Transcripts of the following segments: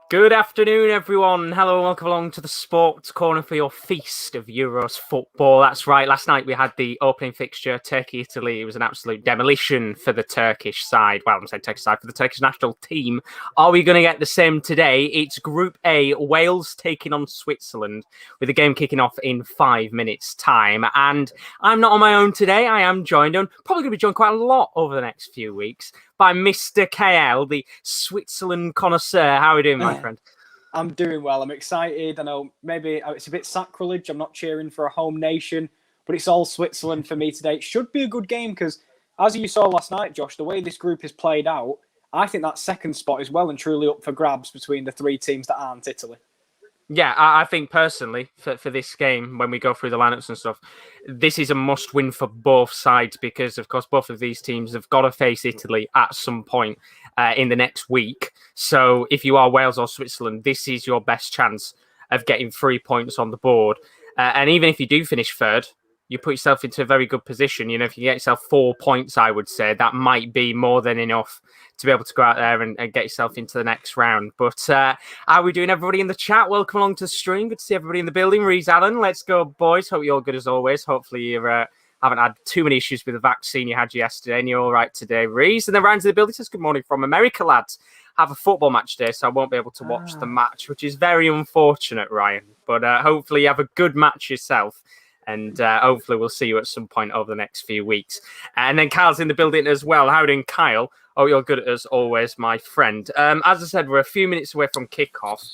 Good afternoon, everyone. Hello and welcome along to the Sports Corner for your feast of Euros football. That's right. Last night we had the opening fixture, Turkey-Italy. It was an absolute demolition for the Turkish side. Well, I'm saying Turkish side, for the Turkish national team. Are we going to get the same today? It's Group A, Wales taking on Switzerland, with the game kicking off in 5 minutes' time. And I'm not on my own today. I am joined on, probably going to be joined quite a lot over the next few weeks, by Mr. KL, the Switzerland connoisseur. How are we doing, my friend? I'm doing well. I'm excited. I know maybe it's a bit sacrilege. I'm not cheering for a home nation, but it's all Switzerland for me today. It should be a good game because, as you saw last night, Josh, the way this group is played out, I think that second spot is well and truly up for grabs between the three teams that aren't Italy. Yeah, I think personally for this game, when we go through the lineups and stuff, this is a must-win for both sides because, of course, both of these teams have got to face Italy at some point in the next week. So if you are Wales or Switzerland, this is your best chance of getting 3 points on the board. And even if you do finish third, you put yourself into a very good position. You know, if you get yourself 4 points, I would say that might be more than enough to be able to go out there and get yourself into the next round. But how are we doing, everybody in the chat? Welcome along to the stream. Good to see everybody in the building. Reese Allen, let's go, boys. Hope you're all good as always. Hopefully you haven't had too many issues with the vaccine you had yesterday and you're all right today, Reese. And then Ryan's in the building says, good morning from America, lads. Have a football match today, so I won't be able to watch the match, which is very unfortunate, Ryan. But hopefully you have a good match yourself. And hopefully we'll see you at some point over the next few weeks. And then Kyle's in the building as well. How are you doing, Kyle? Oh, you're good as always, my friend. As I said, we're a few minutes away from kickoff.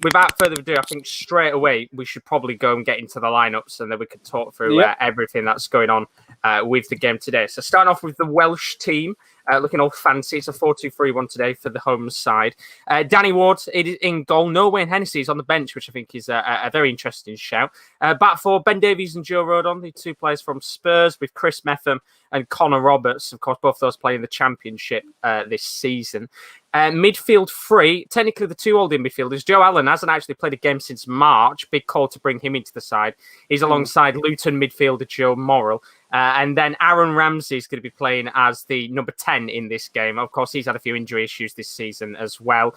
Without further ado, I think straight away we should probably go and get into the lineups and then we can talk through everything that's going on with the game today. So starting off with the Welsh team. Looking all fancy. It's a 4-2-3-1 today for the home side. Danny Ward in goal. No Wayne Hennessy is on the bench, which I think is a very interesting shout. Back four, Ben Davies and Joe Rodon, the two players from Spurs, with Chris Metham and Connor Roberts. Of course, both those playing the Championship this season. Midfield three, technically the two holding midfielders. Joe Allen hasn't actually played a game since March. Big call to bring him into the side. He's alongside Luton midfielder Joe Morrell. And then Aaron Ramsey is going to be playing as the number 10 in this game. Of course, he's had a few injury issues this season as well.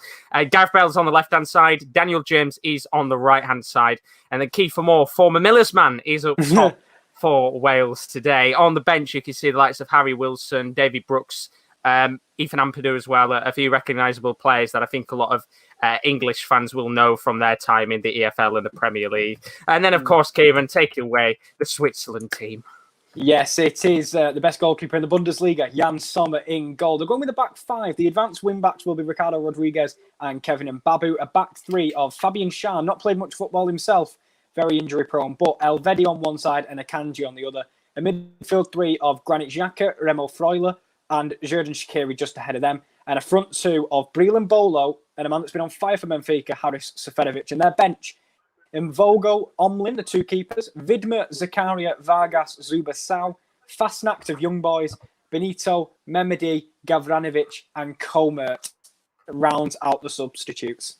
Gareth Bale is on the left-hand side. Daniel James is on the right-hand side. And then Kiefer Moore, former Millers man, is up top for Wales today. On the bench, you can see the likes of Harry Wilson, David Brooks, Ethan Ampadu as well, a few recognisable players that I think a lot of English fans will know from their time in the EFL and the Premier League. And then, of course, Kieran, take it away, the Switzerland team. Yes, it is the best goalkeeper in the Bundesliga, Jan Sommer in goal. They're going with the back five. The advanced wing-backs will be Ricardo Rodriguez and Kevin Mbabu. A back three of Fabian Schär, not played much football himself, very injury-prone, but Elvedi on one side and Akanji on the other. A midfield three of Granit Xhaka, Remo Freuler, and Xherdan Shaqiri just ahead of them. And a front two of Breland Bolo and a man that's been on fire for Benfica, Haris Seferovic. And their bench, Mvogo, Omlin, the two keepers, Vidma, Zakaria, Vargas, Zubasau, Fastnacht of Young Boys, Benito, Memedi, Gavranovic, and Komert rounds out the substitutes.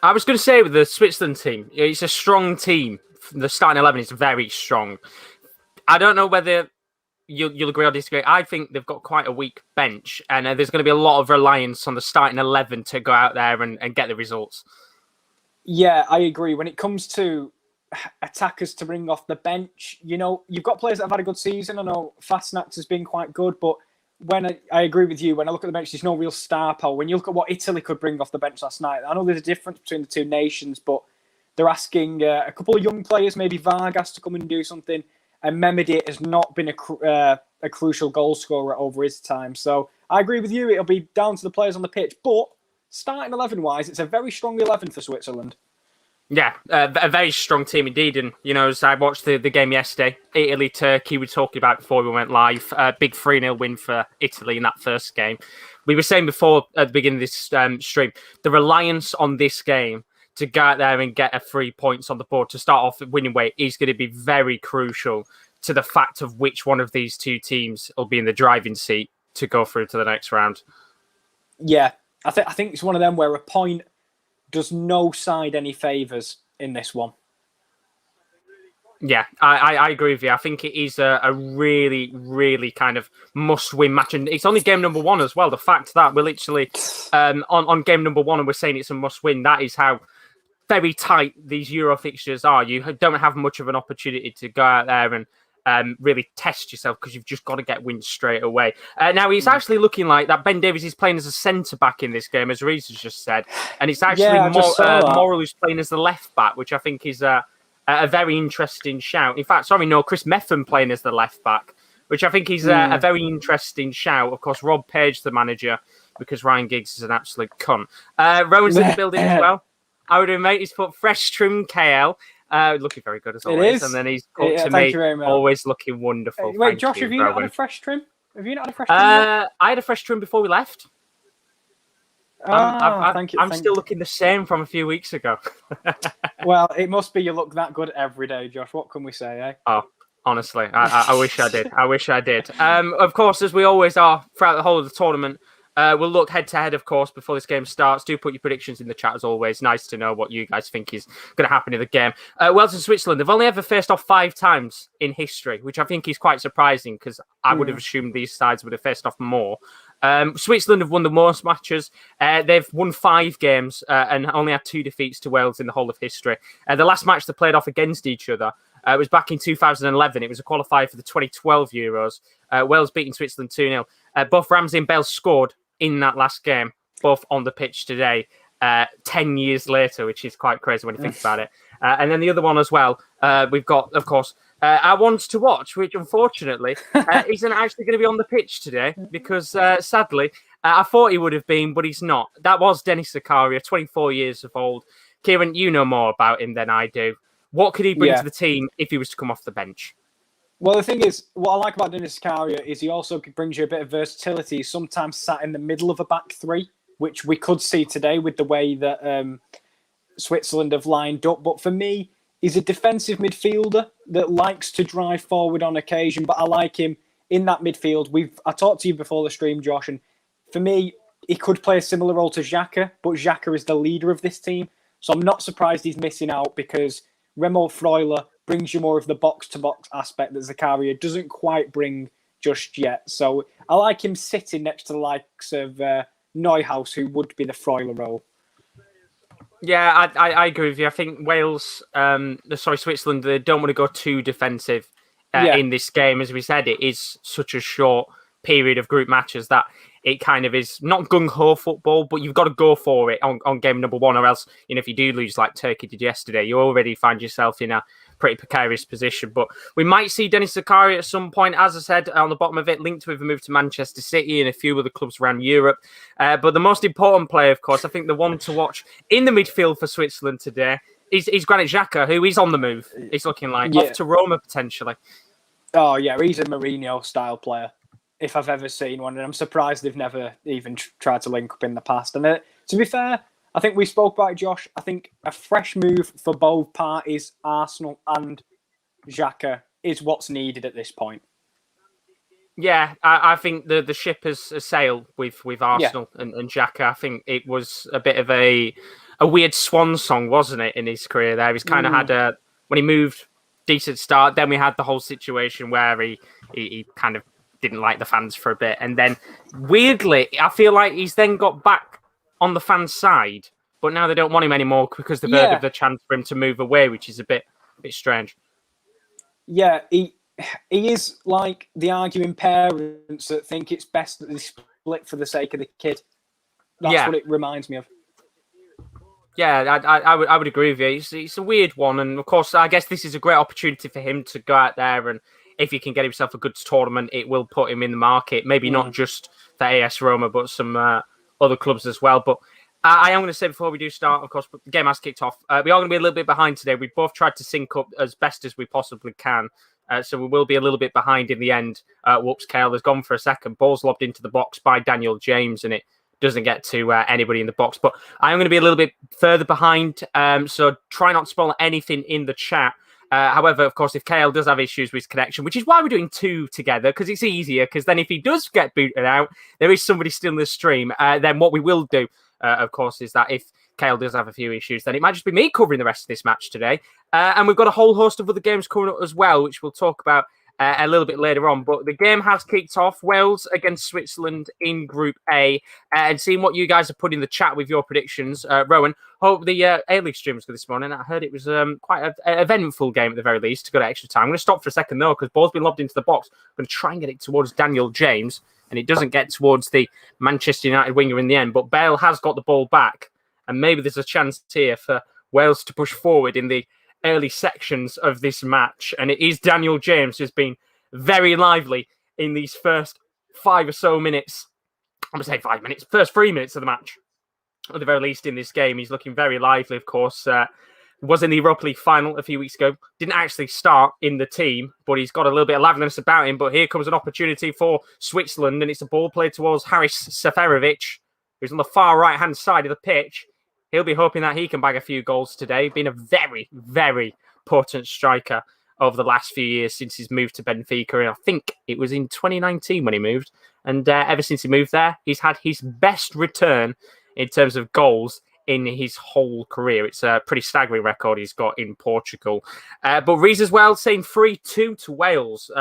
I was going to say with the Switzerland team, it's a strong team. The starting 11 is very strong. I don't know whether you'll agree or disagree. I think they've got quite a weak bench, and there's going to be a lot of reliance on the starting 11 to go out there and get the results. Yeah, I agree. When it comes to attackers to bring off the bench, you know, you've got players that have had a good season. I know Fastnacht has been quite good, but when I agree with you, when I look at the bench, there's no real star power. When you look at what Italy could bring off the bench last night, I know there's a difference between the two nations, but they're asking a couple of young players, maybe Vargas, to come and do something. And Memedi has not been a crucial goal scorer over his time. So I agree with you. It'll be down to the players on the pitch, but starting 11-wise, it's a very strong 11 for Switzerland. Yeah, a very strong team indeed. And, you know, as I watched the game yesterday, Italy-Turkey, we were talking about before we went live, big 3-0 win for Italy in that first game. We were saying before at the beginning of this stream, the reliance on this game to go out there and get 3 points on the board to start off winning way is going to be very crucial to the fact of which one of these two teams will be in the driving seat to go through to the next round. Yeah, I think it's one of them where a point does no side any favours in this one. Yeah, I agree with you. I think it is a really, really kind of must-win match. And it's only game number 1 as well. The fact that we're literally on game number 1 and we're saying it's a must-win, that is how very tight these Euro fixtures are. You don't have much of an opportunity to go out there and really test yourself because you've just got to get wins straight away. Now, it's actually looking like that Ben Davies is playing as a centre-back in this game, as Reese has just said. And it's actually Morrill who's playing as the left-back, which I think is a very interesting shout. In fact, Chris Methven playing as the left-back, which I think is a very interesting shout. Of course, Rob Page, the manager, because Ryan Giggs is an absolute cunt. Rowan's in the building as well. How are we doing, mate? He's put fresh trim KL. Looking very good as always. And then he's put to me, always looking wonderful. Wait, thank Josh, have you not had a fresh trim? Have you not had a fresh trim? I had a fresh trim before we left. Thank you. I'm still looking the same from a few weeks ago. Well, it must be you look that good every day, Josh. What can we say, eh? Oh, honestly, I wish I did. I wish I did. Of course, as we always are throughout the whole of the tournament, we'll look head-to-head, of course, before this game starts. Do put your predictions in the chat, as always. Nice to know what you guys think is going to happen in the game. Wales and Switzerland, they've only ever faced off 5 times in history, which I think is quite surprising because I would have assumed these sides would have faced off more. Switzerland have won the most matches. They've won 5 games and only had 2 defeats to Wales in the whole of history. The last match they played off against each other was back in 2011. It was a qualifier for the 2012 Euros. Wales beating Switzerland 2-0. Both Ramsey and Bale scored in that last game, both on the pitch today, 10 years later, which is quite crazy when you think about it. And then the other one as well, we've got, of course, our ones to watch, which unfortunately isn't actually going to be on the pitch today because sadly, I thought he would have been, but he's not. That was Denis Zakaria, 24 years of old. Kieran, you know more about him than I do. What could he bring to the team if he was to come off the bench? Well, the thing is, what I like about Denis Zakaria is he also brings you a bit of versatility. He's sometimes sat in the middle of a back 3, which we could see today with the way that Switzerland have lined up. But for me, he's a defensive midfielder that likes to drive forward on occasion, but I like him in that midfield. I talked to you before the stream, Josh, and for me, he could play a similar role to Xhaka, but Xhaka is the leader of this team. So I'm not surprised he's missing out because Remo Freuler brings you more of the box-to-box aspect that Zakaria doesn't quite bring just yet. So I like him sitting next to the likes of Neuhaus, who would be the Freuler role. Yeah, I agree with you. I think Switzerland, they don't want to go too defensive in this game. As we said, it is such a short period of group matches that it kind of is not gung-ho football, but you've got to go for it on game number 1, or else, if you do lose like Turkey did yesterday, you already find yourself in a pretty precarious position. But we might see Denis Zakaria at some point, as I said, on the bottom of it, linked with a move to Manchester City and a few other clubs around Europe. But the most important player, of course, I think the one to watch in the midfield for Switzerland today is Granit Xhaka, who is on the move. It's looking like off to Roma potentially. Oh yeah, he's a Mourinho-style player, if I've ever seen one, and I'm surprised they've never even tried to link up in the past. And to be fair, I think we spoke about it, Josh. I think a fresh move for both parties, Arsenal and Xhaka, is what's needed at this point. Yeah, I think the ship has sailed with Arsenal and Xhaka. I think it was a bit of a weird swan song, wasn't it, in his career there? He's kind of had when he moved, decent start. Then we had the whole situation where he kind of didn't like the fans for a bit. And then, weirdly, I feel like he's then got back on the fans' side, but now they don't want him anymore because they've heard of the chance for him to move away, which is a bit strange. Yeah, he is like the arguing parents that think it's best that they split for the sake of the kid. That's what it reminds me of. Yeah, I would agree with you. It's a weird one. And, of course, I guess this is a great opportunity for him to go out there and if he can get himself a good tournament, it will put him in the market. Maybe not just for AS Roma, but some other clubs as well. But I am going to say before we do start, of course, the game has kicked off. We are going to be a little bit behind today. We both tried to sync up as best as we possibly can. So we will be a little bit behind in the end. Whoops, Kale has gone for a second. Ball's lobbed into the box by Daniel James, and it doesn't get to anybody in the box. But I am going to be a little bit further behind. So try not to spoil anything in the chat. However, of course, if KL does have issues with his connection, which is why we're doing 2 together, because it's easier, because then if he does get booted out, there is somebody still in the stream. Then what we will do, of course, is that if Kale does have a few issues, then it might just be me covering the rest of this match today. And we've got a whole host of other games coming up as well, which we'll talk about a little bit later on. But the game has kicked off. Wales against Switzerland in Group A. And seeing what you guys have put in the chat with your predictions. Rowan, hope the A-League stream was good this morning. I heard it was quite an eventful game at the very least to go to extra time. I'm going to stop for a second, though, because ball's been lobbed into the box. I'm going to try and get it towards Daniel James. And it doesn't get towards the Manchester United winger in the end. But Bale has got the ball back. And maybe there's a chance here for Wales to push forward in the early sections of this match. And it is Daniel James who's been very lively in these first 5 or so minutes. I'm going to say 5 minutes. First 3 minutes of the match. At the very least in this game. He's looking very lively, of course. Was in the Europa League final a few weeks ago. Didn't actually start in the team, but he's got a little bit of liveliness about him. But here comes an opportunity for Switzerland, and it's a ball played towards Haris Seferovic, who's on the far right-hand side of the pitch. He'll be hoping that he can bag a few goals today. Been a very, very potent striker over the last few years since he's moved to Benfica. And I think it was in 2019 when he moved. And ever since he moved there, he's had his best return in terms of goals in his whole career. It's a pretty staggering record he's got in Portugal. But Rees as well, saying 3-2 to Wales.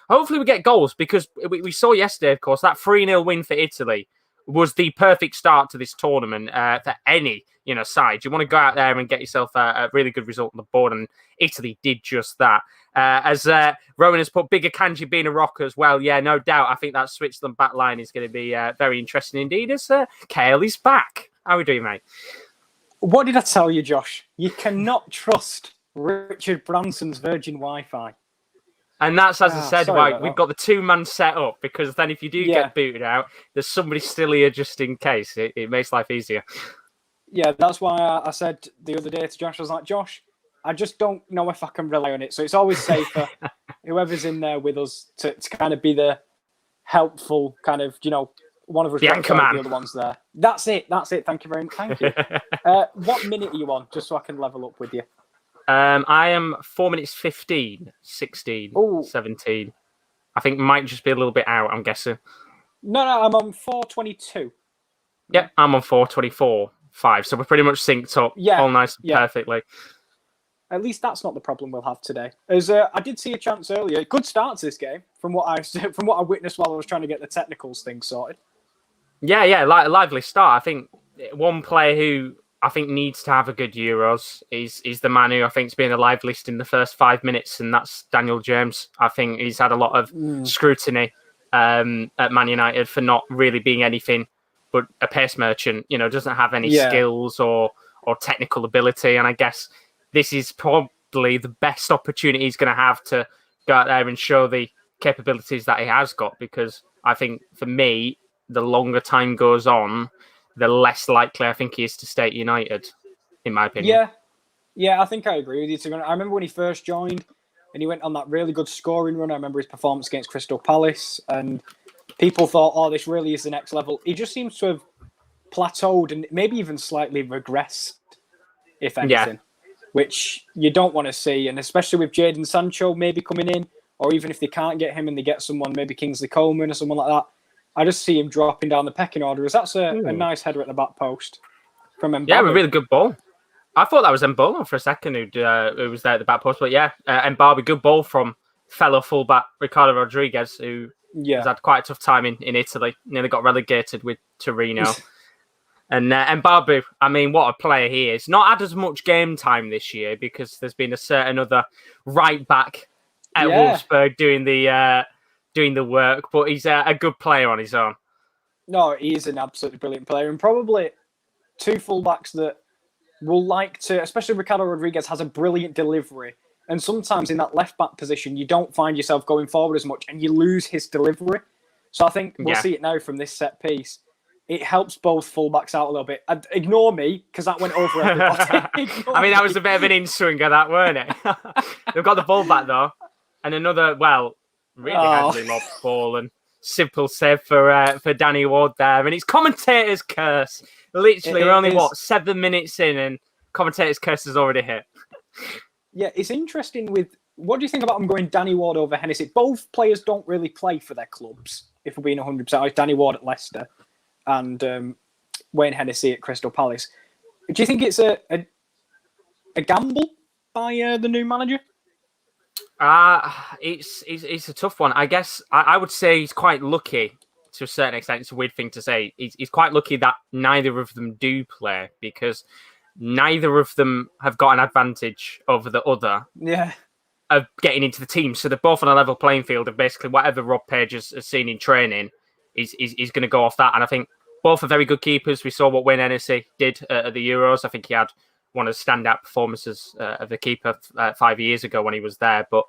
Hopefully we get goals because we saw yesterday, of course, that 3-0 win for Italy was the perfect start to this tournament for any side. You want to go out there and get yourself a really good result on the board, and Italy did just that. As Rowan has put, bigger Kanji being a rocker as well. Yeah, no doubt. I think that Switzerland back line is going to be very interesting indeed as Kale is back. How are we doing, mate? What did I tell you, Josh? You cannot trust Richard Branson's Virgin Wi-Fi. And that's, as I said, why we've that. got the 2-man set up, because then if you do get booted out, there's somebody still here just in case. It makes life easier. Yeah, that's why I said the other day to Josh, I was like, Josh, I just don't know if I can rely on it. So it's always safer, whoever's in there with us, to kind of be the helpful kind of, one of us, the anchor man. The other one's there. That's it. Thank you very much. Thank you. What minute are you on, just so I can level up with you? I am 4 minutes 15, 16, 17. I think might just be a little bit out, I'm guessing. No, I'm on 4:22. Yep, I'm on 4:24.5. So we're pretty much synced up. Yeah, all nice, perfectly. At least that's not the problem we'll have today. As I did see a chance earlier, good start to this game from what I witnessed while I was trying to get the technicals thing sorted. Yeah, like a lively start. I think one player who I think needs to have a good Euros is the man who I think's been the liveliest in the first 5 minutes, and that's Daniel James. I think he's had a lot of scrutiny at Man United for not really being anything but a pace merchant. Doesn't have any skills or technical ability, and I guess this is probably the best opportunity he's going to have to go out there and show the capabilities that he has got, because I think for me, the longer time goes on, the less likely I think he is to stay at United, in my opinion. Yeah, I think I agree with you. I remember when he first joined and he went on that really good scoring run. I remember his performance against Crystal Palace, and people thought, this really is the next level. He just seems to have plateaued and maybe even slightly regressed, if anything, which you don't want to see. And especially with Jadon Sancho maybe coming in, or even if they can't get him and they get someone, maybe Kingsley Coman or someone like that, I just see him dropping down the pecking order. As that's a nice header at the back post from Mbappe. Yeah, a really good ball. I thought that was Mbolo for a second who was there at the back post. But Mbappe, good ball from fellow fullback Ricardo Rodriguez, who has had quite a tough time in Italy. Nearly got relegated with Torino. And Mbappe, I mean, what a player he is. Not had as much game time this year because there's been a certain other right back at Wolfsburg doing the work, but he's a good player on his own. No, he's an absolutely brilliant player, and probably two fullbacks that will like to, especially Ricardo Rodriguez has a brilliant delivery, and sometimes in that left back position, you don't find yourself going forward as much, and you lose his delivery. So I think we'll see it now from this set piece. It helps both fullbacks out a little bit. Ignore me, because that went over everybody. I mean, that was a bit of an in-swinger, that, weren't it? They've got the ball back, though, and another, really handily lobbed ball, and simple save for Danny Ward there. And it's commentator's curse. Literally, we're only, 7 minutes in, and commentator's curse has already hit. Yeah, it's interesting with... What do you think about him going Danny Ward over Hennessy? Both players don't really play for their clubs, if we're being 100%. It's Danny Ward at Leicester and Wayne Hennessy at Crystal Palace. Do you think it's a gamble by the new manager? It's a tough one. I guess I would say he's quite lucky to a certain extent. It's a weird thing to say. He's quite lucky that neither of them do play, because neither of them have got an advantage over the other. Yeah. Of getting into the team. So they're both on a level playing field, and basically whatever Rob Page has seen in training is going to go off that. And I think both are very good keepers. We saw what Wayne Hennessy did at the Euros. I think he had one of the standout performances of the keeper 5 years ago when he was there. But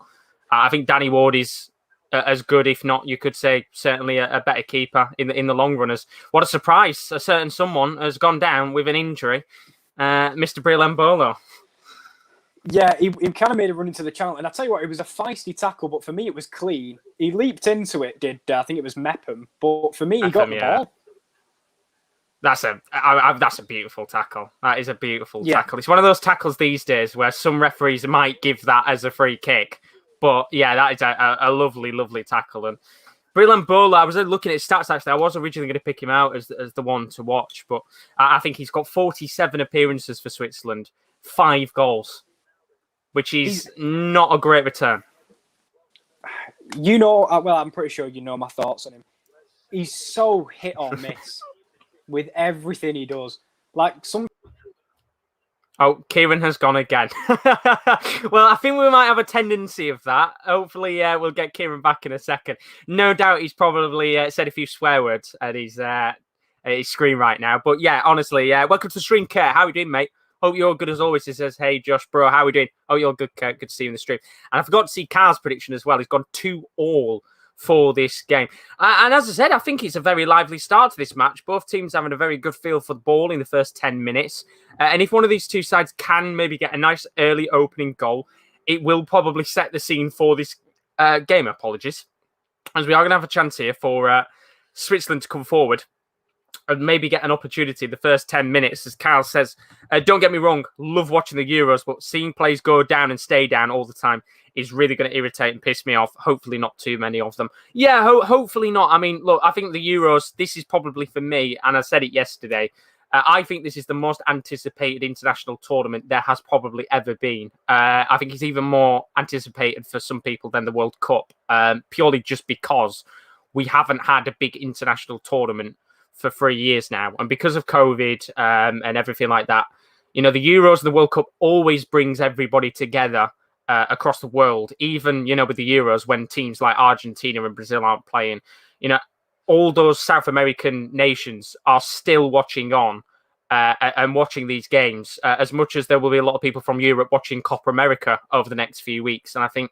I think Danny Ward is as good, if not, you could say, certainly a better keeper in the long runners. What a surprise. A certain someone has gone down with an injury. Mr. Breel Mbolo. Yeah, he kind of made a run into the channel. And I tell you what, it was a feisty tackle, but for me, it was clean. He leaped into it, I think it was Mepham. But for me, he got the ball. That's a beautiful tackle. That is a beautiful tackle. It's one of those tackles these days where some referees might give that as a free kick. But yeah, that is a lovely, lovely tackle. And Breel Mbolo, I was looking at his stats, actually. I was originally going to pick him out as the one to watch. But I think he's got 47 appearances for Switzerland, 5 goals. Which is not a great return. You know, well, I'm pretty sure you know my thoughts on him. He's so hit or miss with everything he does. Like some. Oh, Kieran has gone again. Well, I think we might have a tendency of that. Hopefully, we'll get Kieran back in a second. No doubt he's probably said a few swear words at his screen right now. But yeah, honestly, welcome to the stream, Kurt. How are you doing, mate? Hope you're good as always. He says, hey, Josh, bro, how are we doing? Oh, you're good, Kurt. Good to see you in the stream. And I forgot to see Carl's prediction as well. He's gone 2-2 for this game. And as I said, I think it's a very lively start to this match. Both teams having a very good feel for the ball in the first 10 minutes. And if one of these two sides can maybe get a nice early opening goal, it will probably set the scene for this game. Apologies. As we are going to have a chance here for Switzerland to come forward and maybe get an opportunity the first 10 minutes. As Kyle says, don't get me wrong, love watching the Euros, but seeing players go down and stay down all the time is really going to irritate and piss me off. Hopefully not too many of them. Yeah, hopefully not. I mean, look, I think the Euros, this is probably for me, and I said it yesterday, I think this is the most anticipated international tournament there has probably ever been. I think it's even more anticipated for some people than the World Cup, purely just because we haven't had a big international tournament for 3 years now. And because of COVID and everything like that, you know, the Euros and the World Cup always brings everybody together across the world, even, you know, with the Euros when teams like Argentina and Brazil aren't playing, you know, all those South American nations are still watching on and watching these games as much as there will be a lot of people from Europe watching Copa America over the next few weeks. And I think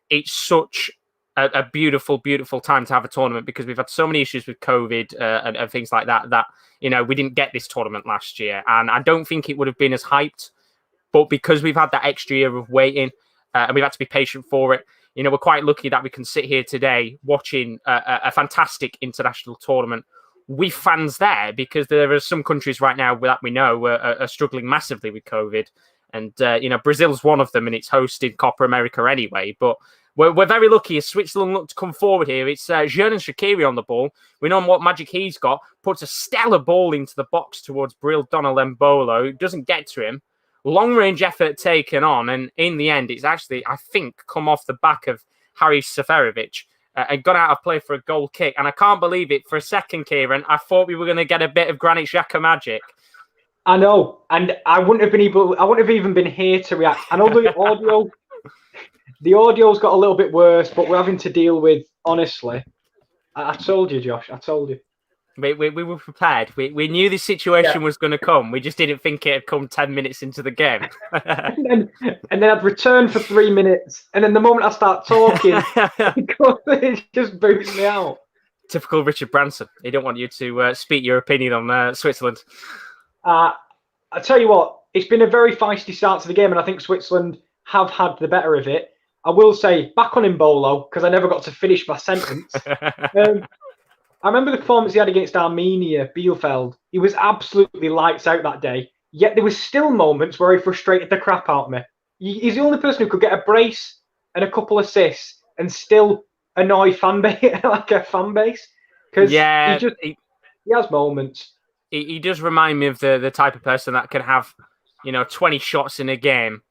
it's such a beautiful, beautiful time to have a tournament because we've had so many issues with COVID and things like that, you know, we didn't get this tournament last year. And I don't think it would have been as hyped, but because we've had that extra year of waiting and we've had to be patient for it, you know, we're quite lucky that we can sit here today watching a fantastic international tournament with fans there, because there are some countries right now that we know are struggling massively with COVID. And, you know, Brazil's one of them and it's hosted Copa America anyway. But we're very lucky as Switzerland look to come forward here. It's Josh and Shaqiri on the ball. We know what magic he's got. Puts a stellar ball into the box towards Breel Mbolo. Doesn't get to him. Long-range effort taken on. And in the end, it's actually, I think, come off the back of Haris Seferovic and gone out of play for a goal kick. And I can't believe it. For a second, Kieran, I thought we were going to get a bit of Granit Xhaka magic. I know. And I wouldn't have even been here to react. I know the audio... The audio's got a little bit worse, but we're having to deal with, honestly. I told you, Josh. I told you. We were prepared. We knew this situation was going to come. We just didn't think it had come 10 minutes into the game. and then I'd return for 3 minutes. And then the moment I start talking, it just boots me out. Typical Richard Branson. He don't want you to speak your opinion on Switzerland. I tell you what, it's been a very feisty start to the game, and I think Switzerland have had the better of it. I will say, back on Mbolo, because I never got to finish my sentence. I remember the performance he had against Armenia, Bielefeld. He was absolutely lights out that day. Yet there was still moments where he frustrated the crap out of me. He's the only person who could get a brace and a couple assists and still annoy fan base, like a fan base. Because he has moments. he does remind me of the type of person that can have, 20 shots in a game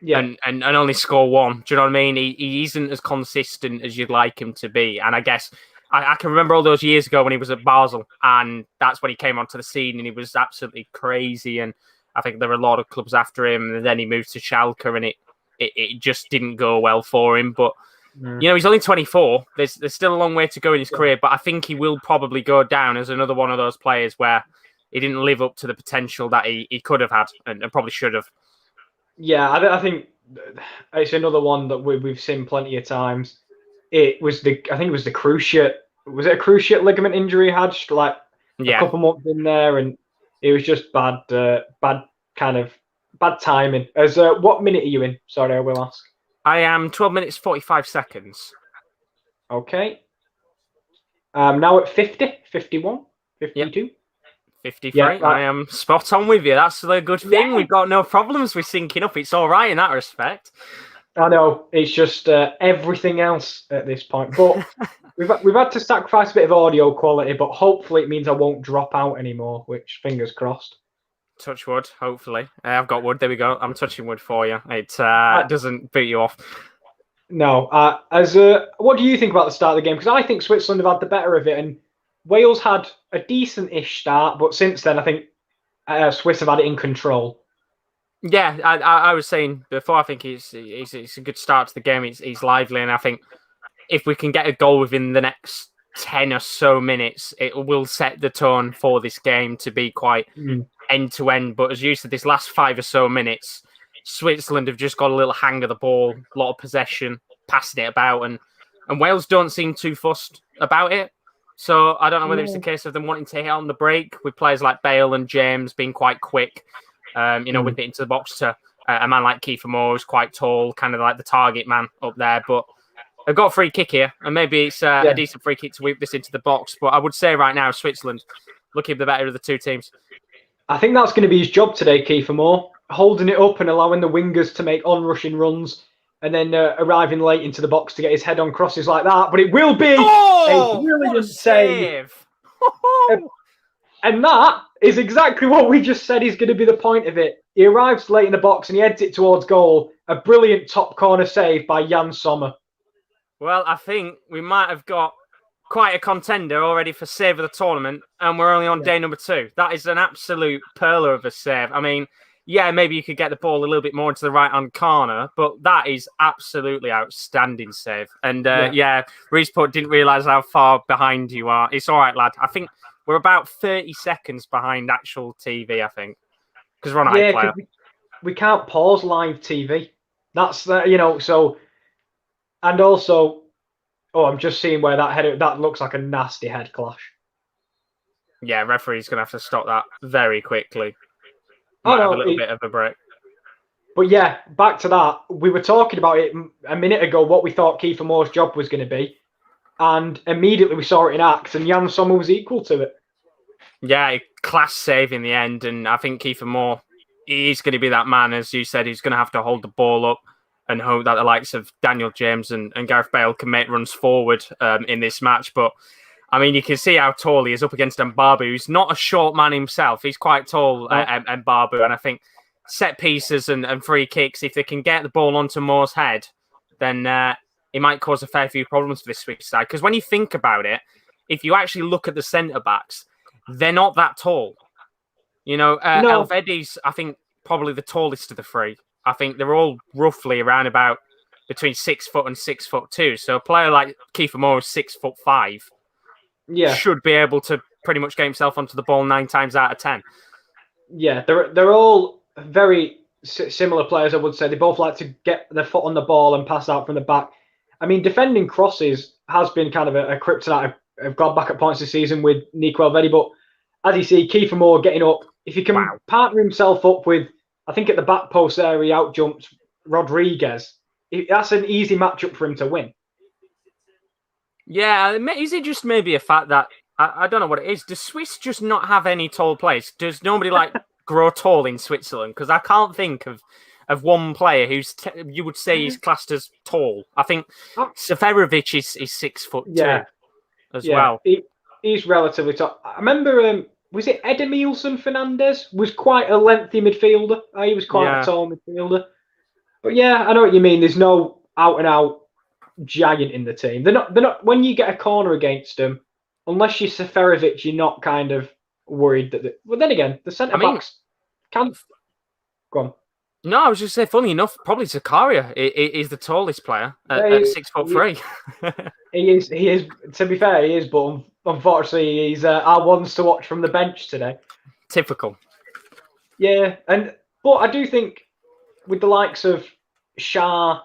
and only score one. Do you know what I mean? He isn't as consistent as you'd like him to be. And I guess I can remember all those years ago when he was at Basel, and that's when he came onto the scene and he was absolutely crazy. And I think there were a lot of clubs after him, and then he moved to Schalke, and it just didn't go well for him. But he's only 24. There's still a long way to go in his career, but I think he will probably go down as another one of those players where he didn't live up to the potential that he could have had and probably should have. Yeah, I think it's another one that we've seen plenty of times. I think it was the cruciate. Was it a cruciate ligament injury he had? Just like a couple months in there, and it was just bad timing. What minute are you in? Sorry, I will ask. I am 12 minutes 45 seconds. Okay. Now at 50, 51, 52. Yep. 53. Yeah, I am spot on with you. That's the good thing. We've got no problems with syncing up. It's all right in that respect. I know. It's just everything else at this point. But we've had to sacrifice a bit of audio quality, but hopefully it means I won't drop out anymore, which fingers crossed. Touch wood, hopefully. I've got wood. There we go. I'm touching wood for you. It doesn't boot you off. No. What do you think about the start of the game? Because I think Switzerland have had the better of it, and Wales had a decent-ish start, but since then I think Swiss have had it in control. Yeah, I was saying before, I think it's a good start to the game. He's lively, and I think if we can get a goal within the next 10 or so minutes, it will set the tone for this game to be quite end-to-end. But as you said, this last 5 or so minutes, Switzerland have just got a little hang of the ball, a lot of possession, passing it about, and Wales don't seem too fussed about it. So I don't know whether it's the case of them wanting to hit on the break with players like Bale and James being quite quick, with it into the box to a man like Kiefer Moore, who's quite tall, kind of like the target man up there. But they've got a free kick here, and maybe it's a decent free kick to whip this into the box. But I would say right now, Switzerland looking the better of the two teams. I think that's going to be his job today, Kiefer Moore, holding it up and allowing the wingers to make on-rushing runs, and then arriving late into the box to get his head on crosses like that. But it will be a brilliant save. And that is exactly what we just said is going to be the point of it. He arrives late in the box and he heads it towards goal. A brilliant top corner save by Jan Sommer. Well, I think we might have got quite a contender already for save of the tournament, and we're only on day number 2. That is an absolute pearler of a save. I mean, yeah, maybe you could get the ball a little bit more into the right-hand corner, but that is absolutely outstanding save. And Reese didn't realise how far behind you are. It's all right, lad. I think we're about 30 seconds behind actual TV, I think, because we're on iPlayer. We can't pause live TV. That's so. And also, I'm just seeing where that looks like a nasty head clash. Yeah, referee's going to have to stop that very quickly. Have a little bit of a break. But yeah, back to that. We were talking about it a minute ago, what we thought Kiefer Moore's job was going to be. And immediately we saw it in act, and Jan Sommer was equal to it. Yeah, class save in the end. And I think Kiefer Moore is going to be that man, as you said, he's going to have to hold the ball up and hope that the likes of Daniel James and Gareth Bale can make runs forward in this match. But I mean, you can see how tall he is up against Mbabu, who's not a short man himself. He's quite tall, Mbabu. And I think set pieces and free kicks, if they can get the ball onto Moore's head, then it might cause a fair few problems for this Swiss side. Because when you think about it, if you actually look at the centre-backs, they're not that tall. Elvedi's, I think, probably the tallest of the three. I think they're all roughly around about between 6 foot and 6'2". So a player like Kiefer Moore is 6'5". Should be able to pretty much get himself onto the ball 9 times out of 10. Yeah, they're all very similar players, I would say. They both like to get their foot on the ball and pass out from the back. I mean, defending crosses has been kind of a kryptonite. I've gone back at points this season with Nico Elvedi, but as you see, Kiefer Moore getting up. If he can partner himself up with, I think at the back post there, he outjumped Rodriguez. That's an easy matchup for him to win. Yeah, is it just maybe a fact that, I don't know what it is, does Swiss just not have any tall players? Does nobody grow tall in Switzerland? Because I can't think of one player who's you would say is classed as tall. I think Seferovic is 6'2" as well. He's relatively tall. I remember was it Edemilson Fernandez? Was quite a lengthy midfielder. He was quite a tall midfielder. But yeah, I know what you mean. There's no out and out giant in the team. They're not. When you get a corner against them, unless you're Seferovic, you're not kind of worried that. Well, then again, the centre backs can. Go on. No, I was just saying, funny enough, probably Zakaria is the tallest player at 6'3". He is. To be fair, he is. But unfortunately, he's our ones to watch from the bench today. Typical. Yeah, but I do think with the likes of Shah,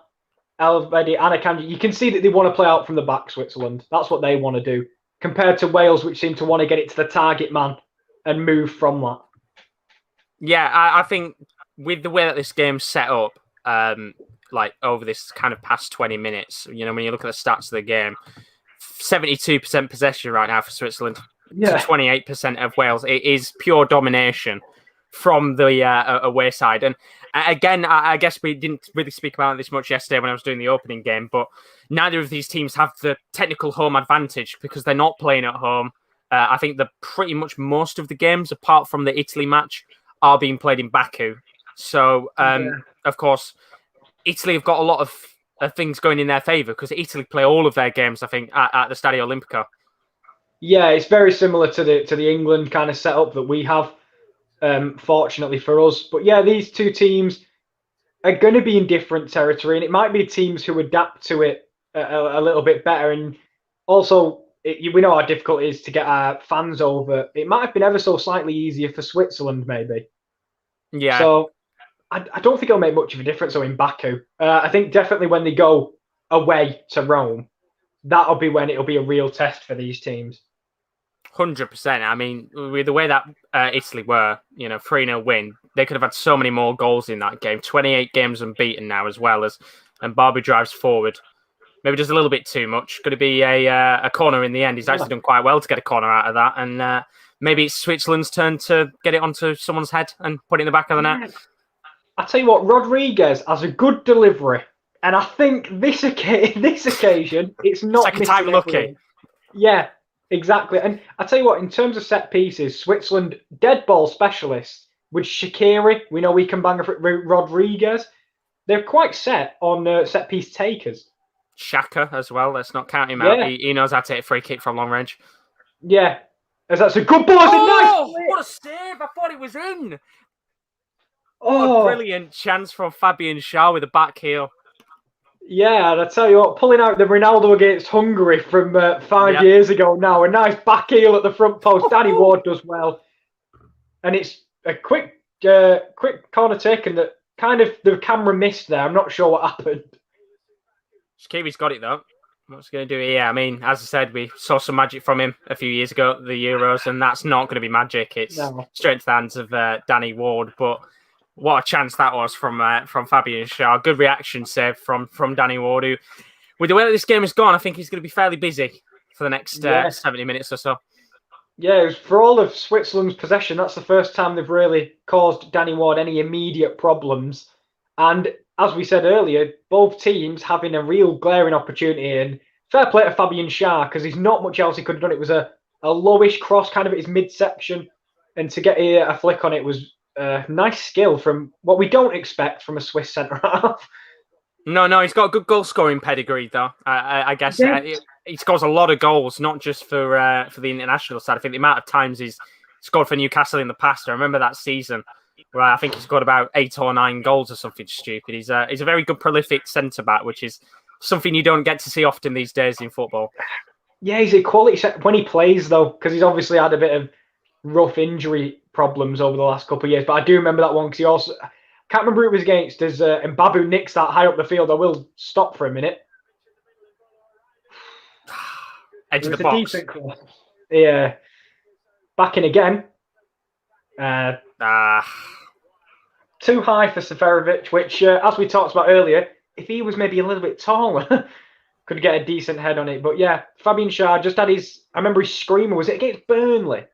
Elvedi, and Akanji, you can see that they want to play out from the back. Switzerland. That's what they want to do, compared to Wales, which seem to want to get it to the target man and move from that. Yeah, I think with the way that this game's set up, like over this kind of past 20 minutes, when you look at the stats of the game, 72% possession right now for Switzerland to 28% of Wales. It is pure domination from the away side. And again, I guess we didn't really speak about this much yesterday when I was doing the opening game, but neither of these teams have the technical home advantage because they're not playing at home. I think that pretty much most of the games, apart from the Italy match, are being played in Baku. So, of course, Italy have got a lot of things going in their favour because Italy play all of their games, I think, at the Stadio Olimpico. Yeah, it's very similar to the England kind of setup that we have, fortunately for us. But yeah, these two teams are going to be in different territory, and it might be teams who adapt to it a little bit better. And also, we know how difficult it is to get our fans over. It might have been ever so slightly easier for Switzerland, maybe. Yeah. So I don't think it'll make much of a difference, though, in Baku. I think definitely when they go away to Rome, that'll be when it'll be a real test for these teams. 100%. I mean, with the way that Italy were, 3-0 win, they could have had so many more goals in that game. 28 games unbeaten now, as well as, and Barbie drives forward. Maybe just a little bit too much. Going to be a corner in the end. He's actually done quite well to get a corner out of that. And maybe it's Switzerland's turn to get it onto someone's head and put it in the back of the net. I tell you what, Rodriguez has a good delivery. And I think this occasion, it's not second time lucky. Yeah, exactly. And I tell you what, in terms of set pieces, Switzerland, dead ball specialists with Shaqiri, we know we can bang a Rodriguez. They're quite set on set piece takers. Shaka as well. Let's not count him out. He knows how to hit a free kick from long range. Yeah, as that's a good ball. Oh, nice, what a save! I thought it was in. Oh, a brilliant chance from Fabian Schär with a back heel. Yeah, and I tell you what, pulling out the Ronaldo against Hungary from 5 years ago now, a nice back heel at the front post. Danny Ward does well, and it's a quick corner take, and the camera missed there. I'm not sure what happened. Shaqiri's got it though. What's he going to do here? I mean, as I said, we saw some magic from him a few years ago at the Euros, and that's not going to be magic. It's straight to the hands of Danny Ward. But what a chance that was from Fabian Schär. Good reaction save from Danny Ward, who, with the way that this game has gone, I think he's going to be fairly busy for the next 70 minutes or so. Yeah, for all of Switzerland's possession, that's the first time they've really caused Danny Ward any immediate problems. And as we said earlier, both teams having a real glaring opportunity. And fair play to Fabian Schär, because there's not much else he could have done. It was a lowish cross, kind of at his midsection. And to get a flick on it was nice skill from what we don't expect from a Swiss centre-half. No, he's got a good goal-scoring pedigree, though. I guess he scores a lot of goals, not just for the international side. I think the amount of times he's scored for Newcastle in the past, I remember that season, where I think he scored about 8 or 9 goals or something stupid. He's a very good prolific centre-back, which is something you don't get to see often these days in football. Yeah, he's a quality set when he plays, though, because he's obviously had a bit of rough injury problems over the last couple of years. But I do remember that one because he also... Can't remember who it was against, as Mbabu nicks that high up the field. I will stop for a minute. Edge of the box. Yeah. Back in again. Too high for Seferovic, which, as we talked about earlier, if he was maybe a little bit taller, could get a decent head on it. But yeah, Fabian Schär just had I remember his screamer, was it against Burnley?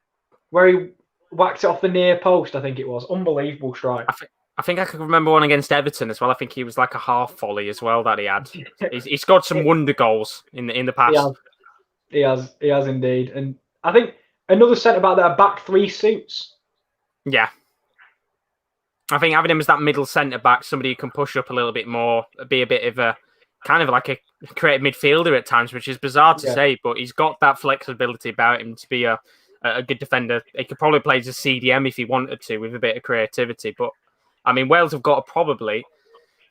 Where he whacked it off the near post, I think it was. Unbelievable strike. I think I can remember one against Everton as well. I think he was like a half volley as well that he had. He scored some wonder goals in the past. He has indeed. And I think another centre-back that a back three suits. Yeah. I think having him as that middle centre-back, somebody who can push up a little bit more, be a bit of a kind of like a creative midfielder at times, which is bizarre to say, but he's got that flexibility about him to be a good defender. He could probably play as a CDM if he wanted to with a bit of creativity. But, I mean, Wales have got to probably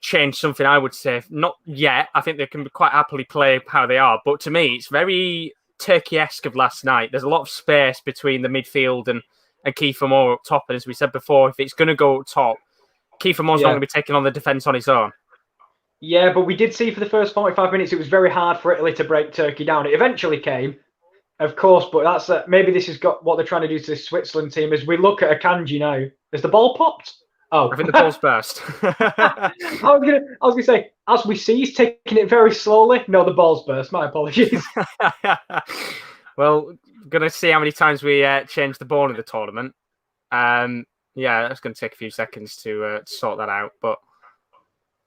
change something, I would say. Not yet. I think they can quite happily play how they are. But to me, it's very Turkey-esque of last night. There's a lot of space between the midfield and Kiefer Moore up top. And as we said before, if it's going to go up top, Kiefer Moore's not going to be taking on the defence on his own. Yeah, but we did see for the first 45 minutes, it was very hard for Italy to break Turkey down. It eventually came, of course, but that's maybe this has got what they're trying to do to the Switzerland team. As we look at Akanji now, has the ball popped? Oh, I think the ball's burst. I was gonna say, as we see, he's taking it very slowly. No, the ball's burst. My apologies. Well, gonna see how many times we change the ball in the tournament. Yeah, that's going to take a few seconds to sort that out, but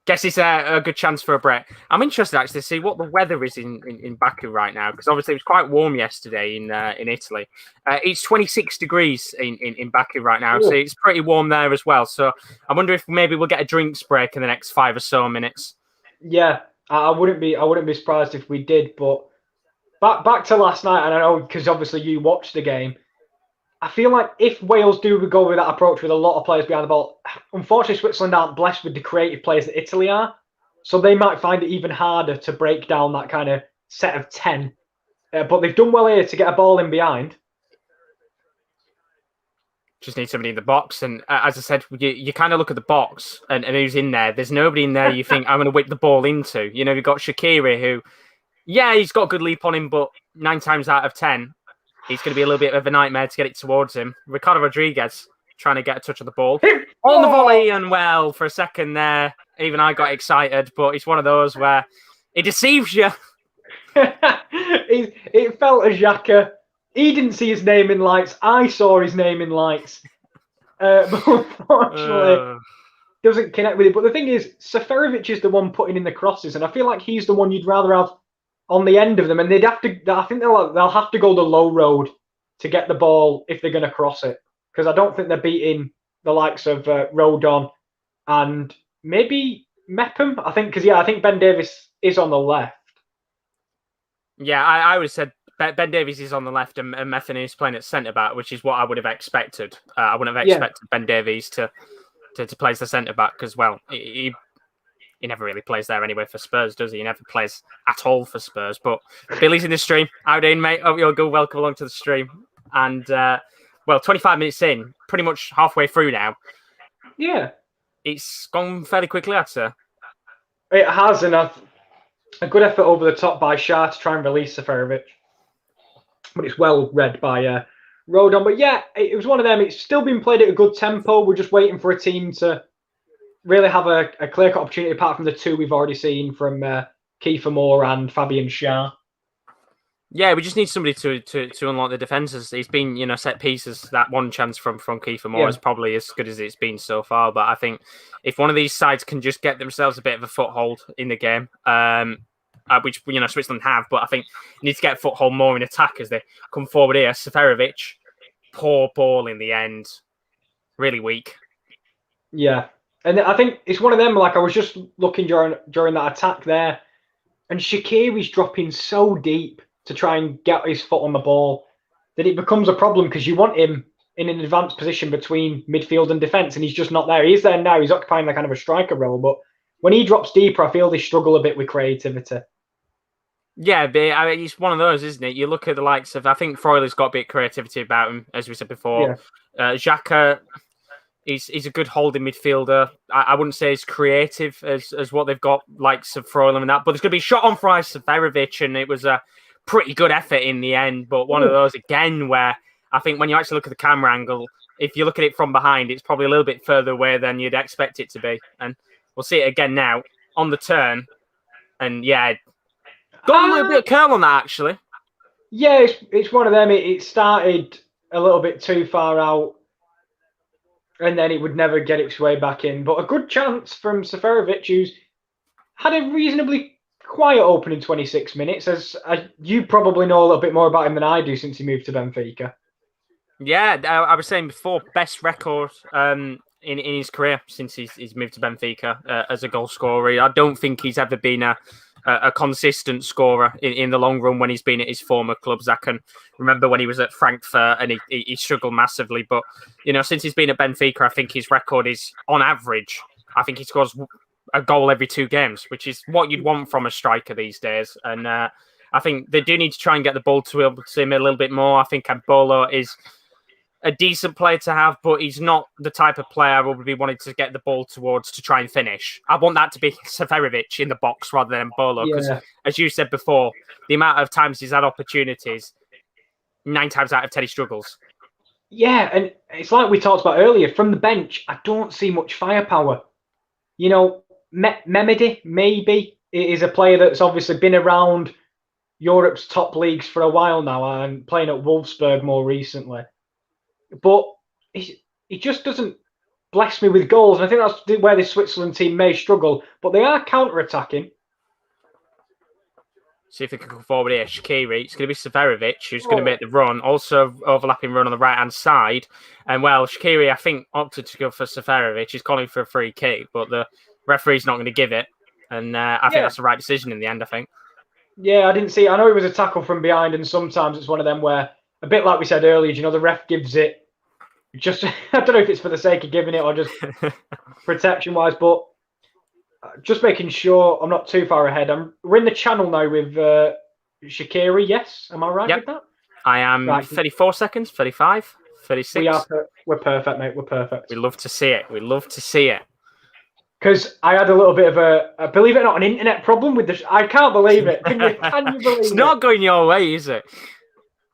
guess it's a good chance for a break. I'm interested actually to see what the weather is in Baku right now, because obviously it was quite warm yesterday in Italy. It's 26 degrees in Baku right now, so it's pretty warm there as well. So I wonder if maybe we'll get a drinks break in the next 5 or so minutes. Yeah, I wouldn't be surprised if we did. But back to last night, and I know because obviously you watched the game. I feel like if Wales do go with that approach with a lot of players behind the ball, unfortunately Switzerland aren't blessed with the creative players that Italy are. So they might find it even harder to break down that kind of set of 10. But they've done well here to get a ball in behind. Just need somebody in the box. And as I said, you kind of look at the box and who's in there. There's nobody in there you think I'm going to whip the ball into. You know, you've got Shaqiri who, yeah, he's got a good leap on him, but 9 times out of 10, he's going to be a little bit of a nightmare to get it towards him. Ricardo Rodriguez trying to get a touch of the ball. On the volley, and well, for a second there, even I got excited, but it's one of those where it deceives you. It felt as Xhaka. He didn't see his name in lights. I saw his name in lights. But unfortunately, doesn't connect with it. But the thing is, Seferovic is the one putting in the crosses, and I feel like he's the one you'd rather have on the end of them, and they'd have to. I think they'll have to go the low road to get the ball if they're going to cross it, because I don't think they're beating the likes of Rodon and maybe Mepham. I think I think Ben Davies is on the left. Yeah, I would have said Ben Davies is on the left and Mepham is playing at centre back, which is what I would have expected. I wouldn't have expected Ben Davies to play as the centre back because, well, he never really plays there anyway for Spurs, does he? He never plays at all for Spurs. But Billy's in the stream. How you doing, mate? Hope you're good. Welcome along to the stream. And, 25 minutes in, pretty much halfway through now. Yeah. It's gone fairly quickly, I'd say. It has, and a good effort over the top by Shah to try and release Seferovic. But it's well read by Rodon. But yeah, it was one of them. It's still been played at a good tempo. We're just waiting for a team to really have a clear-cut opportunity, apart from the 2 we've already seen from Kiefer Moore and Fabian Schär. Yeah, we just need somebody to unlock the defences. It's been, set pieces. That one chance from Kiefer Moore is probably as good as it's been so far. But I think if one of these sides can just get themselves a bit of a foothold in the game, which Switzerland have, but I think need to get a foothold more in attack as they come forward here. Seferovic, poor ball in the end, really weak. Yeah. And I think it's one of them, like I was just looking during that attack there, and Shaqiri's dropping so deep to try and get his foot on the ball that it becomes a problem because you want him in an advanced position between midfield and defence, and he's just not there. He's there now. He's occupying the kind of a striker role, but when he drops deeper, I feel they struggle a bit with creativity. Yeah, but it's one of those, isn't it? You look at the likes of, I think Freuler's got a bit of creativity about him, as we said before. Yeah. Xhaka, he's a good holding midfielder. I wouldn't say as creative as what they've got, likes of Freuler and that, but there's going to be a shot on for Seferovic, and it was a pretty good effort in the end, but one of those, again, where I think when you actually look at the camera angle, if you look at it from behind, it's probably a little bit further away than you'd expect it to be. And we'll see it again now on the turn. And yeah, got a little bit of curl on that, actually. Yeah, it's one of them. It started a little bit too far out, and then it would never get its way back in. But a good chance from Seferovic, who's had a reasonably quiet opening 26 minutes, as you probably know a little bit more about him than I do since he moved to Benfica. Yeah, I was saying before, best record in his career since he's moved to Benfica as a goal scorer. I don't think he's ever been a consistent scorer in the long run when he's been at his former clubs. I can remember when he was at Frankfurt and he struggled massively. But, since he's been at Benfica, I think his record is, on average, I think he scores a goal every 2 games, which is what you'd want from a striker these days. And I think they do need to try and get the ball to him a little bit more. I think Embolo is a decent player to have, but he's not the type of player I would be wanting to get the ball towards to try and finish. I want that to be Seferovic in the box rather than Embolo, because as you said before, the amount of times he's had opportunities, 9 times out of 10 he struggles. Yeah, and it's like we talked about earlier, from the bench, I don't see much firepower. Memedi, maybe, is a player that's obviously been around Europe's top leagues for a while now and playing at Wolfsburg more recently. But he just doesn't bless me with goals. And I think that's where the Switzerland team may struggle. But they are counter-attacking. See if they can come forward here. Shaqiri. It's going to be Seferovic who's going to make the run. Also overlapping run on the right-hand side. And, Shaqiri, I think, opted to go for Seferovic. He's calling for a free kick, but the referee's not going to give it. And I think that's the right decision in the end, I think. Yeah, I didn't see it. I know it was a tackle from behind, and sometimes it's one of them where, a bit like we said earlier, the ref gives it just, I don't know if it's for the sake of giving it or just protection-wise, but just making sure I'm not too far ahead. We're in the channel now with Shaqiri, yes? Am I right with that? I am. Right. 34 seconds, 35, 36. We're perfect, mate. We're perfect. We love to see it. Because I had a little bit of a believe it or not, an internet problem with the. I can't believe it. Can you believe it? It's not going your way, is it?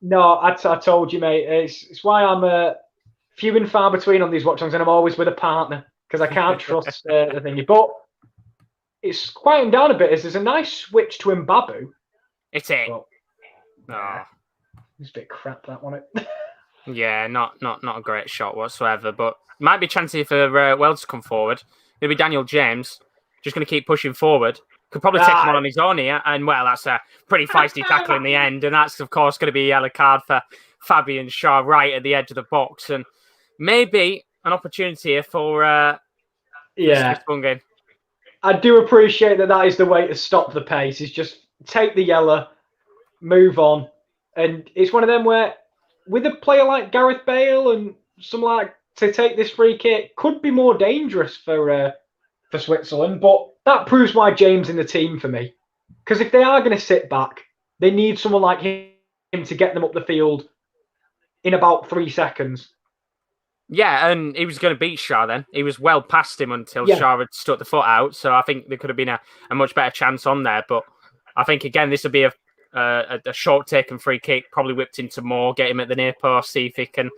No, I told you, mate. It's why I'm few and far between on these watch-alongs, and I'm always with a partner because I can't trust the thingy. But it's quieting down a bit. There's a nice switch to Mbabu. It's it. It's a bit crap, that one. Yeah, not a great shot whatsoever. But might be a chance for Wales to come forward. It'll be Daniel James, just going to keep pushing forward. Could probably take him on his own here. And, that's a pretty feisty tackle in the end. And that's, of course, going to be a yellow card for Fabian Schär right at the edge of the box. And maybe an opportunity here for Spungen. I do appreciate that is the way to stop the pace, is just take the yellow, move on. And it's one of them where, with a player like Gareth Bale and some to take this free kick could be more dangerous for Switzerland, but that proves why James in the team for me. Because if they are going to sit back, they need someone like him to get them up the field in about 3 seconds. Yeah, and he was going to beat Schär then. He was well past him until Schär had stuck the foot out, so I think there could have been a much better chance on there. But I think, again, this will be a short taken free kick, probably whipped into more, get him at the near post, see if he can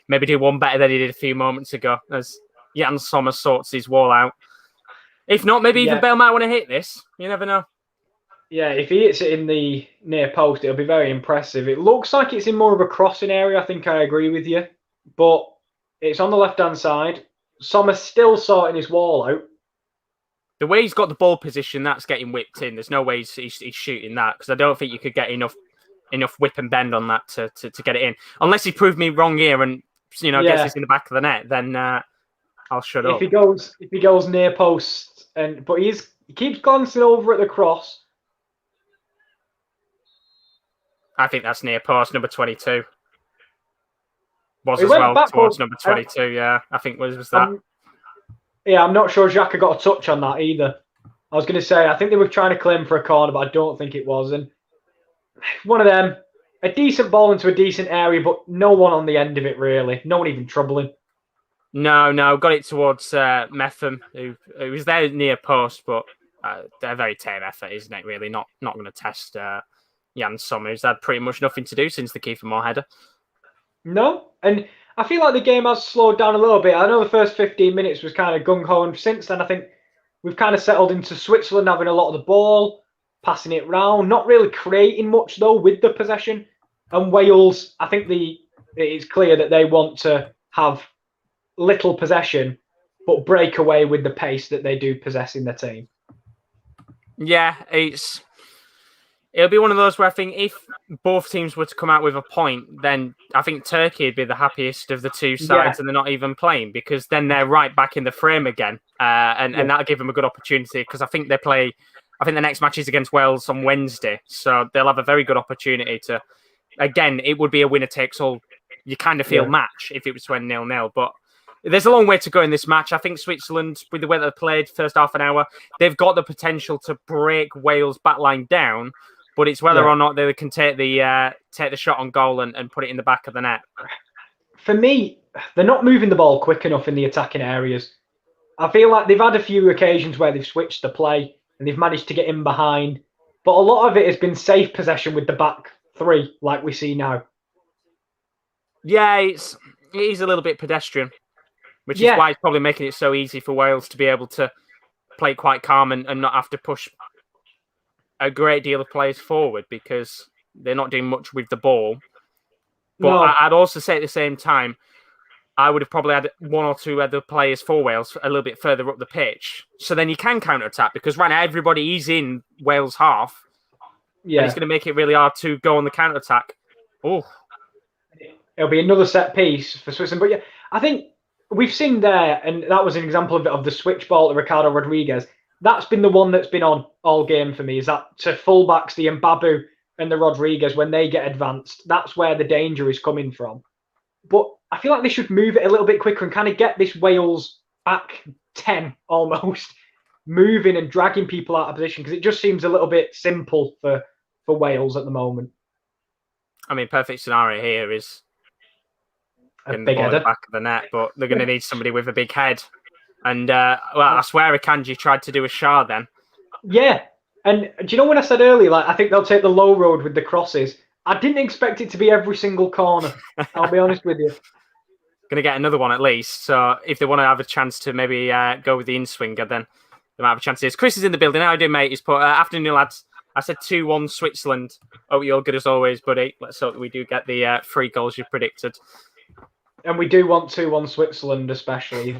maybe do one better than he did a few moments ago as Jan Sommer sorts his wall out. If not, maybe even Bale might want to hit this. You never know. Yeah, if he hits it in the near post, it'll be very impressive. It looks like it's in more of a crossing area. I think I agree with you. But it's on the left-hand side. Sommer's still sorting his wall out. The way he's got the ball position, that's getting whipped in. There's no way he's shooting that, because I don't think you could get enough whip and bend on that to get it in. Unless he proved me wrong here and gets this in the back of the net, then I'll shut up. If he goes near post, but he keeps glancing over at the cross. I think that's near post, number 22. Was as well towards number 22. Yeah, I think was that. I'm not sure Xhaka got a touch on that either. I was going to say, I think they were trying to claim for a corner, but I don't think it was. And one of them, a decent ball into a decent area, but no one on the end of it, really. No one even troubling. No, got it towards Metham, who was there near post, but they're a very tame effort, isn't it, really? Not going to test Jan Sommer, who's had pretty much nothing to do since the Kiefer Moore header. No, and I feel like the game has slowed down a little bit. I know the first 15 minutes was kind of gung-ho, and since then I think we've kind of settled into Switzerland having a lot of the ball, passing it round, not really creating much, though, with the possession. And Wales, I think it's clear that they want to have little possession, but break away with the pace that they do possess in their team. Yeah, it's It'll be one of those where I think if both teams were to come out with a point, then I think Turkey would be the happiest of the two sides, and they're not even playing because then they're right back in the frame again, and that'll give them a good opportunity because I think they play. I think the next match is against Wales on Wednesday, so they'll have a very good opportunity to. Again, it would be a winner takes all. You kind of feel match if it was 0-0, but. There's a long way to go in this match. I think Switzerland, with the way they played first half an hour, they've got the potential to break Wales' backline down, but it's whether or not they can take the shot on goal and put it in the back of the net. For me, they're not moving the ball quick enough in the attacking areas. I feel like they've had a few occasions where they've switched the play and they've managed to get in behind, but a lot of it has been safe possession with the back three, like we see now. Yeah, it is a little bit pedestrian. Which is why it's probably making it so easy for Wales to be able to play quite calm and not have to push a great deal of players forward because they're not doing much with the ball. But I'd also say at the same time, I would have probably had one or two other players for Wales a little bit further up the pitch. So then you can counter-attack because right now everybody is in Wales' half. Yeah. And it's going to make it really hard to go on the counter-attack. Oh. It'll be another set piece for Switzerland. But yeah, I think... We've seen there, and that was an example of the switch ball to Ricardo Rodriguez. That's been the one that's been on all game for me, is that to fullbacks, the Mbabu and the Rodriguez, when they get advanced, that's where the danger is coming from. But I feel like they should move it a little bit quicker and kind of get this Wales back 10 almost, moving and dragging people out of position, because it just seems a little bit simple for Wales at the moment. I mean, perfect scenario here is... a big header. Back of the net, but they're going to need somebody with a big head. And, I swear Akanji tried to do a Shah then. Yeah. And do you know when I said earlier, I think they'll take the low road with the crosses? I didn't expect it to be every single corner. I'll be honest with you. Going to get another one at least. So if they want to have a chance to maybe go with the in-swinger, then they might have a chance. Chris is in the building. How do you, mate? He's put, afternoon, lads. I said 2-1 Switzerland. Oh, you're good as always, buddy. Let's hope we do get the 3 goals you predicted. And we do want 2-1 Switzerland, especially.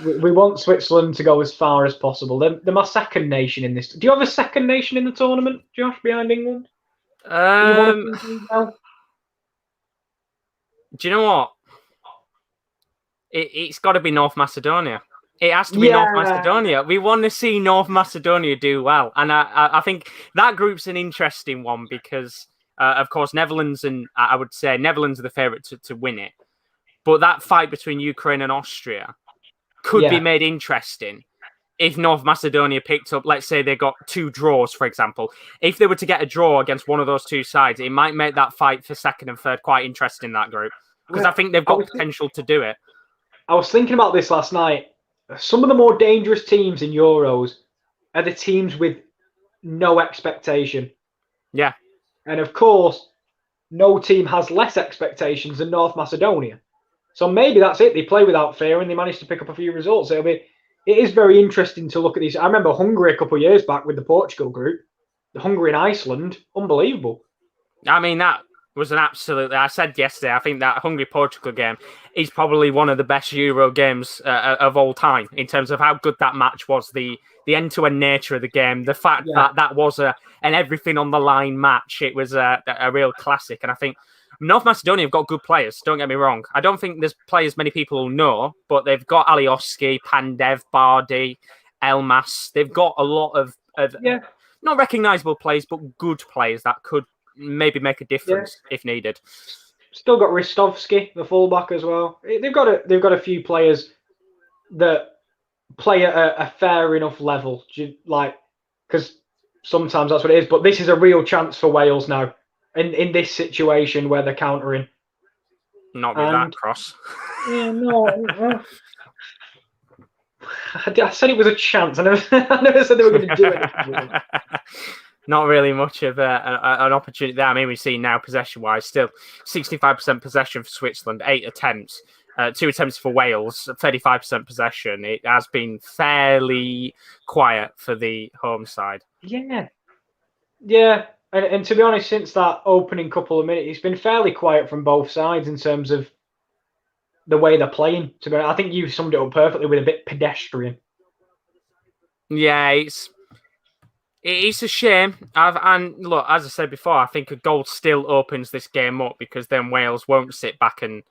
We want Switzerland to go as far as possible. They're my second nation in this. Do you have a second nation in the tournament, Josh, behind England? Do you know what? It's got to be North Macedonia. It has to be North Macedonia. We want to see North Macedonia do well. And I think that group's an interesting one because... of course, Netherlands and I would say Netherlands are the favourite to win it. But that fight between Ukraine and Austria could be made interesting if North Macedonia picked up, let's say they got 2 draws, for example. If they were to get a draw against one of those two sides, it might make that fight for second and third quite interesting, that group. Because I think they've got potential to do it. I was thinking about this last night. Some of the more dangerous teams in Euros are the teams with no expectation. Yeah. And of course, no team has less expectations than North Macedonia. So maybe that's it. They play without fear and they managed to pick up a few results. It is very interesting to look at these. I remember Hungary a couple of years back with the Portugal group. The Hungary and Iceland, unbelievable. I mean, that was an absolute... I said yesterday, I think that Hungary-Portugal game is probably one of the best Euro games of all time in terms of how good that match was. The end-to-end nature of the game, the fact that was an everything-on-the-line match. It was a real classic. And I think North Macedonia have got good players, don't get me wrong. I don't think there's players many people will know, but they've got Alioski, Pandev, Bardi, Elmas. They've got a lot of not recognisable players, but good players that could maybe make a difference if needed. Still got Ristovski, the fullback, as well. They've got a few players that play at a fair enough level, because sometimes that's what it is. But this is a real chance for Wales now in this situation where they're countering. Not with that cross. Yeah, no. I said it was a chance. I never said they were going to do it. Not really much of an opportunity there. I mean, we've seen now possession-wise, still 65% possession for Switzerland, 8 attempts, 2 attempts for Wales, 35% possession. It has been fairly quiet for the home side. Yeah. And to be honest, since that opening couple of minutes, it's been fairly quiet from both sides in terms of the way they're playing. To be honest, I think you summed it up perfectly with a bit pedestrian. Yeah, It's a shame. And look, as I said before, I think a goal still opens this game up because then Wales won't sit back and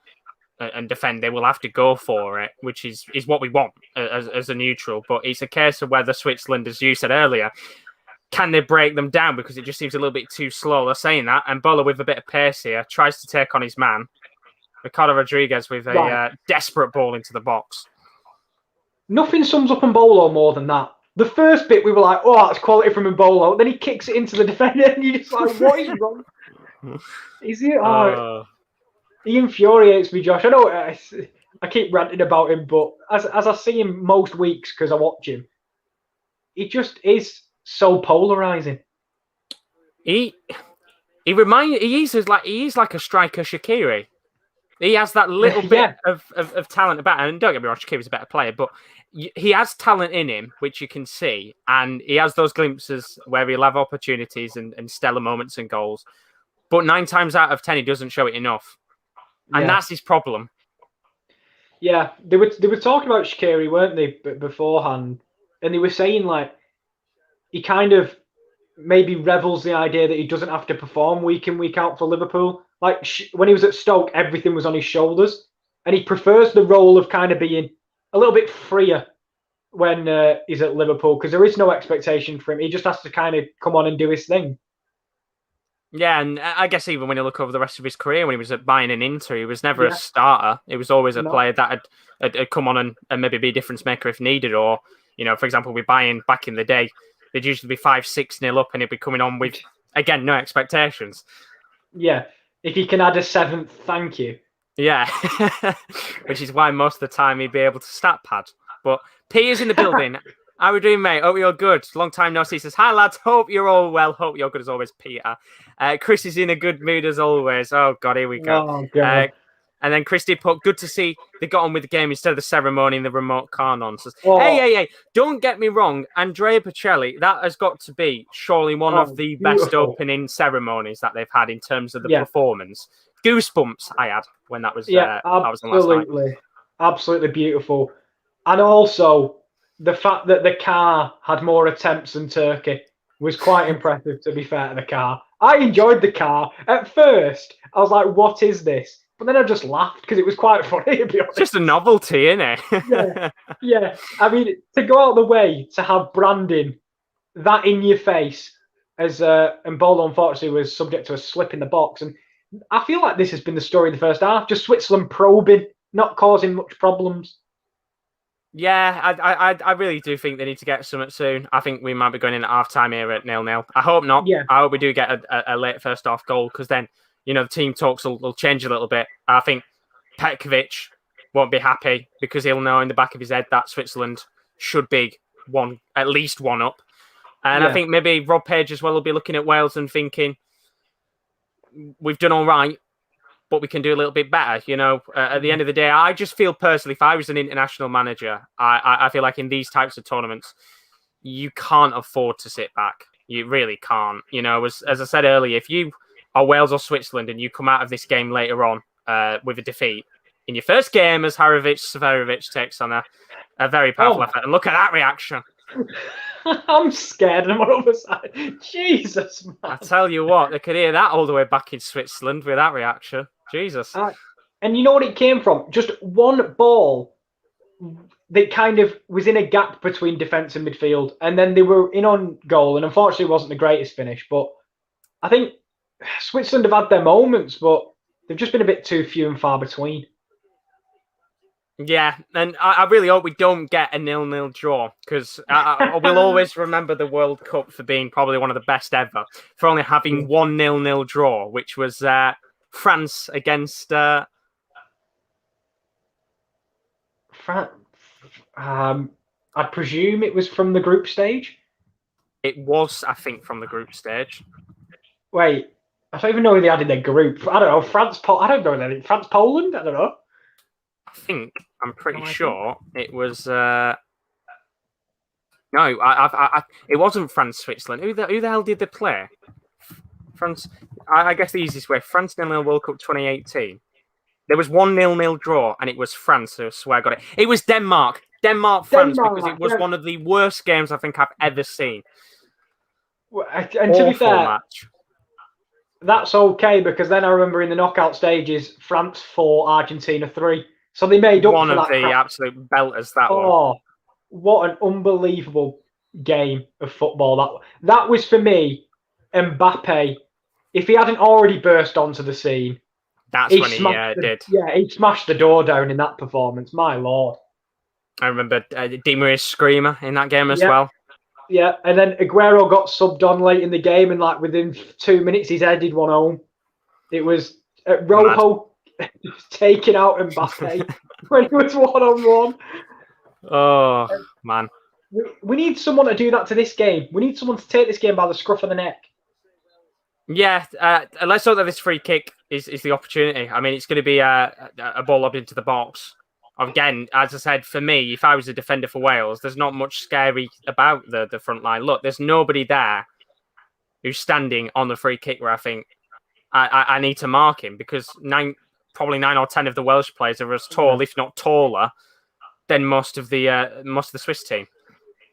defend. They will have to go for it, which is what we want as a neutral. But it's a case of whether Switzerland, as you said earlier, can they break them down, because it just seems a little bit too slow. They're saying that, and Bolo with a bit of pace here tries to take on his man, Ricardo Rodriguez, with a desperate ball into the box. Nothing sums up Mbolo more than that. The first bit we were like, oh, that's quality from Mbolo. Then he kicks it into the defender, and you're just like, what is wrong? Is he? He infuriates me, Josh. I know I keep ranting about him, but as I see him most weeks because I watch him, he just is so polarizing. He is like a striker Shaqiri. He has that little bit of talent about him. And don't get me wrong, Shaqiri's a better player, but he has talent in him, which you can see. And he has those glimpses where he'll have opportunities and stellar moments and goals. But 9 times out of 10, he doesn't show it enough. And that's his problem. Yeah, they were talking about Shaqiri, weren't they, beforehand? And they were saying, like, he kind of maybe revels the idea that he doesn't have to perform week in, week out for Liverpool. Like, when he was at Stoke, everything was on his shoulders. And he prefers the role of kind of being a little bit freer when he's at Liverpool, because there is no expectation for him. He just has to kind of come on and do his thing. Yeah, and I guess even when you look over the rest of his career, when he was at Bayern and Inter, he was never a starter. He was always a player that had come on and maybe be a difference maker if needed. Or, you know, for example, with Bayern back in the day, they'd usually be 5-6-0 up and he'd be coming on with, again, no expectations. Yeah, if he can add a 7th, thank you. Yeah, which is why most of the time he'd be able to stat pad. But Peter's in the building. How are we doing, mate? Hope you're good. Long time no see. Says, hi, lads. Hope you're all well. Hope you're good as always, Peter. Chris is in a good mood as always. Oh, God, here we go. Oh, God. And then Chris did put, good to see they got on with the game instead of the ceremony and the remote car nonsense. Hey. Don't get me wrong. Andrea Bocelli, that has got to be surely one of the best opening ceremonies that they've had in terms of the performance. Goosebumps I had when that was that was the last night. Absolutely beautiful. And also, the fact that the car had more attempts than Turkey was quite impressive, to be fair to the car. I enjoyed the car. At first, I was like, what is this? But then I just laughed because it was quite funny, to be honest. Just a novelty, isn't it? Yeah. I mean, to go out of the way to have branding that in your face, as Mbolo unfortunately was subject to a slip in the box. And I feel like this has been the story of the first half. Just Switzerland probing, not causing much problems. Yeah, I really do think they need to get something soon. I think we might be going in at half-time here at 0-0. I hope not. Yeah. I hope we do get a late first-half goal, because then, you know, the team talks will change a little bit. I think Petkovic won't be happy because he'll know in the back of his head that Switzerland should be at least one up. And I think maybe Rob Page as well will be looking at Wales and thinking, we've done all right, but we can do a little bit better. You know, at the end of the day, I just feel personally, if I was an international manager, I feel like in these types of tournaments, you can't afford to sit back. You really can't. You know, as I said earlier, if you are Wales or Switzerland and you come out of this game later on with a defeat in your first game as Seferovic takes on a very powerful effort, and look at that reaction. I'm scared and I'm on the other side. Jesus, man. I tell you what, they could hear that all the way back in Switzerland with that reaction. Jesus. And you know what it came from? Just one ball that kind of was in a gap between defence and midfield. And then they were in on goal. And unfortunately, it wasn't the greatest finish. But I think Switzerland have had their moments, but they've just been a bit too few and far between. Yeah, and I really hope we don't get a 0-0 draw, because I will always remember the World Cup for being probably one of the best ever, for only having one 0-0 draw, which was France against... France. I presume it was from the group stage? It was, I think, from the group stage. Wait, I don't even know who they had in their group. I don't know, I don't know anything. France-Poland? I don't know. I'm pretty sure it was... No, it wasn't France-Switzerland. Who the hell did they play? France... I guess the easiest way. France 0-0 World Cup 2018. There was one 0-0 draw, and it was France, who I swear I got it. It was Denmark. Denmark-France, because it was one of the worst games I think I've ever seen. And to be Awful fair, match. that's okay because then I remember in the knockout stages, France 4, Argentina 3. So they made up One for of that the crap. absolute belters, that one. Oh, what an unbelievable game of football. That was for me, Mbappe. If he hadn't already burst onto the scene, That's when he did. Yeah, he smashed the door down in that performance. My lord. I remember Di Maria's screamer in that game as well. Yeah, and then Aguero got subbed on late in the game, and like within 2 minutes, he's headed one home. It was Rojo taking out Mbappe when he was 1-on-1. Oh, man. We need someone to do that to this game. We need someone to take this game by the scruff of the neck. Yeah, let's hope that this free kick is the opportunity. I mean, it's going to be a ball lobbed into the box. Again, as I said, for me, if I was a defender for Wales, there's not much scary about the front line. Look, there's nobody there who's standing on the free kick where I think I need to mark him because probably 9 or 10 of the Welsh players are as tall, if not taller, than most of the Swiss team.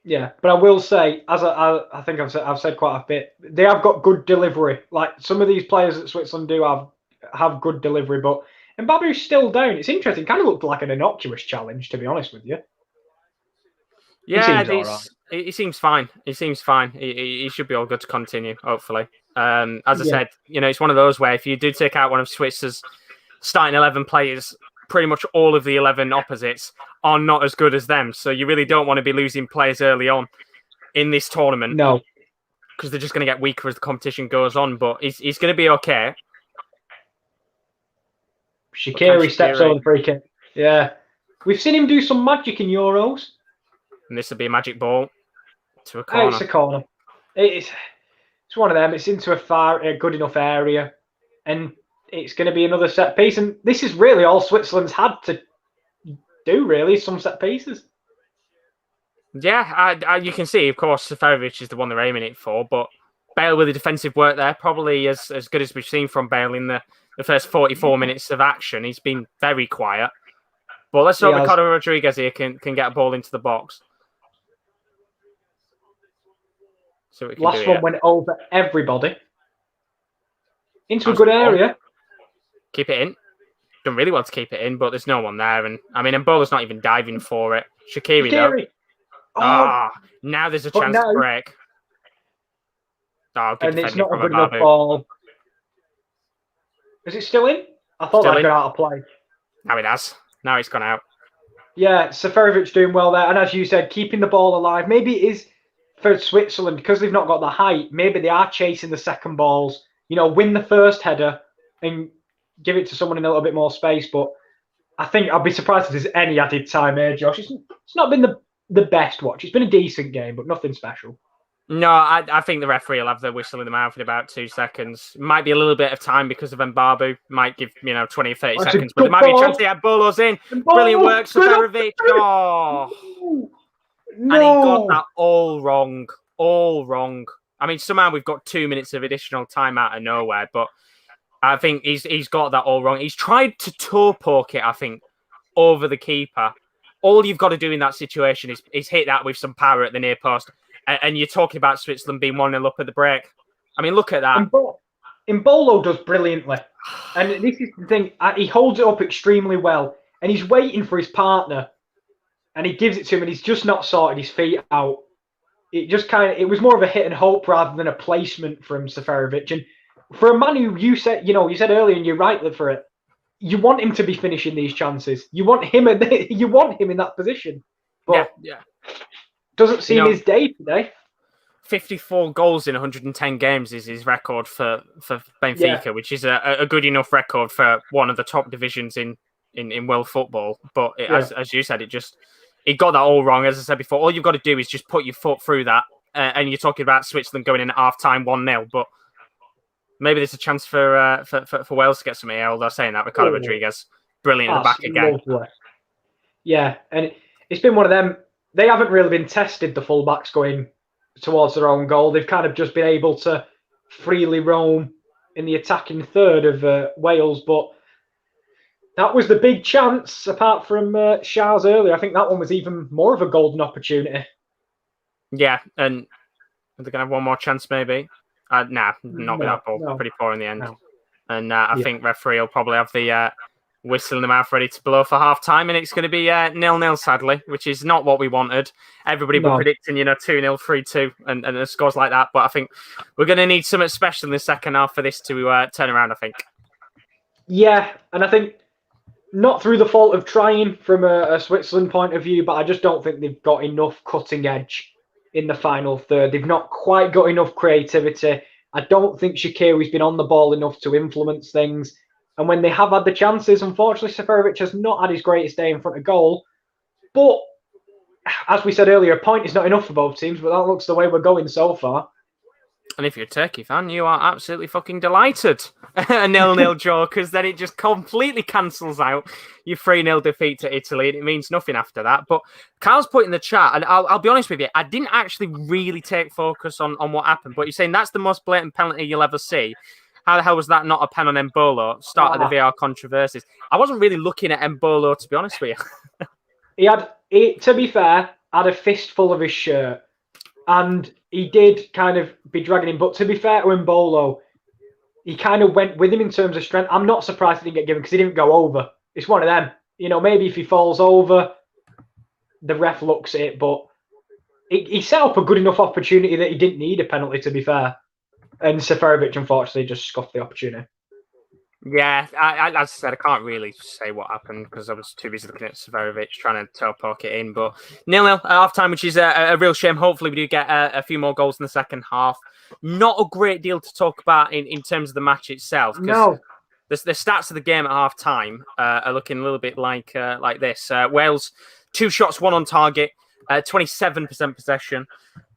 Yeah, but I will say, as I think I've said quite a bit, they have got good delivery. Like some of these players that Switzerland do have good delivery, but Mbappe's still down. It's interesting. Kind of looked like an innocuous challenge, to be honest with you. Yeah, he seems fine. He seems fine. He should be all good to continue, hopefully. As I said, it's one of those where if you do take out one of Switzerland's starting 11 players, pretty much all of the 11 opposites are not as good as them. So you really don't want to be losing players early on in this tournament. No. Because they're just going to get weaker as the competition goes on. But he's going to be okay. Shaqiri steps over the free kick. Yeah. We've seen him do some magic in Euros. And this will be a magic ball to a corner. It's a corner. It's one of them. It's into a good enough area. And it's going to be another set piece. And this is really all Switzerland's had to do, really, some set pieces. Yeah, you can see, of course, Seferovic is the one they're aiming it for. But Bale with the defensive work there, probably as good as we've seen from Bale in the first 44 minutes of action. He's been very quiet. But let's hope Ricardo Rodriguez here can get a ball into the box. So Last one went over everybody. Into a good area. Keep it in. Done really well to keep it in, but there's no one there. And I mean, Mbola's not even diving for it. Shaqiri though. Now there's a chance to break. And it's not a good enough ball. Is it still in? I thought that got out of play. Now it has. Now it's gone out. Yeah, Seferovic doing well there. And as you said, keeping the ball alive. Maybe it is for Switzerland, because they've not got the height, maybe they are chasing the second balls, win the first header and give it to someone in a little bit more space. But I think I'd be surprised if there's any added time here, Josh. It's not been the best watch. It's been a decent game, but nothing special. No, I think the referee will have the whistle in the mouth in about 2 seconds. Might be a little bit of time because of Mbabu. Might give 20 or 30 seconds, but there might be a chance to have Bolos in. Brilliant work, Seferovic. Oh. No. And he got that all wrong. All wrong. I mean, somehow we've got 2 minutes of additional time out of nowhere, but I think he's got that all wrong. He's tried to toe poke it, I think, over the keeper. All you've got to do in that situation is hit that with some power at the near post. And you're talking about Switzerland being 1-0 up at the break. I mean, look at that. Mbolo does brilliantly. And this is the thing. He holds it up extremely well. And he's waiting for his partner. And he gives it to him, and he's just not sorted his feet out. It was more of a hit and hope rather than a placement from Seferovic. And for a man who you said earlier, and you're right for it, you want him to be finishing these chances. You want him in that position. But yeah. Doesn't seem his day today. 54 goals in 110 games is his record for Benfica, which is a good enough record for one of the top divisions in world football. But as you said, he got that all wrong. As I said before, all you've got to do is just put your foot through that. And you're talking about Switzerland going in at half-time 1-0. But maybe there's a chance for Wales to get something. Although saying that, Ricardo Rodriguez, brilliant at the back again. Lovely. Yeah, and it's been one of them. They haven't really been tested, the fullbacks going towards their own goal. They've kind of just been able to freely roam in the attacking third of Wales. But that was the big chance, apart from Shah's earlier. I think that one was even more of a golden opportunity. Yeah, and Are they going to have one more chance, maybe? Not with that ball. No. Pretty poor in the end. No. And I think referee will probably have the whistle in the mouth ready to blow for half time, and it's going to be 0-0, sadly, which is not what we wanted. Everybody were predicting, 2-0, 3-2, and the scores like that. But I think we're going to need something special in the second half for this to turn around, I think. Yeah, and I think not through the fault of trying from a Switzerland point of view, but I just don't think they've got enough cutting edge in the final third. They've not quite got enough creativity. I don't think Shaqiri's been on the ball enough to influence things. And when they have had the chances, unfortunately, Seferovic has not had his greatest day in front of goal. But as we said earlier, a point is not enough for both teams, but that looks the way we're going so far. And if you're a Turkey fan, you are absolutely fucking delighted. A 0-0 draw, because then it just completely cancels out your 3-0 defeat to Italy, and it means nothing after that. But Carl's put in the chat, and I'll be honest with you, I didn't actually really take focus on what happened, but you're saying that's the most blatant penalty you'll ever see. How the hell was that not a pen on Embolo? Start of the VR controversies. I wasn't really looking at Embolo, to be honest with you. He, to be fair, had a fistful of his shirt. And he did kind of be dragging him. But to be fair to Embolo, he kind of went with him in terms of strength. I'm not surprised he didn't get given because he didn't go over. It's one of them. Maybe if he falls over, the ref looks at it. But he set up a good enough opportunity that he didn't need a penalty, to be fair. And Seferovic, unfortunately, just scoffed the opportunity. Yeah, as I said, I can't really say what happened because I was too busy looking at Seferovic trying to teleport it in. But 0-0 at half-time, which is a real shame. Hopefully, we do get a few more goals in the second half. Not a great deal to talk about in terms of the match itself. No. The stats of the game at half-time are looking a little bit like this. Wales, 2 shots, 1 on target, 27% possession.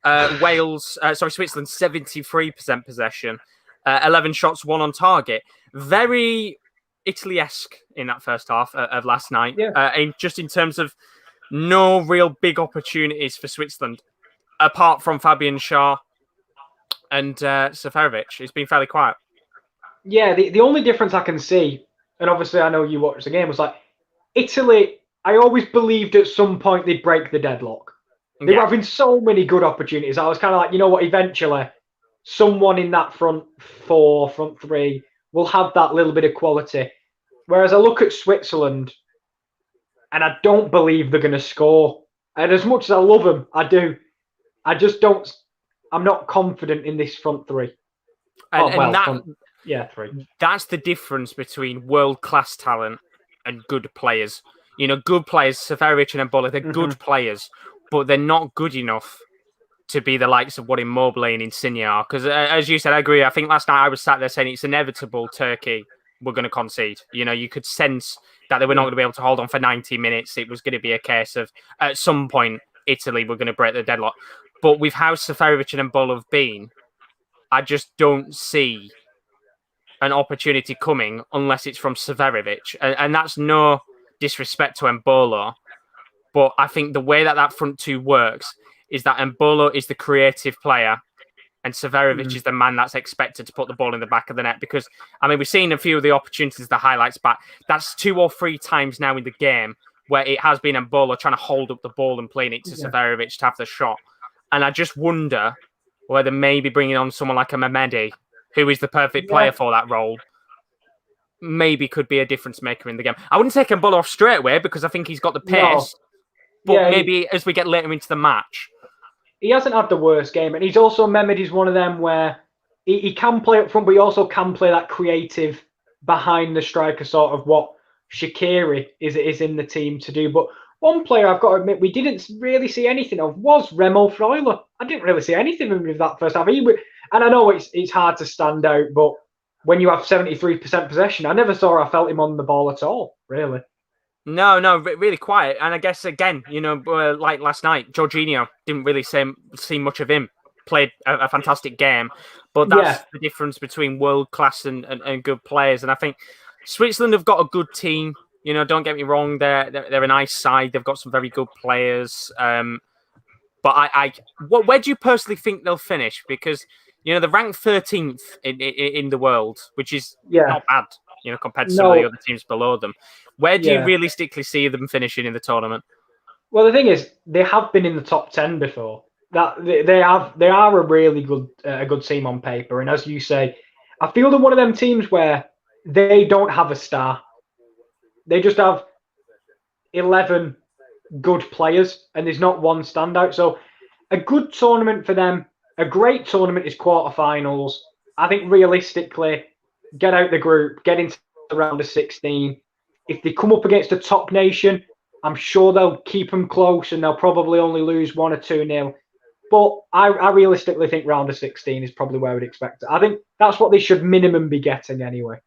Switzerland, 73% possession. 11 shots, 1 on target. Very Italy-esque in that first half of last night. Yeah. In terms of no real big opportunities for Switzerland, apart from Fabian Schär and Seferovic. It's been fairly quiet. Yeah, the only difference I can see, and obviously I know you watched the game, was like Italy, I always believed at some point they'd break the deadlock. They were having so many good opportunities. I was kind of like, you know what, eventually someone in that front 4, front 3 will have that little bit of quality. Whereas I look at Switzerland and I don't believe they're going to score. And as much as I love them, I do. I just don't. I'm not confident in this front 3. Three. That's the difference between world-class talent and good players. Good players, Seferovic and Embolo, they're good players, but they're not good enough to be the likes of what Immobile and Insigne are. Because as you said, I agree. I think last night I was sat there saying it's inevitable Turkey were going to concede. You could sense that they were not going to be able to hold on for 90 minutes. It was going to be a case of, at some point, Italy were going to break the deadlock. But with how Seferovic and Embolo have been, I just don't see an opportunity coming unless it's from Seferovic. And that's no disrespect to Embolo. But I think the way that front 2 works is that Embolo is the creative player and Seferovic is the man that's expected to put the ball in the back of the net. Because, we've seen a few of the opportunities, the highlights back. That's 2 or 3 times now in the game where it has been Embolo trying to hold up the ball and playing it to Seferovic to have the shot. And I just wonder whether maybe bringing on someone like a Mehmedi, who is the perfect player for that role, maybe could be a difference maker in the game. I wouldn't take Embolo off straight away because I think he's got the pace. No. But maybe as we get later into the match. He hasn't had the worst game. And he's also, Mehmedi's one of them where he can play up front, but he also can play that creative behind the striker sort of what Shaqiri is in the team to do. But one player I've got to admit we didn't really see anything of was Remo Freuler. I didn't really see anything of that first half. And I know it's hard to stand out, but when you have 73% possession, I never saw or felt him on the ball at all, really. No, really quiet. And I guess, again, like last night, Jorginho didn't really see much of him. Played a fantastic game. But that's the difference between world-class and good players. And I think Switzerland have got a good team. Don't get me wrong. They're a nice side. They've got some very good players. But where do you personally think they'll finish? Because, they're ranked 13th in the world, which is not bad, compared to some of the other teams below them. Where do you realistically see them finishing in the tournament? Well, the thing is, they have been in the top 10 before. that they are a really good team on paper, and as you say, I feel they're one of them teams where they don't have a star. They just have 11 good players, and there's not one standout. So a good tournament for them, a great tournament is quarterfinals. I think realistically, get out the group, get into the round of 16. If they come up against a top nation, I'm sure they'll keep them close and they'll probably only lose 1 or 2-0. But I realistically think round of 16 is probably where we'd expect it. I think that's what they should minimum be getting anyway.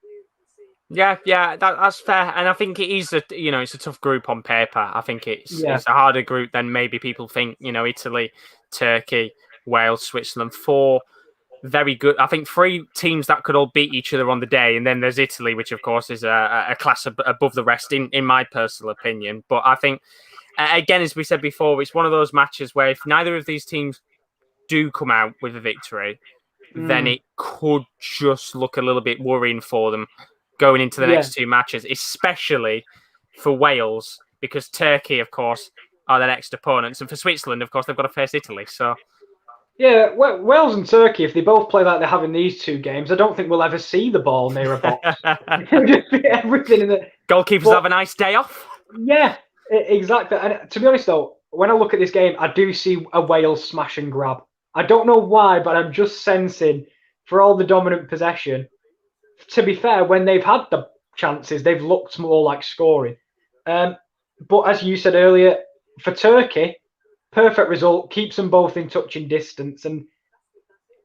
Yeah, that's fair, and I think it is it's a tough group on paper. I think it's a harder group than maybe people think. Italy, Turkey, Wales, Switzerland, 4 very good. I think 3 teams that could all beat each other on the day, and then there's Italy, which of course is a class above the rest in my personal opinion. But I think again, as we said before, it's one of those matches where if neither of these teams do come out with a victory, then it could just look a little bit worrying for them going into the next 2 matches, especially for Wales, because Turkey, of course, are the next opponents. And for Switzerland, of course, they've got to face Italy. So, yeah, Wales and Turkey, if they both play like they have in these 2 games, I don't think we'll ever see the ball near a box. Just everything in the goalkeepers have a nice day off. Yeah, exactly. And to be honest, though, when I look at this game, I do see a Wales smash and grab. I don't know why, but I'm just sensing for all the dominant possession. To be fair, when they've had the chances, they've looked more like scoring. But as you said earlier, for Turkey, perfect result, keeps them both in touching distance. And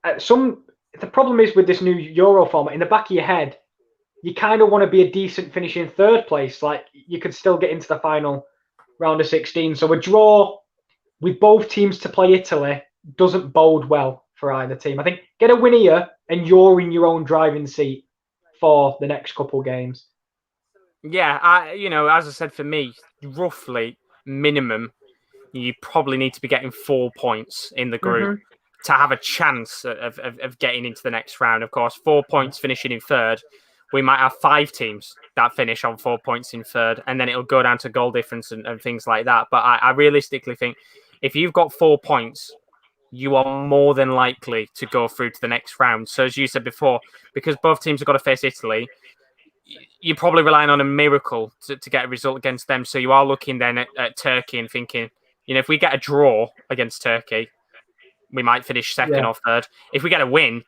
the problem is with this new Euro format, in the back of your head, you kind of want to be a decent finish in 3rd place. Like, you could still get into the final round of 16. So a draw with both teams to play Italy doesn't bode well for either team. I think get a win here and you're in your own driving seat for the next couple games. Yeah, as I said, for me, roughly minimum, you probably need to be getting 4 points in the group to have a chance of getting into the next round. Of course, 4 points finishing in 3rd. We might have 5 teams that finish on 4 points in 3rd, and then it'll go down to goal difference and things like that. But I realistically think if you've got 4 points, you are more than likely to go through to the next round. So as you said before, because both teams have got to face Italy, you're probably relying on a miracle to get a result against them. So you are looking then at Turkey and thinking, if we get a draw against Turkey, we might finish 2nd or 3rd. If we get a win,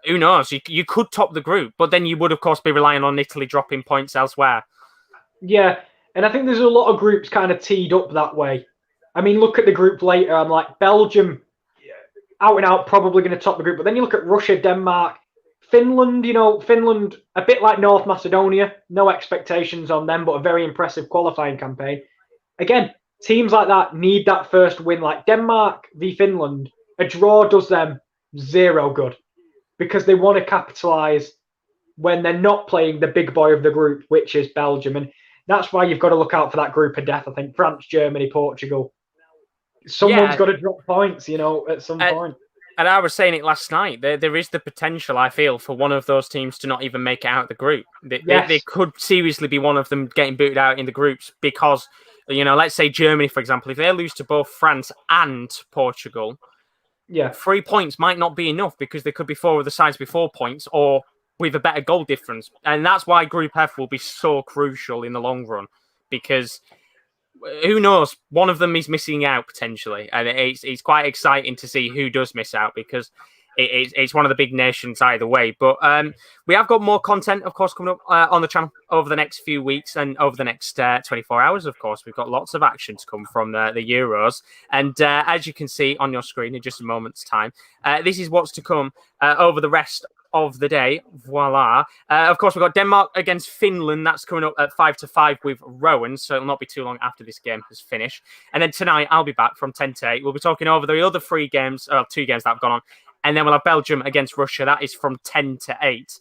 who knows? You could top the group, but then you would, of course, be relying on Italy dropping points elsewhere. Yeah, and I think there's a lot of groups kind of teed up that way. I mean, look at the group later. I'm like, Belgium, out and out, probably going to top the group. But then you look at Russia, Denmark, Finland, Finland, a bit like North Macedonia. No expectations on them, but a very impressive qualifying campaign. Again, teams like that need that first win. Like Denmark v Finland, a draw does them 0 good because they want to capitalise when they're not playing the big boy of the group, which is Belgium. And that's why you've got to look out for that group of death. I think France, Germany, Portugal. Someone's got to drop points, at some point. And I was saying it last night. There is the potential, I feel, for one of those teams to not even make it out of the group. They could seriously be one of them getting booted out in the groups because, let's say Germany, for example, if they lose to both France and Portugal, 3 points might not be enough because there could be 4 of the sides with 4 points or with a better goal difference. And that's why Group F will be so crucial in the long run because who knows? One of them is missing out potentially, and it's quite exciting to see who does miss out because it's one of the big nations either way. But we have got more content, of course, coming up on the channel over the next few weeks and over the next 24 hours. Of course, we've got lots of action to come from the Euros, and as you can see on your screen in just a moment's time, this is what's to come over the rest of the day. Voila. Of course, we've got Denmark against Finland. That's coming up at 5-5 with Rowan, so it'll not be too long after this game has finished. And then tonight, I'll be back from 10 to 8. We'll be talking over the other 2 games that have gone on. And then we'll have Belgium against Russia. That is from 10 to 8.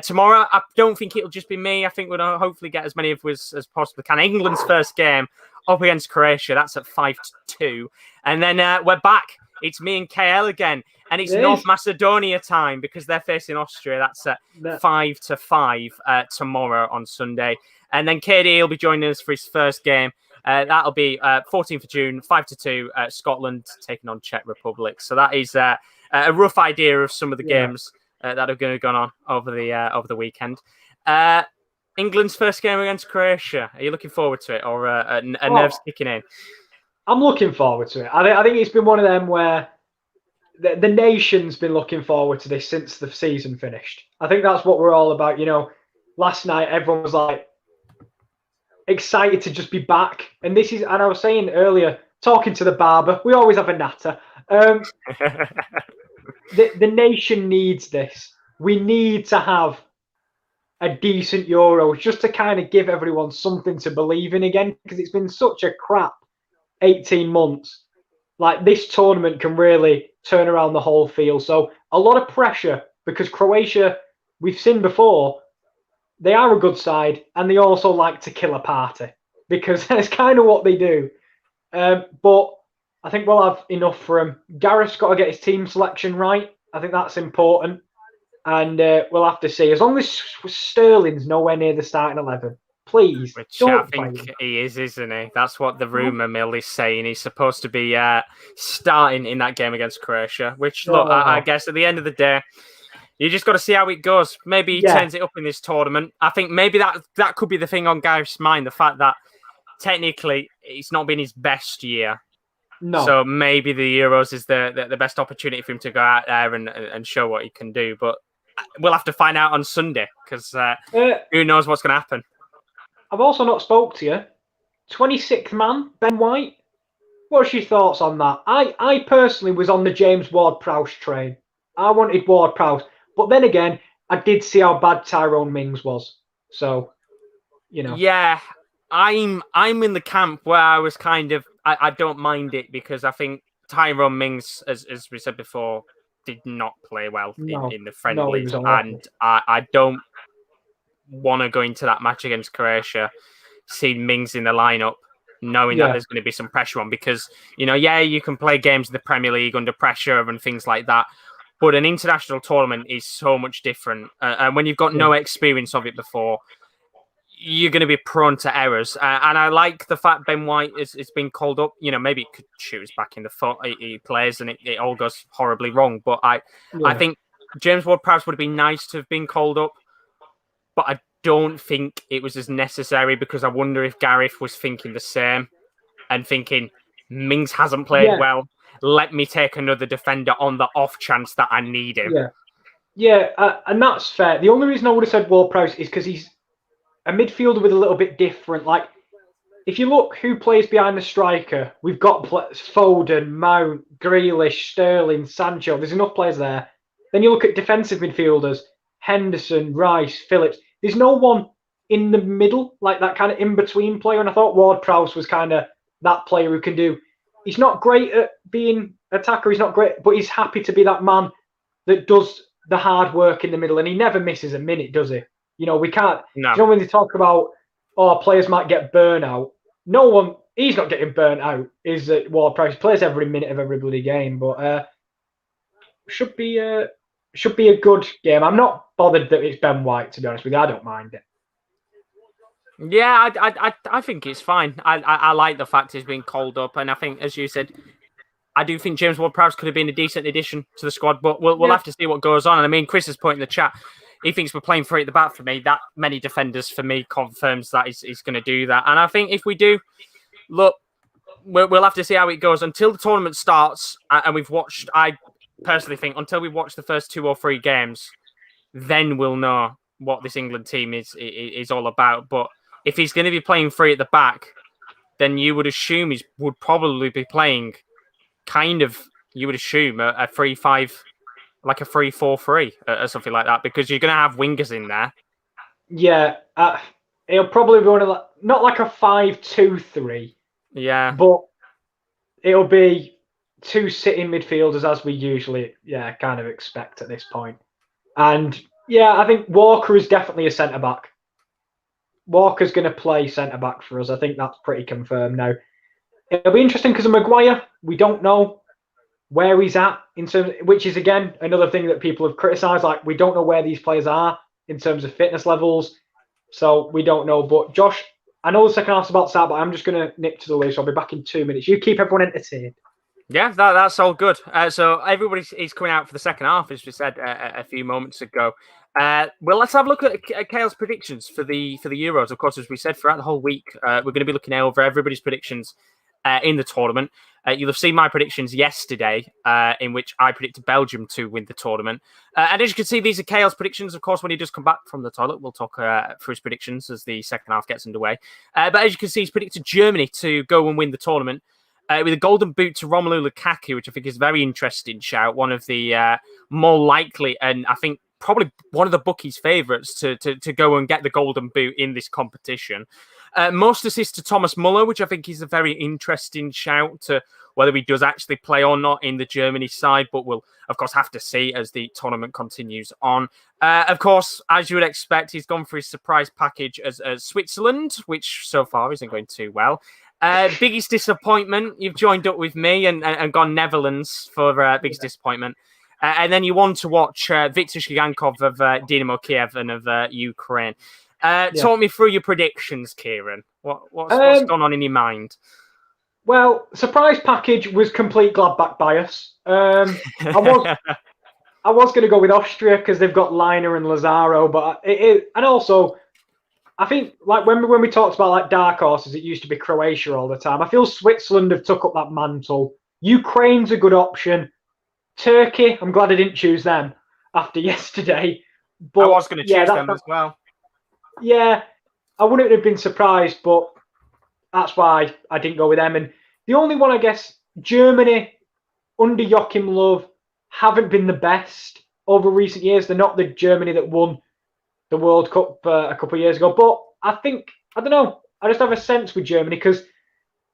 Tomorrow, I don't think it'll just be me. I think we'll hopefully get as many of us as possibly can. England's first game up against Croatia. That's at 5-2. And then we're back. It's me and KL again. And it's North Macedonia time because they're facing Austria. That's at 5-5 tomorrow on Sunday. And then KD will be joining us for his first game That'll be 14th of June, 5-2, Scotland taking on Czech Republic. So that is a rough idea of some of the games that are going to go on over the weekend. England's first game against Croatia. Are you looking forward to it, or nerves kicking in? I'm looking forward to it. I think it's been one of them where the nation's been looking forward to this since the season finished. I think that's what we're all about. Last night everyone was like excited to just be back, and I was saying earlier, talking to the barber, we always have a natter. The nation needs this. We need to have a decent Euros just to kind of give everyone something to believe in again, because it's been such a crap 18 months. Like, this tournament can really turn around the whole field. So a lot of pressure, because Croatia, we've seen before, they are a good side, and they also like to kill a party, because that's kind of what they do. But I think we'll have enough for him. Gareth's got to get his team selection right. I think that's important. And we'll have to see. As long as Sterling's nowhere near the starting 11, please. Which I think he is, isn't he? That's what the rumour mill is saying. He's supposed to be starting in that game against Croatia, which, look, I guess at the end of the day, you just got to see how it goes. Maybe he turns it up in this tournament. I think maybe that could be the thing on Gareth's mind, the fact that technically it's not been his best year. No. So maybe the Euros is the best opportunity for him to go out there and show what he can do. But we'll have to find out on Sunday, because who knows what's going to happen. I've also not spoke to you. 26th man, Ben White. What's your thoughts on that? I personally was on the James Ward-Prowse train. I wanted Ward-Prowse. But then again, I did see how bad Tyrone Mings was. So, Yeah, I'm in the camp where I was kind of, I don't mind it, because I think Tyrone Mings, as we said before, did not play well in the friendlies. And I don't want to go into that match against Croatia seeing Mings in the lineup, knowing that there's going to be some pressure on, because, you can play games in the Premier League under pressure and things like that. But an international tournament is so much different. And when you've got no experience of it before, you're going to be prone to errors. And I like the fact Ben White is been called up. Maybe it could shoot us back in the foot. He plays and it all goes horribly wrong. But I think James Ward-Prowse would have been nice to have been called up. But I don't think it was as necessary, because I wonder if Gareth was thinking the same and thinking, Mings hasn't played well. Let me take another defender on the off chance that I need him. And that's fair. The only reason I would have said Ward-Prowse is because he's a midfielder with a little bit different. Like, if you look who plays behind the striker, we've got Foden, Mount, Grealish, Sterling, Sancho. There's enough players there. Then you look at defensive midfielders, Henderson, Rice, Phillips. There's no one in the middle, like that kind of in-between player. And I thought Ward-Prowse was kind of that player who can do. He's not great at being attacker. He's not great, but he's happy to be that man that does the hard work in the middle. And he never misses a minute, does he? We can't. No. When they talk about, players might get burnt out. He's not getting burnt out. Is Ward-Prowse plays every minute of every bloody game, but should be a good game. I'm not bothered that it's Ben White, to be honest with you. I don't mind it. Yeah, I think it's fine. I like the fact he's been called up, and I think, as you said, I do think James Ward-Prowse could have been a decent addition to the squad, but we'll have to see what goes on. And I mean, Chris has put in the chat, he thinks we're playing free at the back for me. That many defenders for me confirms that he's going to do that. And I think if we do, look, we'll have to see how it goes until the tournament starts. And I personally think until we've watched the first 2 or 3 games, then we'll know what this England team is all about. But if he's going to be playing free at the back, then you would assume he would probably be playing a 3-5, like a 3-4-3 or something like that, because you're going to have wingers in there. Yeah, it'll probably be not like a 5-2-3. Yeah, but it'll be 2 sitting midfielders as we usually kind of expect at this point. And I think Walker is definitely a centre back. Walker's going to play centre back for us. I think that's pretty confirmed now. It'll be interesting because of Maguire, we don't know where he's at in terms, which is again another thing that people have criticised. Like, we don't know where these players are in terms of fitness levels, so we don't know. But Josh I know the second half's about to start, but I'm just going to nip to the loo, so I'll be back in 2 minutes. You keep everyone entertained. Yeah, that's all good. So everybody is coming out for the second half, as we said a few moments ago. Well, let's have a look at Kale's predictions for the Euros. Of course, as we said throughout the whole week, we're going to be looking over everybody's predictions in the tournament. You'll have seen my predictions yesterday, in which I predicted Belgium to win the tournament. And as you can see, these are Kale's predictions. Of course, when he does come back from the toilet, we'll talk through his predictions as the second half gets underway. But as you can see, he's predicted Germany to go and win the tournament. With a golden boot to Romelu Lukaku, which I think is a very interesting shout. One of the more likely, and I think probably one of the bookies' favourites to go and get the golden boot in this competition. Most assists to Thomas Muller, which I think is a very interesting shout to whether he does actually play or not in the Germany side, but we'll, of course, have to see as the tournament continues on. Of course, as you would expect, he's gone for his surprise package as Switzerland, which so far isn't going too well. Biggest disappointment, you've joined up with me and gone Netherlands for biggest disappointment. And then you want to watch Viktor Shigankov of Dynamo Kiev and of Ukraine. Talk me through your predictions, Kieran. What's gone on in your mind? Well, surprise package was complete Gladbach bias. I was going to go with Austria because they've got Liner and Lazaro, but and also I think like when we talked about like dark horses, it used to be Croatia all the time. I feel Switzerland have took up that mantle. Ukraine's a good option. Turkey, I'm glad I didn't choose them after yesterday. But I was going to choose them as well. Yeah, I wouldn't have been surprised, but that's why I didn't go with them. And the only one, I guess, Germany under Joachim Löw haven't been the best over recent years. They're not the Germany that won the World Cup a couple of years ago. But I think, I don't know, I just have a sense with Germany because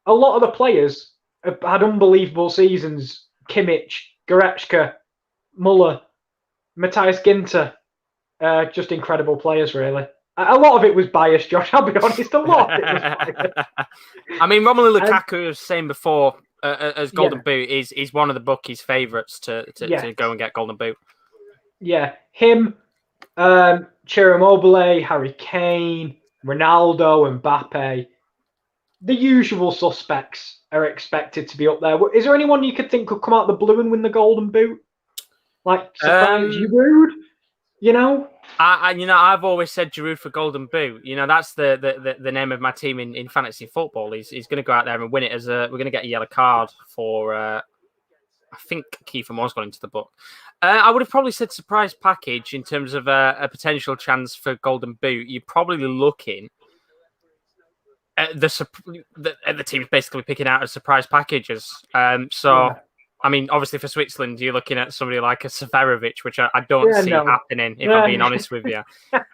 a lot of the players have had unbelievable seasons. Kimmich, Goretzka, Muller, Matthias Ginter, just incredible players, really. A lot of it was biased, Josh. I'll be honest. A lot of it was biased. I mean, Romelu Lukaku, as saying before, as Golden Boot, is one of the bookies' favourites to go and get Golden Boot. Yeah, him, Ciro Immobile, Harry Kane, Ronaldo, Mbappe. The usual suspects are expected to be up there. Is there anyone you could think could come out the blue and win the Golden Boot? Like surprise Giroud, you know? I've always said Giroud for Golden Boot. You know, that's the name of my team in fantasy football. He's going to go out there and win it we're going to get a yellow card for. I think Kiefer Moore's gone into the book. I would have probably said surprise package in terms of a potential chance for Golden Boot. You're probably looking at the team's basically picking out as surprise packages. I mean, obviously for Switzerland, you're looking at somebody like a Severovic, which I don't see happening. If I'm being honest with you,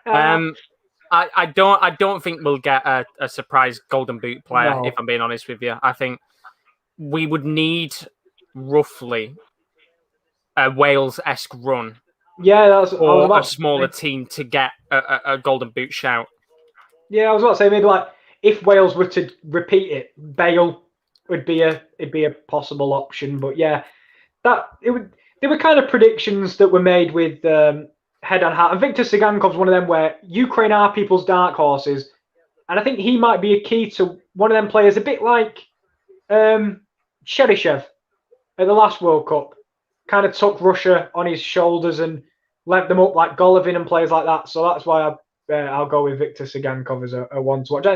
I don't think we'll get a surprise Golden Boot player. No. If I'm being honest with you, I think we would need roughly a Wales-esque run. Yeah, or a smaller team to get a Golden Boot shout. Yeah, I was about to say maybe like if Wales were to repeat it, Bale would be a possible option. But yeah, there were kind of predictions that were made with head on heart. And Viktor Sigankov's one of them where Ukraine are people's dark horses, and I think he might be a key to one of them players, a bit like Cheryshev at the last World Cup. Kind of took Russia on his shoulders and led them up like Golovin and players like that. So that's why I'll go with Viktor Sigankov as a one to watch.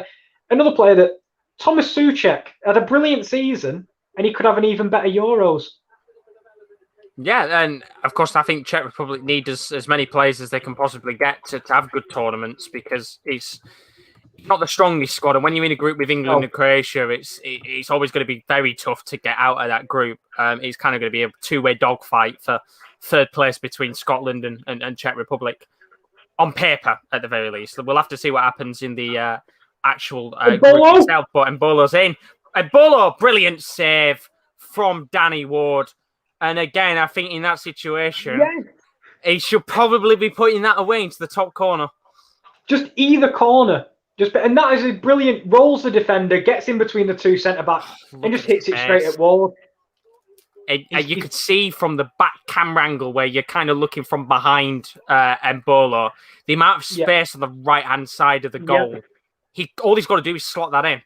Another player that Thomas Souček had a brilliant season, and he could have an even better Euros. Yeah, and of course, I think Czech Republic need as many players as they can possibly get to have good tournaments because it's not the strongest squad. And when you're in a group with England and Croatia, it's always going to be very tough to get out of that group. It's kind of going to be a two-way dogfight for third place between Scotland and Czech Republic, on paper at the very least. We'll have to see what happens in the actual group itself. But Mbolo's in. Mbolo, brilliant save from Danny Ward. And again, I think in that situation, he should probably be putting that away into the top corner. Just either corner. And that is a brilliant, rolls the defender, gets in between the two centre-backs, and just hits it straight at Ward. You could see from the back camera angle where you're kind of looking from behind Mbolo, the amount of space on the right-hand side of the goal. all he's got to do is slot that in.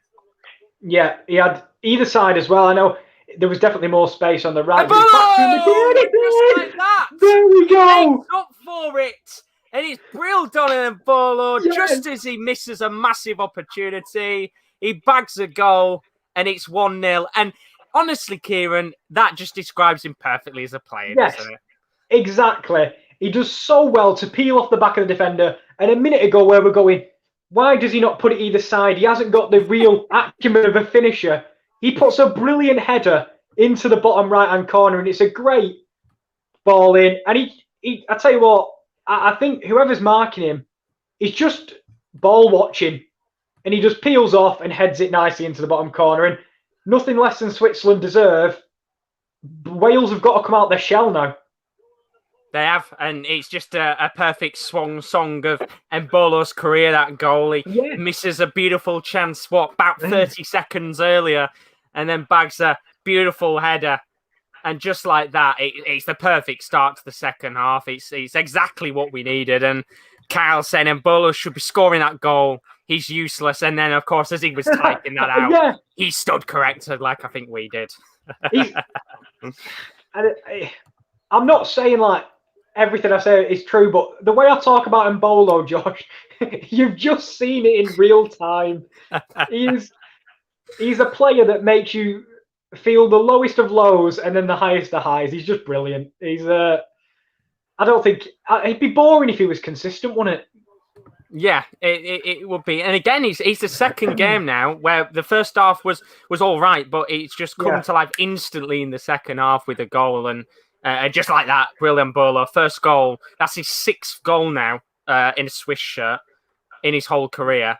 Yeah, he had either side as well. I know there was definitely more space on the right. Just like that. There we go. Makes up for it. And it's Brill Donovan Bolo, just as he misses a massive opportunity. He bags a goal, and it's 1-0. And honestly, Kieran, that just describes him perfectly as a player, doesn't it? Exactly. He does so well to peel off the back of the defender. And a minute ago, where we're going, why does he not put it either side? He hasn't got the real acumen of a finisher. He puts a brilliant header into the bottom right-hand corner, and it's a great ball in. And I tell you what, I think whoever's marking him is just ball watching, and he just peels off and heads it nicely into the bottom corner. And nothing less than Switzerland deserve. Wales have got to come out their shell now. They have, and it's just a perfect song of Embolo's career, that goal. He misses a beautiful chance, about 30 seconds earlier, and then bags a beautiful header. And just like that, it's the perfect start to the second half. It's exactly what we needed. And Kyle said Embolo should be scoring that goal. He's useless. And then, of course, as he was typing that out, he stood corrected like I think we did. I'm not saying like everything I say is true, but the way I talk about Embolo, Josh, you've just seen it in real time. He's a player that makes you feel the lowest of lows and then the highest of highs. He's just brilliant. I don't think it'd be boring if he was consistent, wouldn't it? Yeah, it would be. And again, he's the second game now where the first half was all right, but it's just come to life instantly in the second half with a goal. And just like that, brilliant Bolo. First goal. That's his 6th goal now in a Swiss shirt in his whole career.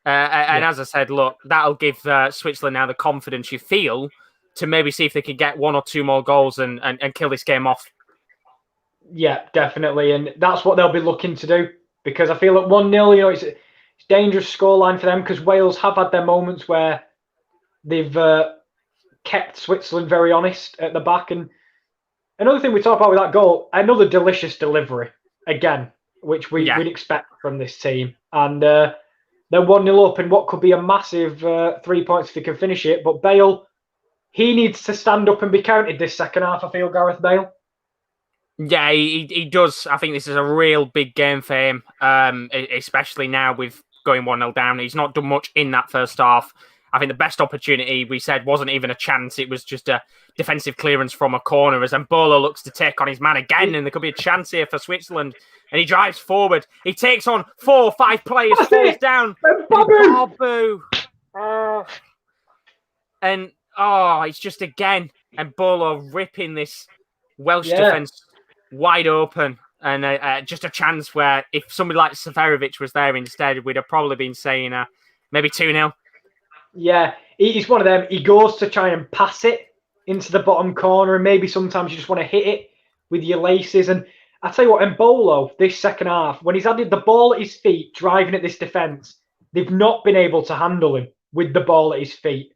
And as I said, look, that'll give Switzerland now the confidence you feel to maybe see if they can get 1 or 2 more goals and kill this game off. Yeah, definitely. And that's what they'll be looking to do, because I feel at 1-0, it's a dangerous scoreline for them, because Wales have had their moments where they've kept Switzerland very honest at the back. And another thing we talk about with that goal, another delicious delivery, again, which we'd expect from this team. And they're 1-0 up in what could be a massive 3 points if they can finish it. But Bale, he needs to stand up and be counted this second half, I feel, Gareth Bale. Yeah, he does. I think this is a real big game for him, especially now with going 1-0 down. He's not done much in that first half. I think the best opportunity, we said, wasn't even a chance. It was just a defensive clearance from a corner as Embolo looks to take on his man again, and there could be a chance here for Switzerland. And he drives forward. He takes on 4 or 5 players, falls down. Babu. And it's just again Embolo ripping this Welsh defence wide open. And just a chance where if somebody like Seferovic was there instead, we'd have probably been saying maybe 2-0. Yeah, he's one of them. He goes to try and pass it into the bottom corner, and maybe sometimes you just want to hit it with your laces. And I tell you what, Embolo, this second half, when he's added the ball at his feet, driving at this defence, they've not been able to handle him with the ball at his feet.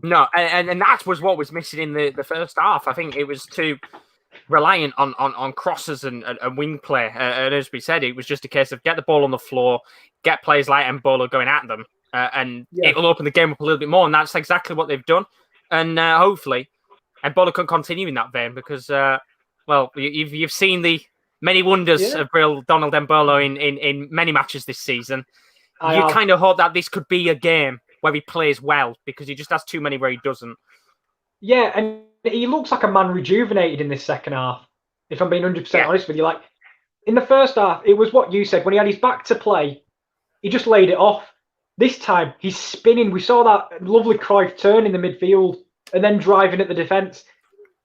No, and that was what was missing in the first half. I think it was too reliant on crosses and wing play. And as we said, it was just a case of get the ball on the floor, get players like Embolo going at them, and it'll open the game up a little bit more. And that's exactly what they've done. And hopefully, Embolo can continue in that vein because, you've seen the many wonders of Donald Embolo in many matches this season. You kind of hope that this could be a game where he plays well, because he just has too many where he doesn't. Yeah, and he looks like a man rejuvenated in this second half, if I'm being 100% honest with you. Like, in the first half, it was what you said. When he had his back to play, he just laid it off. This time, he's spinning. We saw that lovely Cruyff turn in the midfield and then driving at the defence.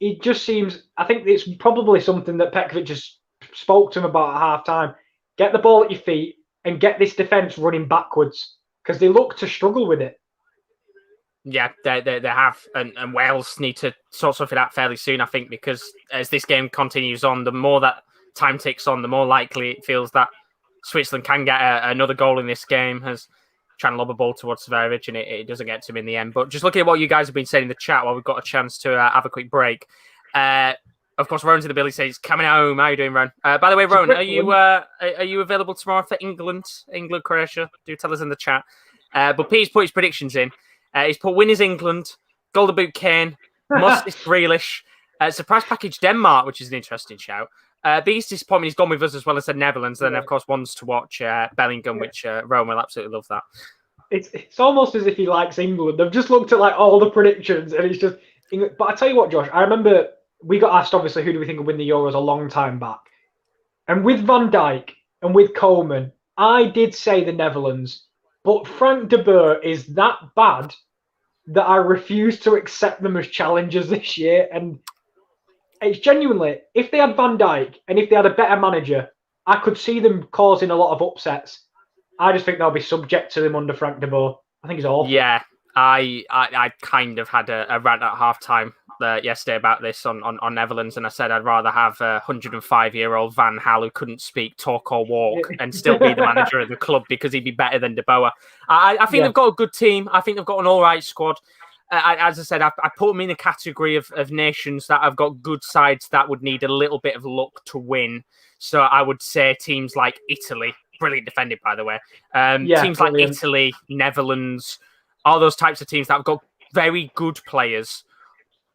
It just seems, I think it's probably something that Petkovic just spoke to him about at half-time. Get the ball at your feet and get this defence running backwards, because they look to struggle with it. Yeah, they have. And Wales need to sort something out fairly soon, I think, because as this game continues on, the more that time ticks on, the more likely it feels that Switzerland can get another goal in this game, as trying to lob a ball towards Seferovic, and it doesn't get to him in the end. But just looking at what you guys have been saying in the chat while we've got a chance to have a quick break. Of course, Rowan's in the building. Says, "Coming home." How are you doing, Rowan? By the way, Rowan, are you available tomorrow for England, Croatia? Do tell us in the chat. But Pete's put his predictions in. He's put winners England, Golden Boot Kane, Must Grealish, surprise package Denmark, which is an interesting shout. Biggest disappointment, he's gone with us as well as the Netherlands. Then, of course, wants to watch Bellingham, which Rowan will absolutely love that. It's almost as if he likes England. I've just looked at like all the predictions, and it's just. But I tell you what, Josh, I remember we got asked, obviously, who do we think will win the Euros a long time back, and with Van Dijk and with Coleman, I did say the Netherlands, but Frank de Boer is that bad that I refuse to accept them as challengers this year. And it's genuinely, if they had Van Dijk and if they had a better manager, I could see them causing a lot of upsets. I just think they'll be subject to them under Frank de Boer. I think he's awful. Yeah, I kind of had a rant at halftime yesterday about this on Netherlands, and I said I'd rather have a 105-year-old Van Gaal who couldn't speak, talk, or walk and still be the manager of the club because he'd be better than De Boer. I think they've got a good team. I think they've got an all right squad. As I said, I put them in the category of nations that have got good sides that would need a little bit of luck to win. So I would say teams like Italy, brilliant defended, by the way. Teams brilliant. Like Italy, Netherlands, all those types of teams that have got very good players,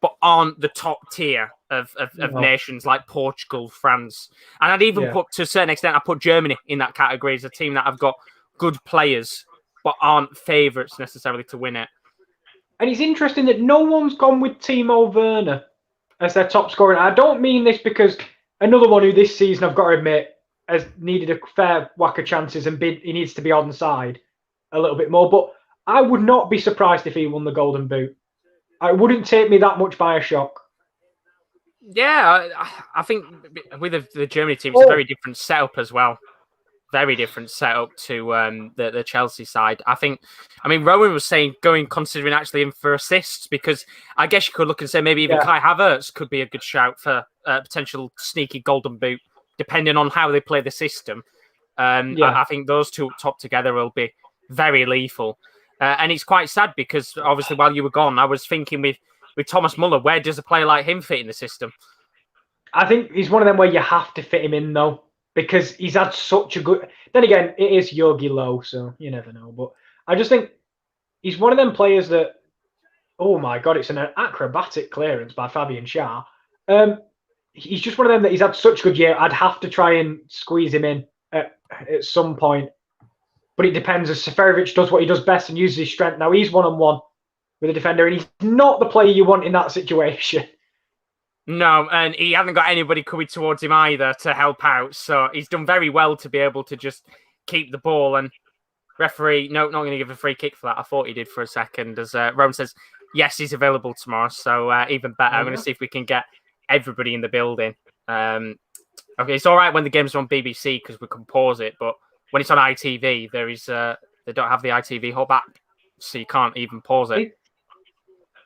but aren't the top tier of nations like Portugal, France. And I'd even put, to a certain extent, I put Germany in that category as a team that have got good players, but aren't favourites necessarily to win it. And it's interesting that no one's gone with Timo Werner as their top scorer. And I don't mean this because another one who this season, I've got to admit, has needed a fair whack of chances and he needs to be on side a little bit more. But I would not be surprised if he won the Golden Boot. It wouldn't take me that much by a shock. Yeah, I think with the Germany team, it's a very different setup as well. Very different setup to the Chelsea side. Rowan was saying considering actually him for assists, because I guess you could look and say maybe even Kai Havertz could be a good shout for a potential sneaky Golden Boot, depending on how they play the system. I think those two top together will be very lethal. And it's quite sad because obviously while you were gone, I was thinking with Thomas Muller, where does a player like him fit in the system? I think he's one of them where you have to fit him in, though, because he's had such a good... Then again, it is Yogi Low, so you never know. But I just think he's one of them players that, oh my God, it's an acrobatic clearance by Fabian Schär. He's just one of them that he's had such a good year. I'd have to try and squeeze him in at some point. But it depends as Seferovic does what he does best and uses his strength. Now, he's one-on-one with a defender, and he's not the player you want in that situation. No, and he hasn't got anybody coming towards him either to help out. So he's done very well to be able to just keep the ball. And referee, no, not going to give a free kick for that. I thought he did for a second. As Rowan says, yes, he's available tomorrow. So even better. I'm going to see if we can get everybody in the building. Okay, it's all right when the game's on BBC because we can pause it, but when it's on ITV, there is they don't have the ITV hub app, so you can't even pause it.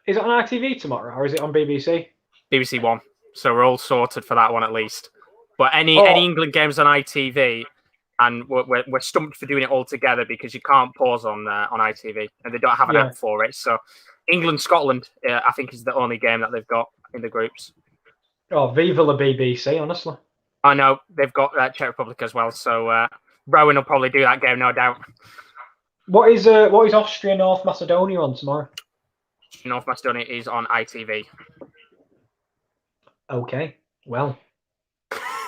Is it on ITV tomorrow, or is it on BBC? BBC One. So we're all sorted for that one at least. But any England games on ITV, and we're stumped for doing it all together because you can't pause on ITV, and they don't have an app for it. So England Scotland, I think, is the only game that they've got in the groups. Oh, viva la BBC, honestly. I know they've got Czech Republic as well, so. Rowan will probably do that game, no doubt. What is Austria North Macedonia on tomorrow? North Macedonia is on ITV. Okay, well.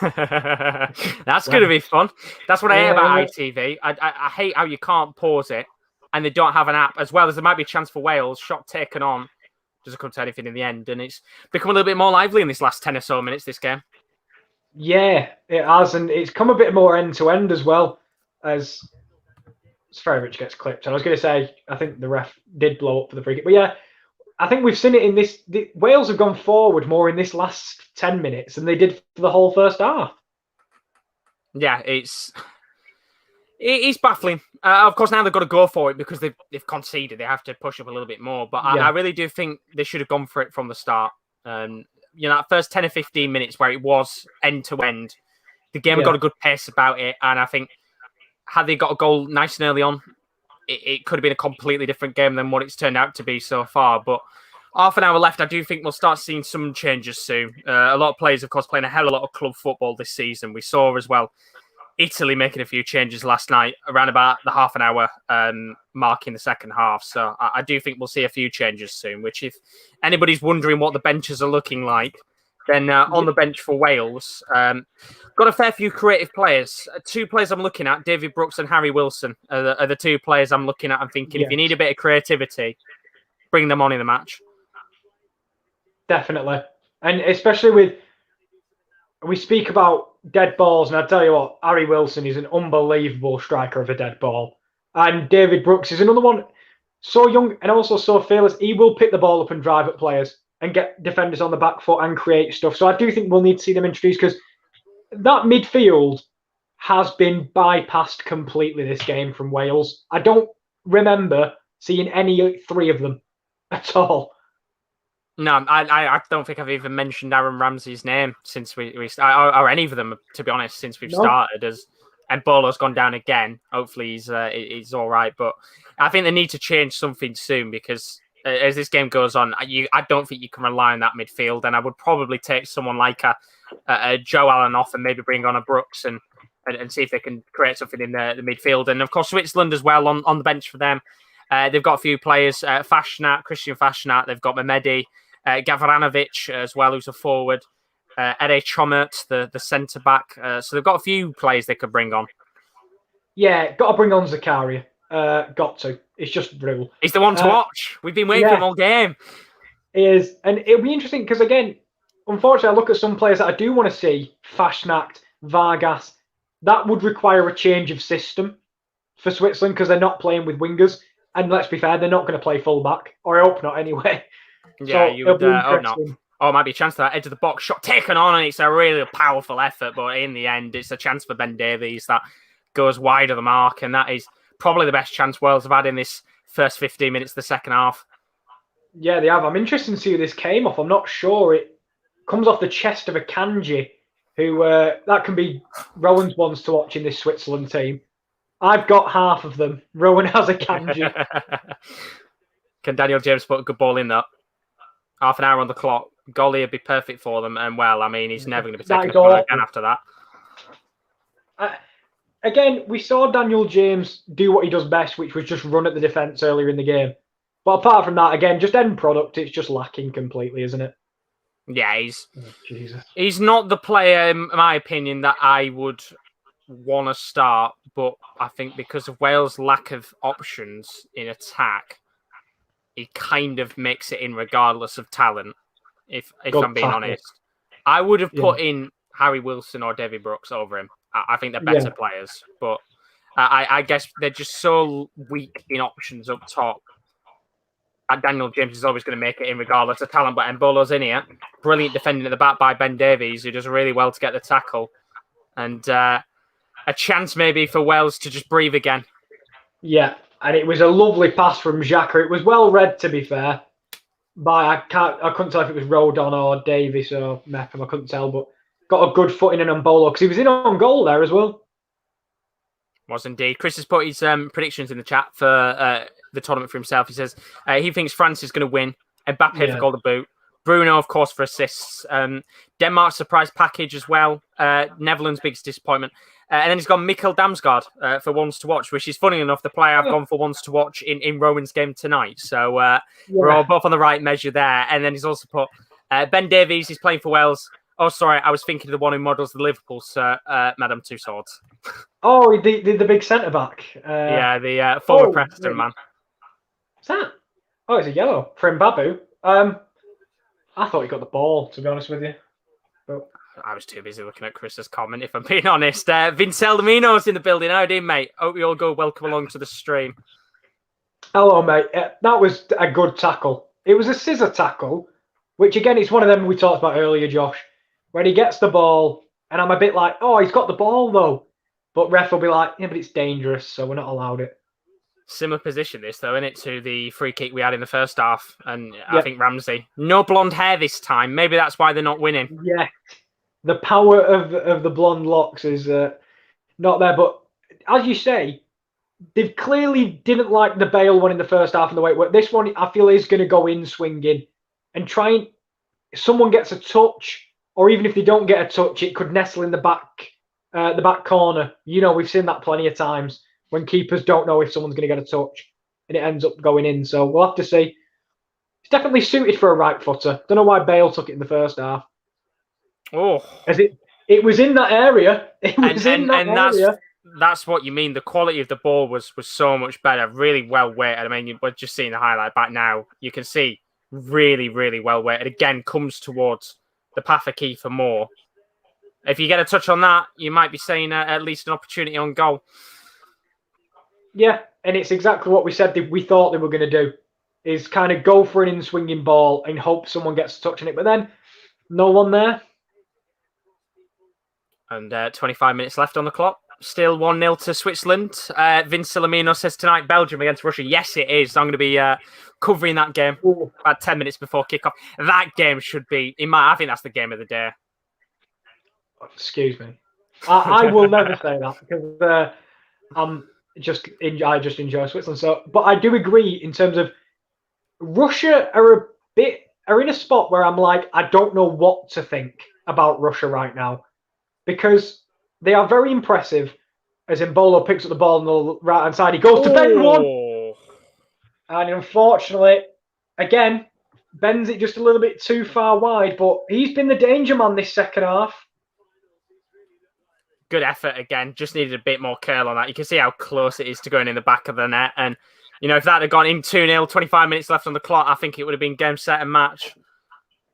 That's going to be fun. That's what I hate about ITV. I hate how you can't pause it, and they don't have an app, as well as there might be a chance for Wales. Shot taken on. Doesn't come to anything in the end, and it's become a little bit more lively in this last 10 or so minutes, this game. Yeah, it has, and it's come a bit more end-to-end as well, as Seferovic gets clipped. And I was going to say, I think the ref did blow up for the free kick. But yeah, I think we've seen it in this... Wales have gone forward more in this last 10 minutes than they did for the whole first half. Yeah, it's baffling. Of course, now they've got to go for it because they've conceded. They have to push up a little bit more. But I really do think they should have gone for it from the start. That first 10 or 15 minutes where it was end-to-end, the game had got a good pace about it. And I think had they got a goal nice and early on, it could have been a completely different game than what it's turned out to be so far. But Half an hour left. I do think we'll start seeing some changes soon. A lot of players, of course, playing a hell of a lot of club football this season. We saw as well Italy making a few changes last night around about the half an hour mark in the second half. So I do think we'll see a few changes soon, which if anybody's wondering what the benches are looking like, then on the bench for Wales, got a fair few creative players. Two players I'm looking at, David Brooks and Harry Wilson, are the two players I'm looking at. I'm thinking if you need a bit of creativity, bring them on in the match. Definitely. And especially we speak about dead balls, and I tell you what, Harry Wilson is an unbelievable striker of a dead ball. And David Brooks is another one, so young and also so fearless. He will pick the ball up and drive at players and get defenders on the back foot and create stuff. So I do think we'll need to see them introduced, because that midfield has been bypassed completely this game from Wales. I don't remember seeing any three of them at all. No, I don't think I've even mentioned Aaron Ramsey's name since we or any of them, to be honest, since we've started. And Bolo's gone down again. Hopefully he's all right. But I think they need to change something soon, because as this game goes on, I don't think you can rely on that midfield. And I would probably take someone like a Joe Allen off and maybe bring on a Brooks and see if they can create something in the midfield. And of course, Switzerland as well on the bench for them. They've got a few players, Christian Fashnat. They've got Mehmedi. Gavranovic as well, who's a forward. Ede Chomert, the centre-back. So they've got a few players they could bring on. Yeah, got to bring on Zakaria. Got to. It's just rule. He's the one to watch. We've been waiting for him all game. He is. And it'll be interesting because, again, unfortunately, I look at some players that I do want to see. Fasnacht, Vargas. That would require a change of system for Switzerland, because they're not playing with wingers. And let's be fair, they're not going to play full-back. Or I hope not anyway. Yeah, so you would. Oh, no. Oh, it might be a chance for that edge of the box shot taken on, and it's a really powerful effort. But in the end, it's a chance for Ben Davies that goes wide of the mark, and that is probably the best chance Wales have had in this first 15 minutes of the second half. Yeah, they have. I'm interested to see who this came off. I'm not sure. It comes off the chest of a Kanji, who that can be Rowan's ones to watch in this Switzerland team. I've got half of them. Rowan has a Kanji. Can Daniel James put a good ball in that? Half an hour on the clock. Golly would be perfect for them. And, well, I mean, he's never going to be taking a goal again after that. Again, we saw Daniel James do what he does best, which was just run at the defence earlier in the game. But apart from that, again, just end product, it's just lacking completely, isn't it? Yeah, he's not the player, in my opinion, that I would want to start. But I think because of Wales' lack of options in attack, he kind of makes it in regardless of talent, if I'm being honest. I would have put in Harry Wilson or David Brooks over him. I think they're better players. But I guess they're just so weak in options up top. Daniel James is always going to make it in regardless of talent. But Mbolo's in here. Brilliant defending at the back by Ben Davies, who does really well to get the tackle. And a chance maybe for Wales to just breathe again. Yeah. And it was a lovely pass from Xhaka. It was well read, to be fair. I couldn't tell if it was Rodon or Davis or Meckham. I couldn't tell, but got a good foot in an Mbolo, because he was in on goal there as well. Was indeed. Chris has put his predictions in the chat for the tournament for himself. He says he thinks France is going to win. Mbappe for Golden Boot. Bruno, of course, for assists. Denmark's surprise package as well. Netherlands' biggest disappointment. And then he's gone Mikkel Damsgaard for ones to watch, which is funny enough, the player I've gone for ones to watch in Rowan's game tonight. So we're all both on the right measure there. And then he's also put Ben Davies is playing for Wales. Oh, sorry, I was thinking of the one who models the Liverpool, sir, Madame Tussauds. Oh, the big centre-back. The forward Preston man. What's that? Oh, it's a yellow for Mbabu. I thought he got the ball, to be honest with you. But I was too busy looking at Chris's comment, if I'm being honest. Vincel Domino's in the building. How do you, mate? Hope you all go welcome along to the stream. Hello, mate. That was a good tackle. It was a scissor tackle, which, again, it's one of them we talked about earlier, Josh, where he gets the ball, and I'm a bit like, oh, he's got the ball, though. But ref will be like, yeah, but it's dangerous, so we're not allowed it. Similar position, this, though, isn't it, to the free kick we had in the first half. And I think Ramsey. No blonde hair this time. Maybe that's why they're not winning. Yeah. The power of the blonde locks is not there. But as you say, they clearly didn't like the Bale one in the first half and the way it worked. This one, I feel, is going to go in swinging. and someone gets a touch, or even if they don't get a touch, it could nestle in the back corner. We've seen that plenty of times when keepers don't know if someone's going to get a touch, and it ends up going in. So we'll have to see. It's definitely suited for a right footer. Don't know why Bale took it in the first half. Oh, as it was in that area. It was in that area. That's what you mean. The quality of the ball was so much better. Really well weighted. I mean, we're just seeing the highlight back now. You can see really, really well weighted. Again, comes towards the path of key for more. If you get a touch on that, you might be saying at least an opportunity on goal. Yeah, and it's exactly what we said we thought they were going to do, is kind of go for an in-swinging ball and hope someone gets a touch on it. But then, no one there. And 25 minutes left on the clock. Still 1-0 to Switzerland. Vince Salamino says tonight, Belgium against Russia. Yes, it is. I'm going to be covering that game about 10 minutes before kickoff. That game should be, I think that's the game of the day. Excuse me. I will never say that because I just enjoy Switzerland. So, but I do agree in terms of Russia are in a spot where I'm like, I don't know what to think about Russia right now, because they are very impressive. As Embolo picks up the ball on the right hand side, he goes to bend one, and unfortunately, again, bends it just a little bit too far wide. But he's been the danger man this second half. Good effort again. Just needed a bit more curl on that. You can see how close it is to going in the back of the net. And, if that had gone in 2-0, 25 minutes left on the clock, I think it would have been game, set, and match.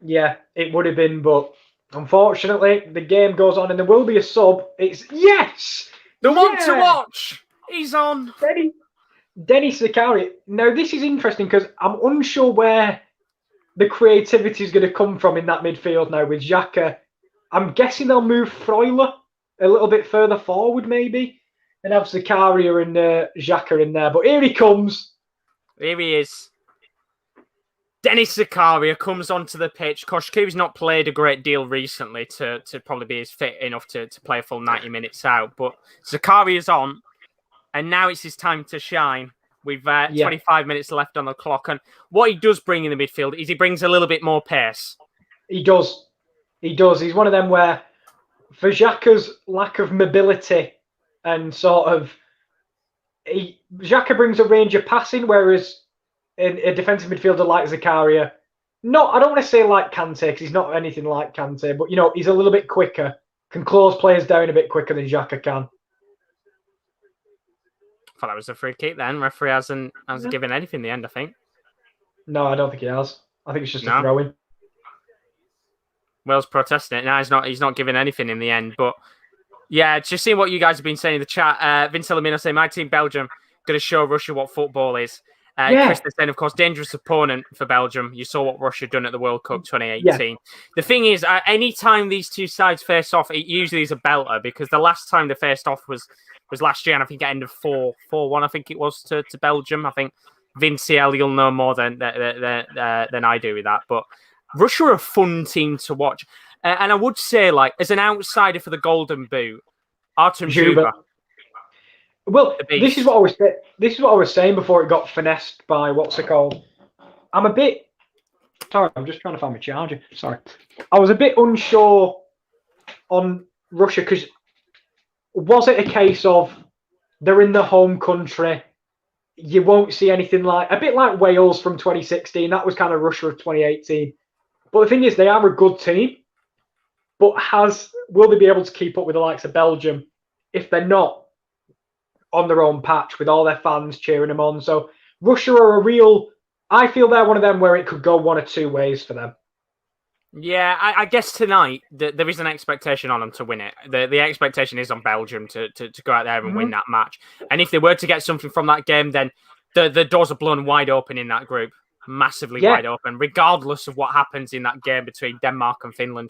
Yeah, it would have been. But unfortunately, the game goes on and there will be a sub. It's yes! The one to watch! He's on. Denis Zakaria. Now, this is interesting because I'm unsure where the creativity is going to come from in that midfield now with Xhaka. I'm guessing they'll move Freuler a little bit further forward, maybe, and have Zakaria and Xhaka in there. But here he comes. Here he is. Denis Zakaria comes onto the pitch. Koshku's not played a great deal recently to probably be as fit enough to play a full 90 minutes out. But Zakaria's on, and now it's his time to shine. We've 25 minutes left on the clock. And what he does bring in the midfield is he brings a little bit more pace. He does. He's one of them where, for Xhaka's lack of mobility and sort of, Xhaka brings a range of passing, whereas a defensive midfielder like Zakaria, I don't want to say like Kante, because he's not anything like Kante, but he's a little bit quicker, can close players down a bit quicker than Xhaka can. I thought that was a free kick then. Referee hasn't given anything in the end, I think. No, I don't think he has. I think it's just a throw-in. Wales protesting it. Now he's not giving anything in the end. But yeah, just seeing what you guys have been saying in the chat. Vince Salamino saying, my team, Belgium, going to show Russia what football is. Chris is saying, of course, dangerous opponent for Belgium. You saw what Russia done at the World Cup 2018. Yeah. The thing is, any time these two sides face off, it usually is a belter, because the last time they faced off was last year, and I think it ended 4-1, I think it was, to Belgium. I think Vince L, you'll know more than I do with that. But Russia are a fun team to watch. And I would say, like, as an outsider for the Golden Boot, Artem Zhuba. Well, this is what I was saying before it got finessed by what's it called. Sorry, I'm just trying to find my charger. Sorry. I was a bit unsure on Russia, because was it a case of they're in the home country, you won't see anything like, a bit like Wales from 2016, that was kind of Russia of 2018. But the thing is, they are a good team, but will they be able to keep up with the likes of Belgium if they're not on their own patch with all their fans cheering them on? So Russia are I feel they're one of them where it could go one or two ways for them. Yeah, I guess tonight there is an expectation on them to win it. The expectation is on Belgium to go out there and win that match. And if they were to get something from that game, then the doors are blown wide open in that group. Massively wide open, regardless of what happens in that game between Denmark and Finland.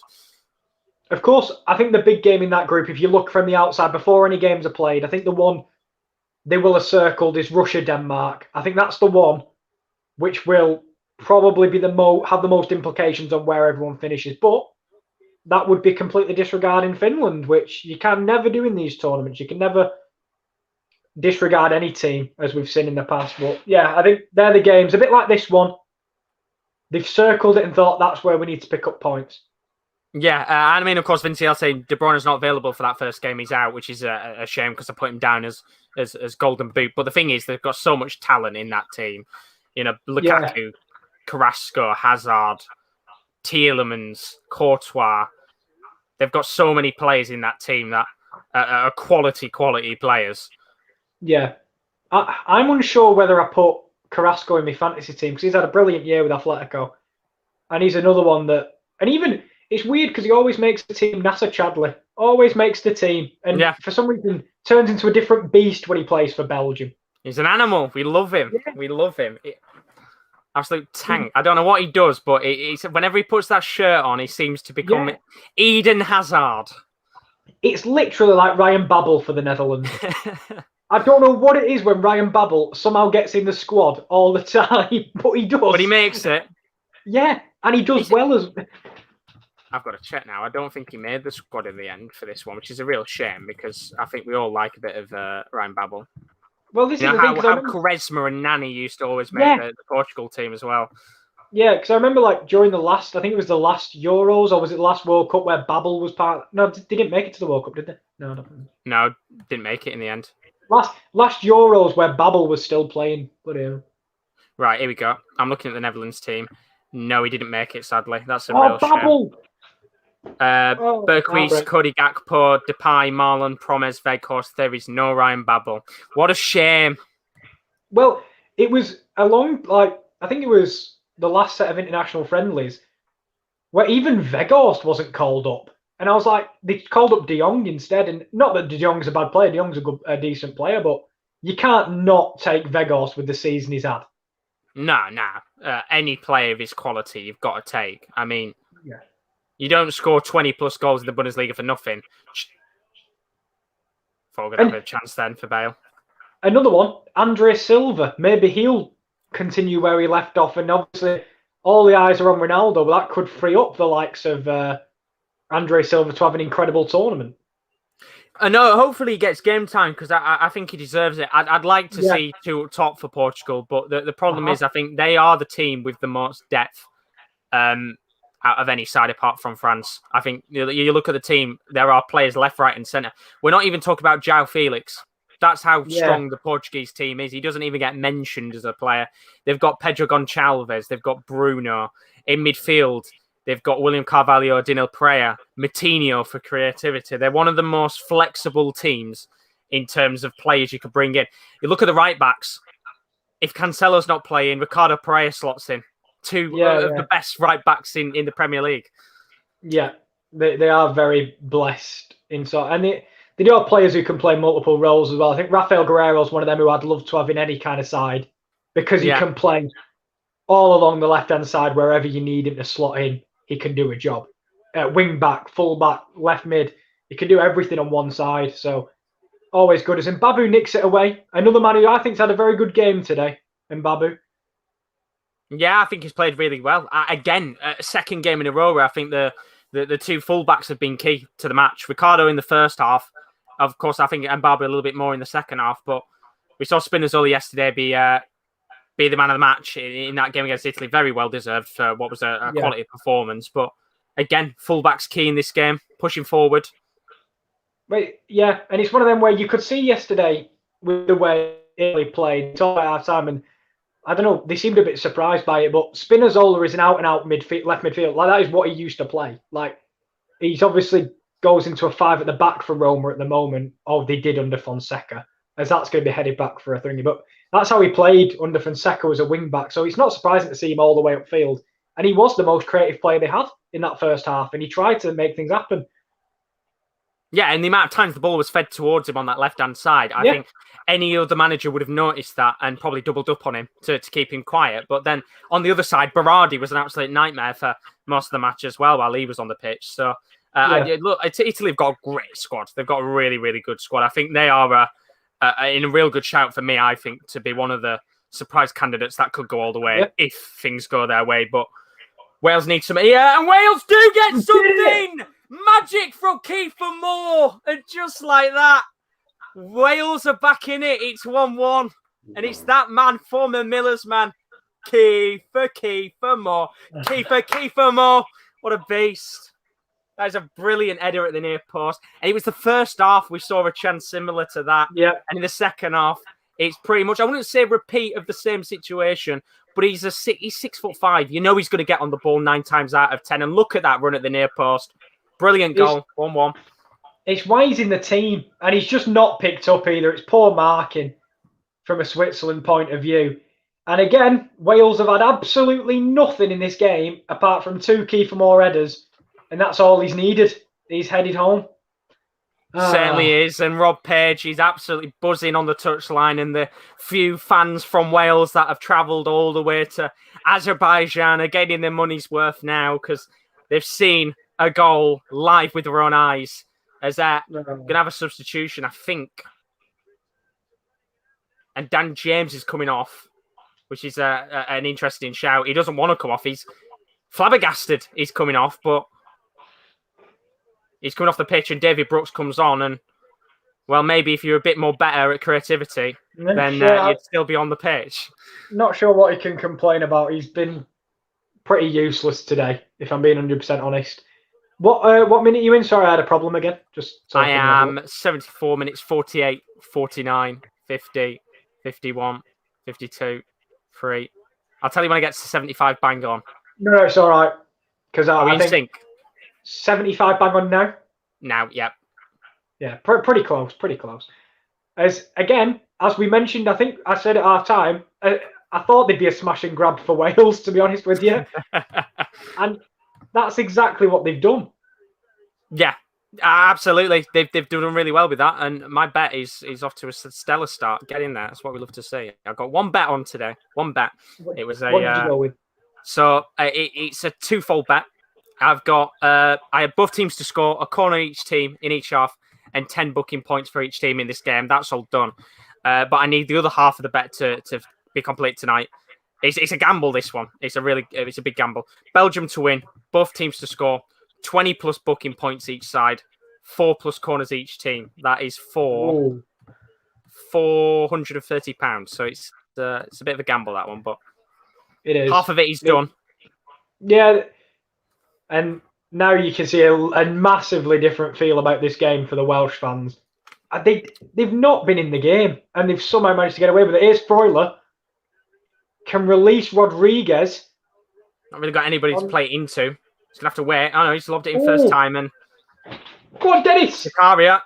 Of course, I think the big game in that group, if you look from the outside before any games are played, I think the one they will have circled is Russia-Denmark. I think that's the one which will probably be have the most implications on where everyone finishes. But that would be completely disregarding Finland, which you can never do in these tournaments. You can never disregard any team, as we've seen in the past. But yeah, I think they're the games, a bit like this one. They've circled it and thought that's where we need to pick up points. Yeah, I mean, of course, Vinci, I'll say De Bruyne's not available for that first game. He's out, which is a shame because I put him down as golden boot. But the thing is, they've got so much talent in that team. You know, Lukaku, Carrasco, Hazard, Tielemans, Courtois. They've got so many players in that team that are quality players. Yeah. I'm unsure whether I put Carrasco in my fantasy team because he's had a brilliant year with Atletico. And he's another one that... And even... It's weird because he always makes the team. Nasser Chadli always makes the team. And for some reason, turns into a different beast when he plays for Belgium. He's an animal. We love him. Yeah. We love him. Absolute tank. I don't know what he does, but it's whenever he puts that shirt on, he seems to become Eden Hazard. It's literally like Ryan Babel for the Netherlands. I don't know what it is when Ryan Babel somehow gets in the squad all the time, but he does. But he makes it. Yeah, and he does well as... I've got to check now. I don't think he made the squad in the end for this one, which is a real shame because I think we all like a bit of Ryan Babel. Well, this is the how thing, Quaresma and Nani used to always make the Portugal team as well. Yeah, because I remember during the last, I think it was the last Euros or was it the last World Cup where Babel was part? No, they didn't make it to the World Cup, did they? No, didn't make it in the end. Last Euros where Babel was still playing. Right, here we go. I'm looking at the Netherlands team. No, he didn't make it, sadly. That's a real Babel! shame. Berghuis, Cody Gakpo, Depay, Marlon, Promes, Weghorst. There is no Ryan Babel. What a shame. Well, it was I think it was the last set of international friendlies where even Weghorst wasn't called up. And I was like, they called up De Jong instead. And not that De Jong's a bad player. De Jong's a decent player, but you can't not take Weghorst with the season he's had. No. Any player of his quality you've got to take. I mean... You don't score 20-plus goals in the Bundesliga for nothing. Thought we're going to have a chance then for Bale. Another one, Andre Silva. Maybe he'll continue where he left off. And obviously, all the eyes are on Ronaldo, but that could free up the likes of Andre Silva to have an incredible tournament. I know. Hopefully he gets game time because I think he deserves it. I'd like to see two top for Portugal, but the problem is I think they are the team with the most depth. Out of any side apart from France. I think you look at the team, there are players left, right and centre. We're not even talking about João Felix. That's how strong the Portuguese team is. He doesn't even get mentioned as a player. They've got Pedro Gonçalves. They've got Bruno. In midfield, they've got William Carvalho, Daniel Pereira, Matinho for creativity. They're one of the most flexible teams in terms of players you could bring in. You look at the right backs. If Cancelo's not playing, Ricardo Pereira slots in. Two of the best right backs in the Premier League. Yeah, they are very blessed and they do have players who can play multiple roles as well. I think Rafael Guerreiro is one of them who I'd love to have in any kind of side because he can play all along the left-hand side wherever you need him to slot in. He can do a job. Wing back, full back, left mid. He can do everything on one side. So always good. As Mbabu nicks it away. Another man who I think's had a very good game today. Mbabu. Yeah, I think he's played really well. Again, second game in a row where I think the two fullbacks have been key to the match. Ricardo in the first half. Of course, I think Mbabu a little bit more in the second half. But we saw Spinazzola yesterday be the man of the match in that game against Italy. Very well deserved for what was a quality performance. But again, fullbacks key in this game, pushing forward. And it's one of them where you could see yesterday with the way Italy played. It's all at half time and I don't know, they seemed a bit surprised by it, but Spinazzola is an out-and-out left midfield. Like, that is what he used to play. Like, he's obviously goes into a five at the back for Roma at the moment. Oh, they did under Fonseca, as that's going to be headed back for a thingy. But that's how he played under Fonseca as a wing-back. So it's not surprising to see him all the way upfield. And he was the most creative player they had in that first half, and he tried to make things happen. Yeah, and the amount of times the ball was fed towards him on that left-hand side, I think any other manager would have noticed that and probably doubled up on him to keep him quiet. But then on the other side, Berardi was an absolute nightmare for most of the match as well while he was on the pitch. So, look, Italy have got a great squad. They've got a really, really good squad. I think they are in a real good shout for me, I think, to be one of the surprise candidates that could go all the way if things go their way. But Wales need some... Yeah, and Wales do get something! Magic from Kiefer Moore! And just like that, Wales are back in it. It's 1-1. And it's that man, former Miller's man, Kiefer Moore. Kiefer Moore. What a beast. That is a brilliant header at the near post. And it was the first half we saw a chance similar to that. Yeah. And in the second half, it's pretty much, I wouldn't say repeat of the same situation, but he's 6'5". You know he's going to get on the ball 9 times out of 10. And look at that run at the near post. Brilliant goal. 1-1. It's why he's in the team. And he's just not picked up either. It's poor marking from a Switzerland point of view. And again, Wales have had absolutely nothing in this game apart from 2 Kiefer Moore headers. And that's all he's needed. He's headed home. Certainly is. And Rob Page, he's absolutely buzzing on the touchline. And the few fans from Wales that have travelled all the way to Azerbaijan are getting their money's worth now because they've seen a goal live with their own eyes. As they're going to have a substitution, I think. And Dan James is coming off, which is an interesting shout. He doesn't want to come off. He's flabbergasted. He's coming off, but he's coming off the pitch and David Brooks comes on. And, well, maybe if you're a bit more better at creativity, then you'd still be on the pitch. Not sure what he can complain about. He's been pretty useless today, if I'm being 100% honest. What minute are you in? Sorry, I had a problem again. I am 74 minutes, 48, 49, 50, 51, 52, 3. I'll tell you when I get to 75 bang on. No, it's all right. Because Are we in sync? 75 bang on now? Now, yep. Yeah, pretty close, As we mentioned, I think I said at half time, I thought they'd be a smash and grab for Wales, to be honest with you. And that's exactly what they've done. Yeah, absolutely. They've done really well with that. And my bet is off to a stellar start. Get in there. That's what we love to see. I've got one bet on today. One bet. It was what did you go with? So it's a twofold bet. I've got I have both teams to score, a corner each team in each half, and 10 booking points for each team in this game. That's all done. But I need the other half of the bet to be complete tonight. It's a gamble, this one. It's a big gamble. Belgium to win, both teams to score, 20 plus booking points each side, 4 plus corners each team. That is £430. So it's a bit of a gamble, that one, but it is. Half of it is done. Yeah, and now you can see a massively different feel about this game for the Welsh fans. They've not been in the game, and they've somehow managed to get away with it. Here's Freuler. Can release Rodriguez. Not really got anybody to play it into. He's going to have to wait. Oh, no, he's lobbed it in first time. And go on, Dennis. Zakaria.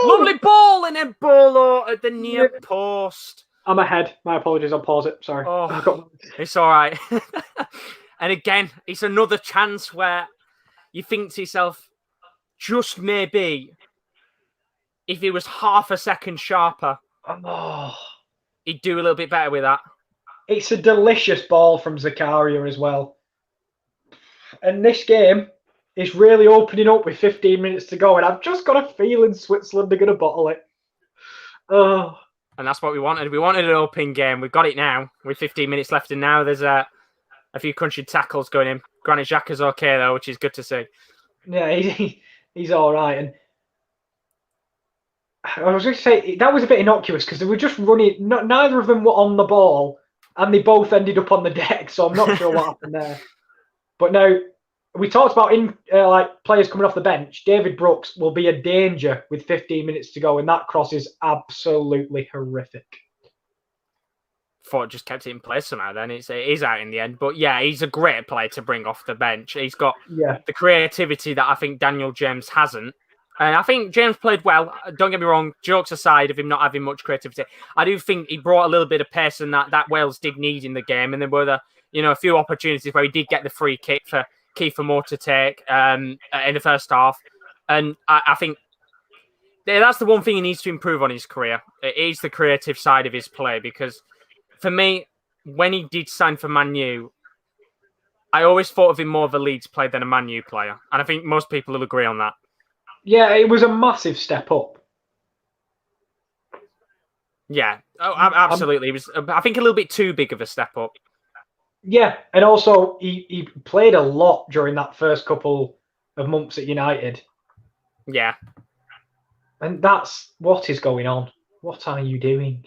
Lovely ball. And then Bolo at the near post. I'm ahead. My apologies. I'll pause it. Sorry. Oh, it's all right. And again, it's another chance where you think to yourself, just maybe, if he was half a second sharper, he'd do a little bit better with that. It's a delicious ball from Zakaria as well. And this game is really opening up with 15 minutes to go. And I've just got a feeling Switzerland are going to bottle it. Oh. And that's what we wanted. We wanted an open game. We've got it now with 15 minutes left. And now there's a few crunchy tackles going in. Granit Xhaka's okay, though, which is good to see. Yeah, he's all right. And I was going to say, that was a bit innocuous because they were just running. Neither of them were on the ball, and they both ended up on the deck. So I'm not sure what happened there. But now, we talked about players coming off the bench. David Brooks will be a danger with 15 minutes to go, and that cross is absolutely horrific. Thought it just kept it in place somehow. Then it is out in the end. But yeah, he's a great player to bring off the bench. He's got the creativity that I think Daniel James hasn't. And I think James played well. Don't get me wrong. Jokes aside of him not having much creativity, I do think he brought a little bit of pace and that Wales did need in the game. And there were a few opportunities where he did get the free kick for Kiefer Moore to take in the first half. And I think that's the one thing he needs to improve on his career. It is the creative side of his play, because for me, when he did sign for Man U, I always thought of him more of a Leeds player than a Man U player. And I think most people will agree on that. Yeah, it was a massive step up. Yeah, absolutely. It was, I think, a little bit too big of a step up. Yeah, and also he played a lot during that first couple of months at United. Yeah. And that's what is going on. What are you doing?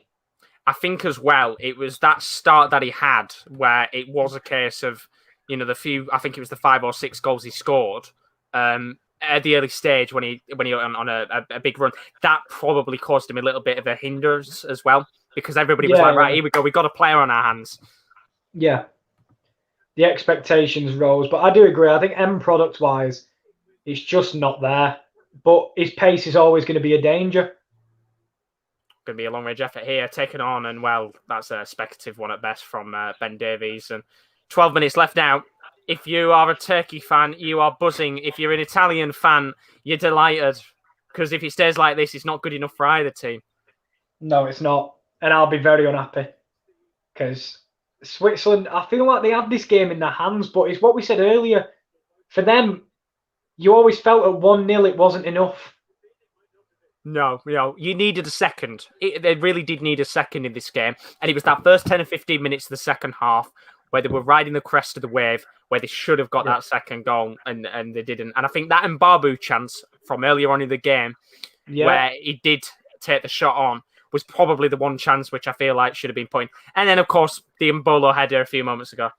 I think as well, it was that start that he had where it was a case of, I think it was the 5 or 6 goals he scored at the early stage when he on a big run. That probably caused him a little bit of a hindrance as well, because everybody was like, right, here we go, we've got a player on our hands. Yeah. The expectations rose, but I do agree. I think end product wise, it's just not there. But his pace is always going to be a danger. Going to be a long range effort here, taken on, and well, that's a speculative one at best from Ben Davies. And 12 minutes left now. If you are a Turkey fan, you are buzzing. If you're an Italian fan, you're delighted, because if it stays like this, it's not good enough for either team. No, it's not, and I'll be very unhappy because Switzerland, I feel like they had this game in their hands, but it's what we said earlier. For them, you always felt at 1-0 it wasn't enough. No, you needed a second. They really did need a second in this game. And it was that first 10 or 15 minutes of the second half where they were riding the crest of the wave, where they should have got that second goal, and they didn't. And I think that Mbabu chance from earlier on in the game, where he did take the shot on, was probably the one chance which I feel like should have been put in. And then, of course, the Mbolo header a few moments ago.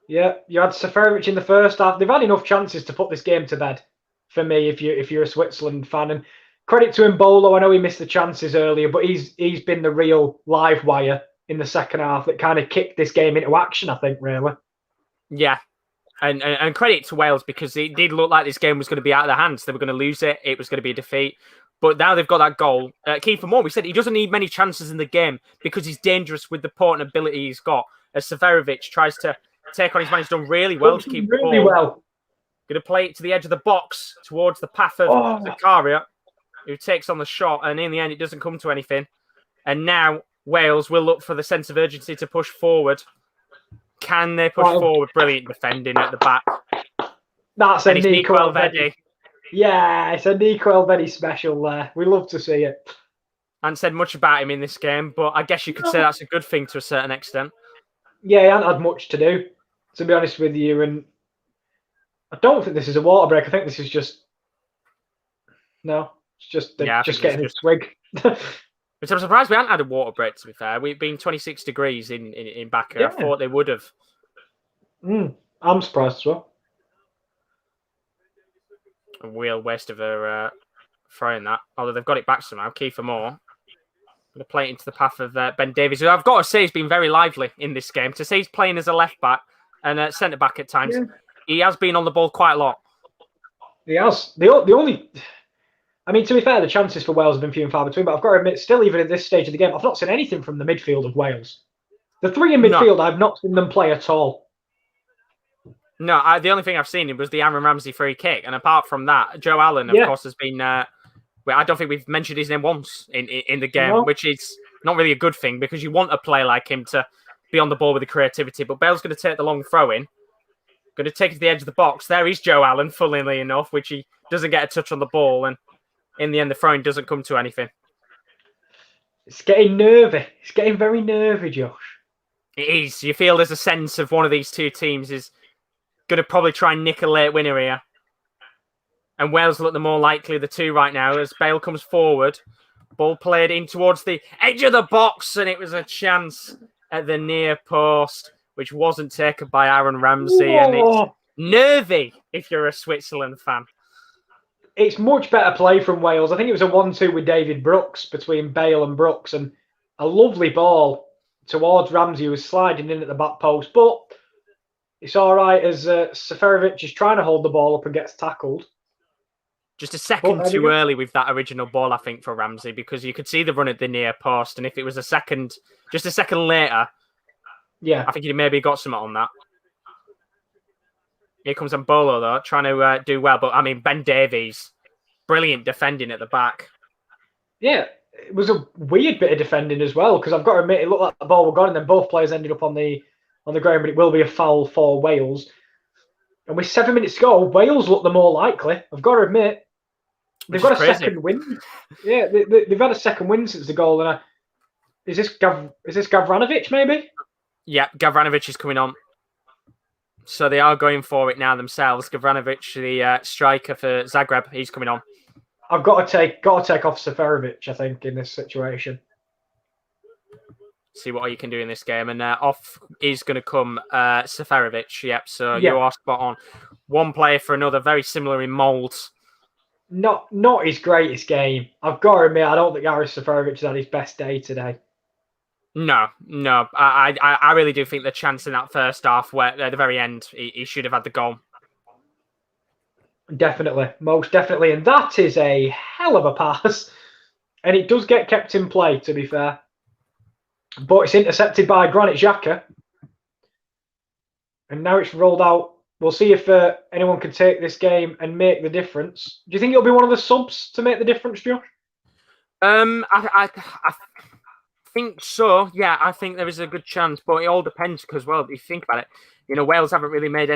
Yeah, you had Seferovic in the first half. They've had enough chances to put this game to bed, for me, if you're a Switzerland fan. And credit to Mbolo. I know he missed the chances earlier, but he's been the real live wire in the second half that kind of kicked this game into action, I think, really. Yeah. And credit to Wales, because it did look like this game was going to be out of their hands. They were going to lose it. It was going to be a defeat. But now they've got that goal. Kiefer Moore, we said he doesn't need many chances in the game because he's dangerous with the potent ability he's got. As Seferovic tries to take on his man, he's done really well to keep the ball. Well. Going to play it to the edge of the box towards the path of Zakaria, who takes on the shot. And in the end, it doesn't come to anything. And now Wales will look for the sense of urgency to push forward. Can they push forward? Brilliant defending at the back. That's a Nico Elvedi. Yeah, it's a Nico Elvedi special there. We love to see it. I hadn't said much about him in this game, but I guess you could say that's a good thing to a certain extent. Yeah, he hasn't had much to do, to be honest with you. And I don't think this is a water break. I think this is just... No, it's just getting a swig. But I'm surprised we haven't had a water break, to be fair. We've been 26 degrees in Baku. Yeah. I thought they would have. I'm surprised as well. A real waste of a throwing that. Although they've got it back somehow. Kiefer Moore. Going to play it into the path of Ben Davies, who I've got to say has been very lively in this game. To say he's playing as a left back and centre back at times, he has been on the ball quite a lot. He has. The only... I mean, to be fair, the chances for Wales have been few and far between, but I've got to admit, still, even at this stage of the game, I've not seen anything from the midfield of Wales. The three in midfield, I've not seen them play at all. No, the only thing I've seen was the Aaron Ramsey free kick. And apart from that, Joe Allen, of course, has been... I don't think we've mentioned his name once in the game, which is not really a good thing, because you want a player like him to be on the ball with the creativity. But Bale's going to take the long throw in, going to take it to the edge of the box. There is Joe Allen, funnily enough, which he doesn't get a touch on the ball. And in the end, the throwing doesn't come to anything. It's getting nervy. It's getting very nervy, Josh. It is. You feel there's a sense of one of these two teams is going to probably try and nick a late winner here. And Wales look the more likely of the two right now as Bale comes forward. Ball played in towards the edge of the box, and it was a chance at the near post, which wasn't taken by Aaron Ramsey. Whoa. And it's nervy if you're a Switzerland fan. It's much better play from Wales. I think it was a 1-2 with David Brooks, between Bale and Brooks, and a lovely ball towards Ramsey, who was sliding in at the back post. But it's all right as Seferovic is trying to hold the ball up and gets tackled. Just a second too early with that original ball, I think, for Ramsey, because you could see the run at the near post, and if it was just a second later, I think he maybe got something on that. Here comes Mbolo, though, trying to do well. But, I mean, Ben Davies, brilliant defending at the back. Yeah, it was a weird bit of defending as well, because I've got to admit, it looked like the ball were gone, and then both players ended up on the ground, but it will be a foul for Wales. And with 7 minutes to go, Wales look the more likely. I've got to admit, they've got a second win. Yeah, they've had a second win since the goal. And is this Gavranovic, maybe? Yeah, Gavranovic is coming on. So they are going for it now themselves. Gavranovic, the striker for Zagreb, he's coming on. I've got to take off Seferovic, I think, in this situation. See what you can do in this game. And off is going to come Seferovic. Yep, so Yeah. you are spot on. One player for another, very similar in moulds. Not his greatest game. I've got to admit, I don't think Gareth Seferovic has had his best day today. No. I really do think the chance in that first half, where at the very end, he should have had the goal. Definitely, most definitely. And that is a hell of a pass. And it does get kept in play, to be fair. But it's intercepted by Granit Xhaka. And now it's rolled out. We'll see if anyone can take this game and make the difference. Do you think it'll be one of the subs to make the difference, Josh? I think so. Yeah, I think there is a good chance, but it all depends because, well, if you think about it, Wales haven't really made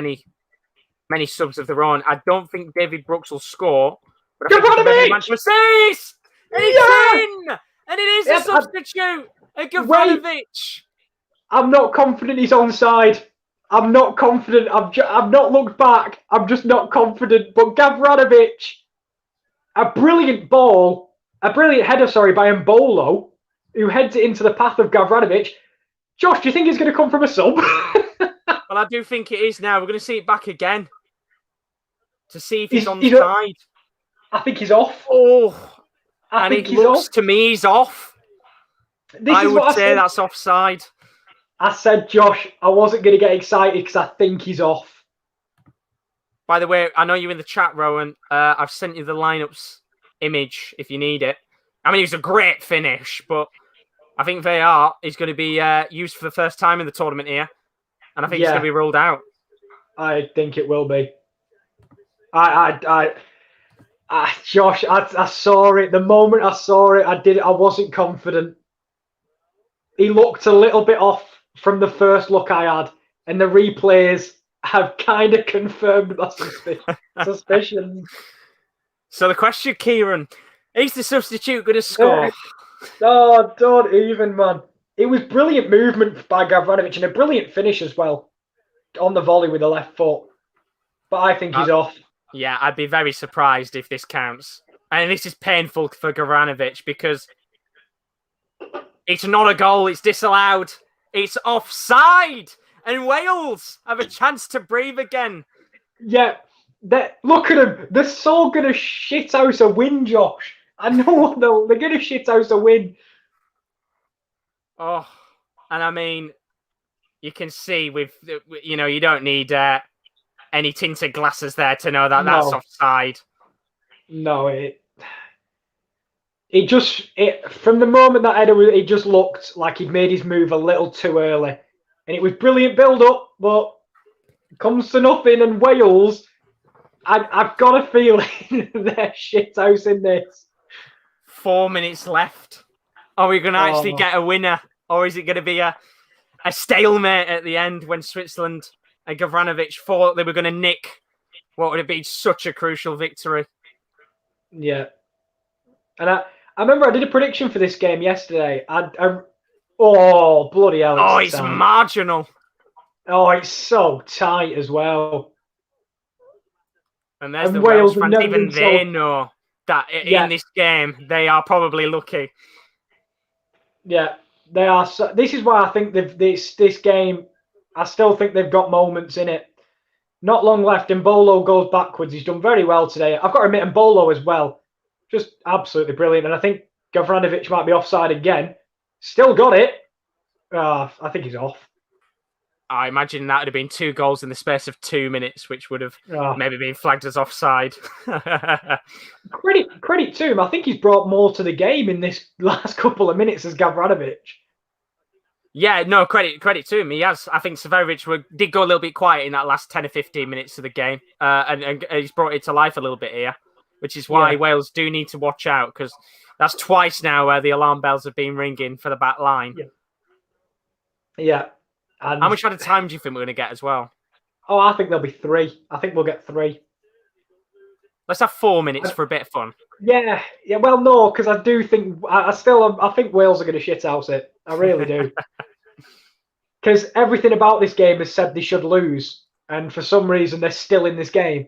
many subs of their own. I don't think David Brooks will score, but I think he'll manage to assist, and it's in, and it is a substitute. Gavranovic. I'm not confident he's onside. I'm not confident. I've not looked back. I'm just not confident. But Gavranovic, a brilliant header, by Mbolo, who heads it into the path of Gavranovic. Josh, do you think he's going to come from a sub? Well, I do think it is now. We're going to see it back again to see if he's onside. I think he's off. Oh, and it looks to me he's off. I would say that's offside. I said, Josh, I wasn't going to get excited because I think he's off. By the way, I know you're in the chat, Rowan. I've sent you the lineups image if you need it. I mean, it was a great finish, but I think VAR is going to be used for the first time in the tournament here. And I think it's going to be ruled out. I think it will be. Josh, I saw it. The moment I saw it, I wasn't confident. He looked a little bit off from the first look I had, and the replays have kind of confirmed my suspicions. So the question, Kieran, is the substitute going to score? Oh, don't even, man. It was brilliant movement by Gavranovic and a brilliant finish as well on the volley with the left foot. But I think he's off. Yeah, I'd be very surprised if this counts. And this is painful for Gavranovic because it's not a goal. It's disallowed. It's offside. And Wales have a chance to breathe again. Yeah. Look at them. They're so going to shit out a win, Josh. I know they're going to shit out a win. Oh, and I mean, you can see you don't need any tinted glasses there to know that that's offside. No, it from the moment that header, it just looked like he'd made his move a little too early. And it was brilliant build-up, but it comes to nothing. And Wales, I've got a feeling they're shithouse in this. 4 minutes left. Are we going to actually get a winner? Or is it going to be a stalemate at the end when Switzerland and Gavranovic thought they were going to nick what would have been such a crucial victory? Yeah. And I remember I did a prediction for this game yesterday. Oh, bloody hell. It's marginal. Oh, it's so tight as well. And there's the Wales fans. Even they know that in this game, they are probably lucky. Yeah, they are. This is why I think this game, I still think they've got moments in it. Not long left. Mbolo goes backwards. He's done very well today. I've got to admit, Mbolo as well. Just absolutely brilliant. And I think Gavranovic might be offside again. Still got it. I think he's off. I imagine that would have been 2 goals in the space of 2 minutes, which would have maybe been flagged as offside. Credit to him. I think he's brought more to the game in this last couple of minutes as Gavranovic. Yeah, no, credit to him. He has. I think Seferovic did go a little bit quiet in that last 10 or 15 minutes of the game. And he's brought it to life a little bit here, which is why Wales do need to watch out, because that's twice now where the alarm bells have been ringing for the back line. Yeah. And how much at a time do you think we're going to get as well? Oh, I think there'll be 3. I think we'll get 3. Let's have 4 minutes for a bit of fun. Yeah. Well, no, because I do think I think Wales are going to shit house it. I really do. Because everything about this game has said they should lose, and for some reason they're still in this game.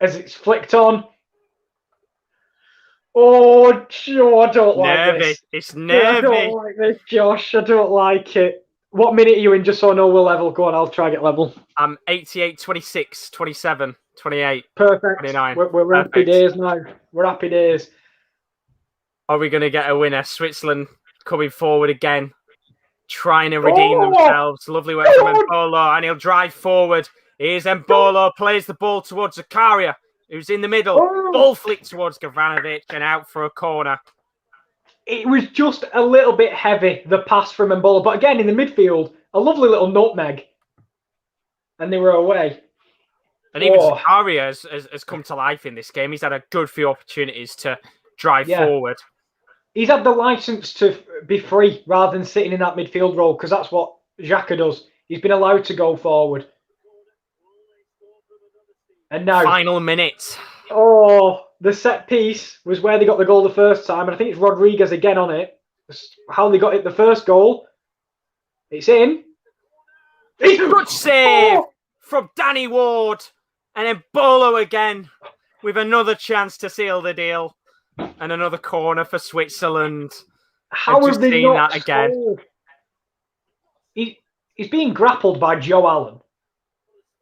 As it's flicked on. Oh, Joe, I don't like Nervy. this. It's I nervy. don't like this, Josh. I don't like it. What minute are you in, just so I know we're level? Go on, I'll try get level. I'm 88, 26, 27, 28. Perfect. 29. We're happy Perfect. days now. We're happy days. Are we going to get a winner? Switzerland coming forward again, trying to redeem themselves. Lovely work from Mbolo, and he'll drive forward. Here's Mbolo, plays the ball towards Zakaria, who's in the middle. Ball flick towards Gavranovic and out for a corner. It was just a little bit heavy, the pass from Mbolo. But again, in the midfield, a lovely little nutmeg. And they were away. And even Zakaria has come to life in this game. He's had a good few opportunities to drive forward. He's had the license to be free rather than sitting in that midfield role, because that's what Xhaka does. He's been allowed to go forward. And now... Final minute. Oh, the set piece was where they got the goal the first time. And I think it's Rodriguez again on it. How they got it the first goal. It's in. Good save from Danny Ward. And then Bolo again with another chance to seal the deal. And another corner for Switzerland. How have they not that again? He's being grappled by Joe Allen.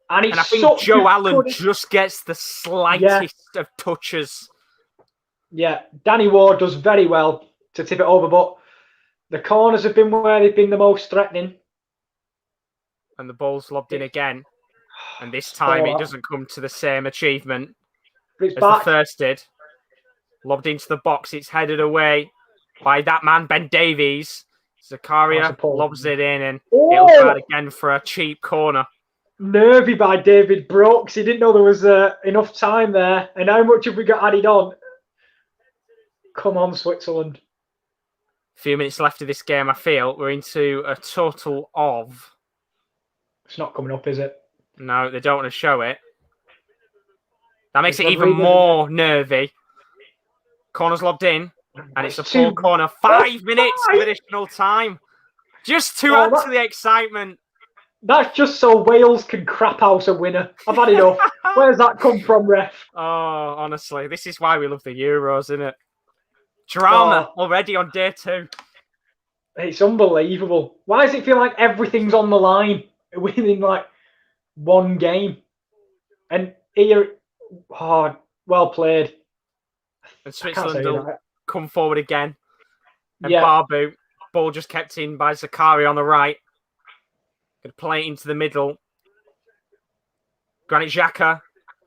And I think Joe Allen just gets the slightest of touches. Yeah, Danny Ward does very well to tip it over, but the corners have been where they've been the most threatening. And the ball's lobbed in again. And this time it doesn't come to the same achievement as the first did. Lobbed into the box, it's headed away by that man, Ben Davies. Zakaria lobs it in and it'll go out again for a cheap corner. Nervy by David Brooks. He didn't know there was enough time there. And how much have we got added on? Come on, Switzerland. A few minutes left of this game, I feel. We're into a total of... It's not coming up, is it? No, they don't want to show it. That makes it even more nervy. Corner's lobbed in. And it's a full corner. 5 minutes of additional time. Just to add to the excitement. That's just so Wales can crap out a winner. I've had enough. Where's that come from, ref? Oh, honestly, this is why we love the Euros, isn't it? Drama already on day 2. It's unbelievable. Why does it feel like everything's on the line within like one game? And here, well played. And Switzerland will come forward again. And Barbu, ball just kept in by Zakaria on the right. Going to play it into the middle. Granit Xhaka,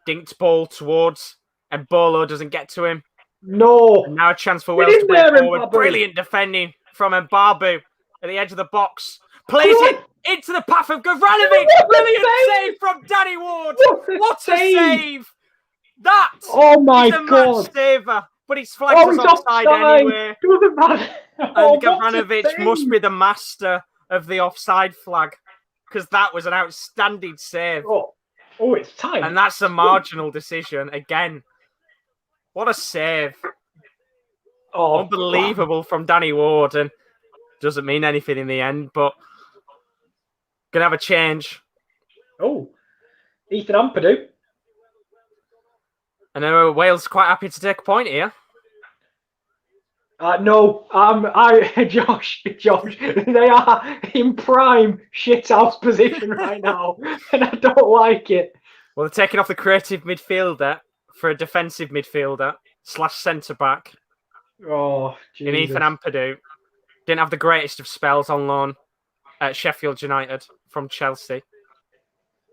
dinked ball towards Mbolo, doesn't get to him. No. And now a chance for Wales to break forward. Brilliant defending from Mbabu at the edge of the box. Plays it into the path of Gavranovic. Brilliant save from Danny Ward. What a save. That is a match saver. But it's flagged as offside anyway. Doesn't matter. And Gavranovic must be the master of the offside flag. Because that was an outstanding save. It's time. And that's a marginal decision again. What a save. Unbelievable from Danny Ward. And doesn't mean anything in the end, but going to have a change. Ethan Ampadu. And Wales are quite happy to take a point here. No, Josh, they are in prime shithouse position right now, and I don't like it. Well, they're taking off the creative midfielder for a defensive midfielder / centre-back. Oh, Jesus. In Ethan Ampadu. Didn't have the greatest of spells on loan at Sheffield United from Chelsea.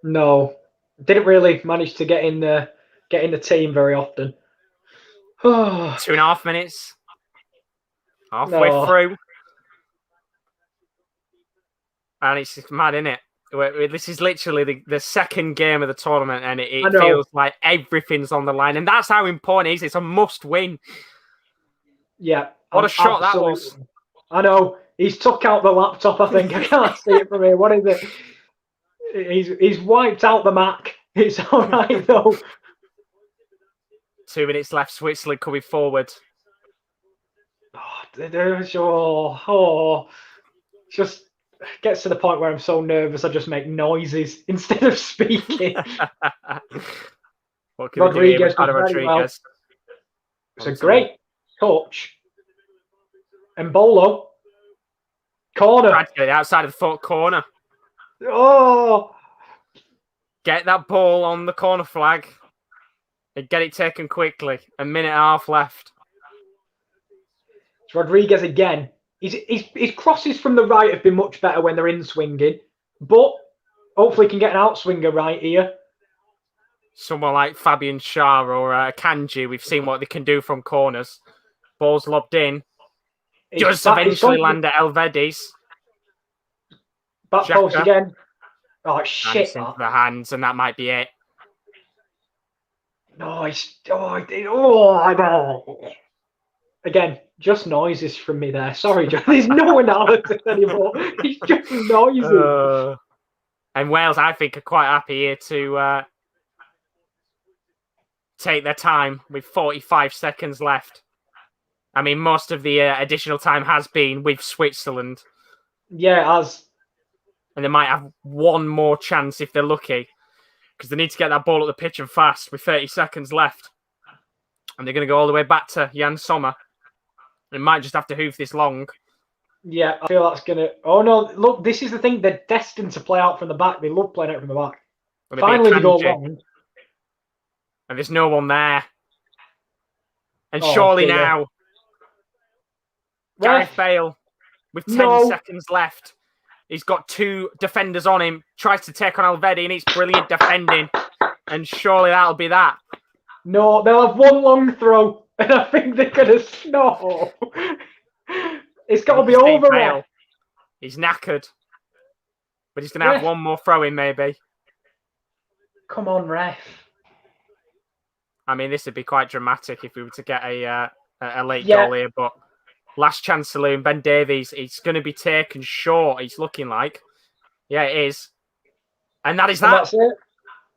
No, didn't really manage to get in the team very often. 2.5 minutes. Halfway through. And it's just mad, isn't it? This is literally the second game of the tournament, and it feels like everything's on the line. And that's how important it is. It's a must-win. Yeah. What a shot that was. I know. He's took out the laptop, I think. I can't see it from here. What is it? He's wiped out the Mac. It's all right, though. 2 minutes left. Switzerland coming forward. Just gets to the point where I'm so nervous I just make noises instead of speaking. What can Rodriguez. Well. It's a great touch. Mbolo. Corner. Tried to get it outside of the foot corner. Oh! Get that ball on the corner flag and get it taken quickly. A minute and a half left. It's Rodriguez again. His crosses from the right have been much better when they're in swinging, but hopefully he can get an outswinger right here. Someone like Fabian Schär or Kanji, we've seen what they can do from corners. Ball's lobbed in. Does eventually land at Elvedes. Back post again. Oh, shit. Into the hands, and that might be it. Nice. I know. Again, just noises from me there. Sorry, John. There's no analysis anymore. It's just noises. And Wales, I think, are quite happy here to take their time with 45 seconds left. I mean, most of the additional time has been with Switzerland. Yeah, it has. And they might have one more chance if they're lucky, because they need to get that ball up the pitch and fast with 30 seconds left. And they're going to go all the way back to Jan Sommer. They might just have to hoof this long. Yeah, I feel that's going to... Oh, no, look, this is the thing. They're destined to play out from the back. They love playing out from the back. Finally, they go long. And there's no one there. And surely now... Gareth Bale, with 10 seconds left. He's got two defenders on him. Tries to take on Alvedi, and it's brilliant defending. And surely that'll be that. No, they'll have one long throw, and I think they're going to snow. It's got to be over now. He's knackered. But he's going to have one more throw in, maybe. Come on, ref. I mean, this would be quite dramatic if we were to get a late goal here, but... Last chance saloon, Ben Davies. It's going to be taken short. It's looking like. Yeah, it is. And that is that. That's it.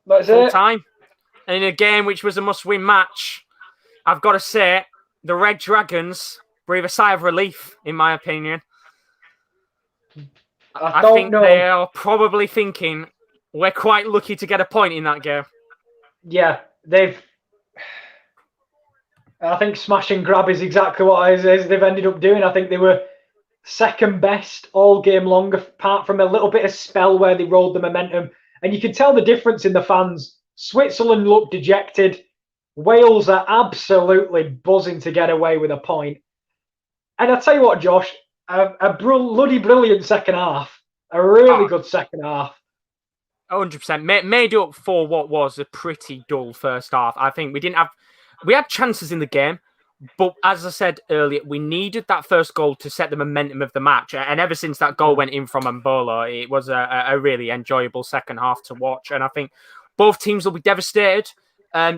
That's Full it. time. And in a game which was a must-win match, I've got to say, the Red Dragons breathe a sigh of relief, in my opinion. I think they are probably thinking we're quite lucky to get a point in that game. Yeah, I think smash and grab is exactly what they've ended up doing. I think they were second best all game long, apart from a little bit of spell where they rolled the momentum. And you can tell the difference in the fans. Switzerland looked dejected. Wales are absolutely buzzing to get away with a point. And I tell you what, Josh, a bloody brilliant second half. A really good second half. 100%. Made up for what was a pretty dull first half. I think we had chances in the game, but as I said earlier, we needed that first goal to set the momentum of the match. And ever since that goal went in from Mbolo, it was a really enjoyable second half to watch. And I think both teams will be devastated.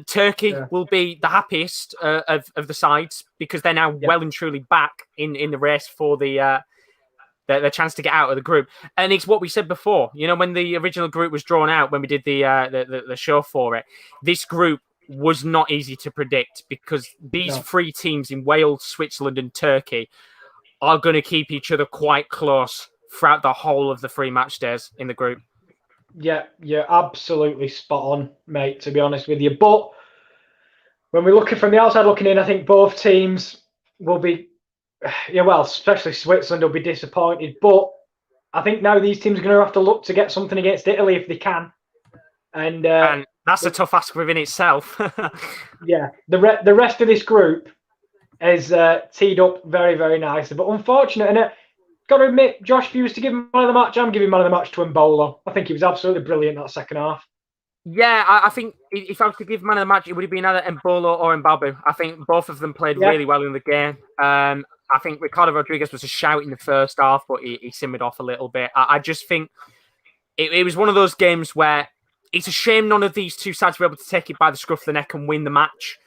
Turkey will be the happiest of the sides because they're now well and truly back in the race for the chance to get out of the group. And it's what we said before. You know, when the original group was drawn out, when we did the show for it, this group was not easy to predict because these three teams in Wales, Switzerland and Turkey are going to keep each other quite close throughout the whole of the 3 match days in the group. Yeah, you're absolutely spot on, mate, to be honest with you. But when we look at from the outside looking in, I think both teams will be, especially Switzerland will be disappointed. But I think now these teams are going to have to look to get something against Italy if they can. And that's a tough ask within itself. The rest of this group is teed up very, very nicely. But unfortunate, and got to admit, Josh, if you was to give him man of the match, I'm giving man of the match to Mbolo. I think he was absolutely brilliant that second half. Yeah, I think if I was to give man of the match, it would have been either Mbolo or Mbabu. I think both of them played really well in the game. I think Ricardo Rodriguez was a shout in the first half, but he simmered off a little bit. I just think it was one of those games where it's a shame none of these two sides were able to take it by the scruff of the neck and win the match.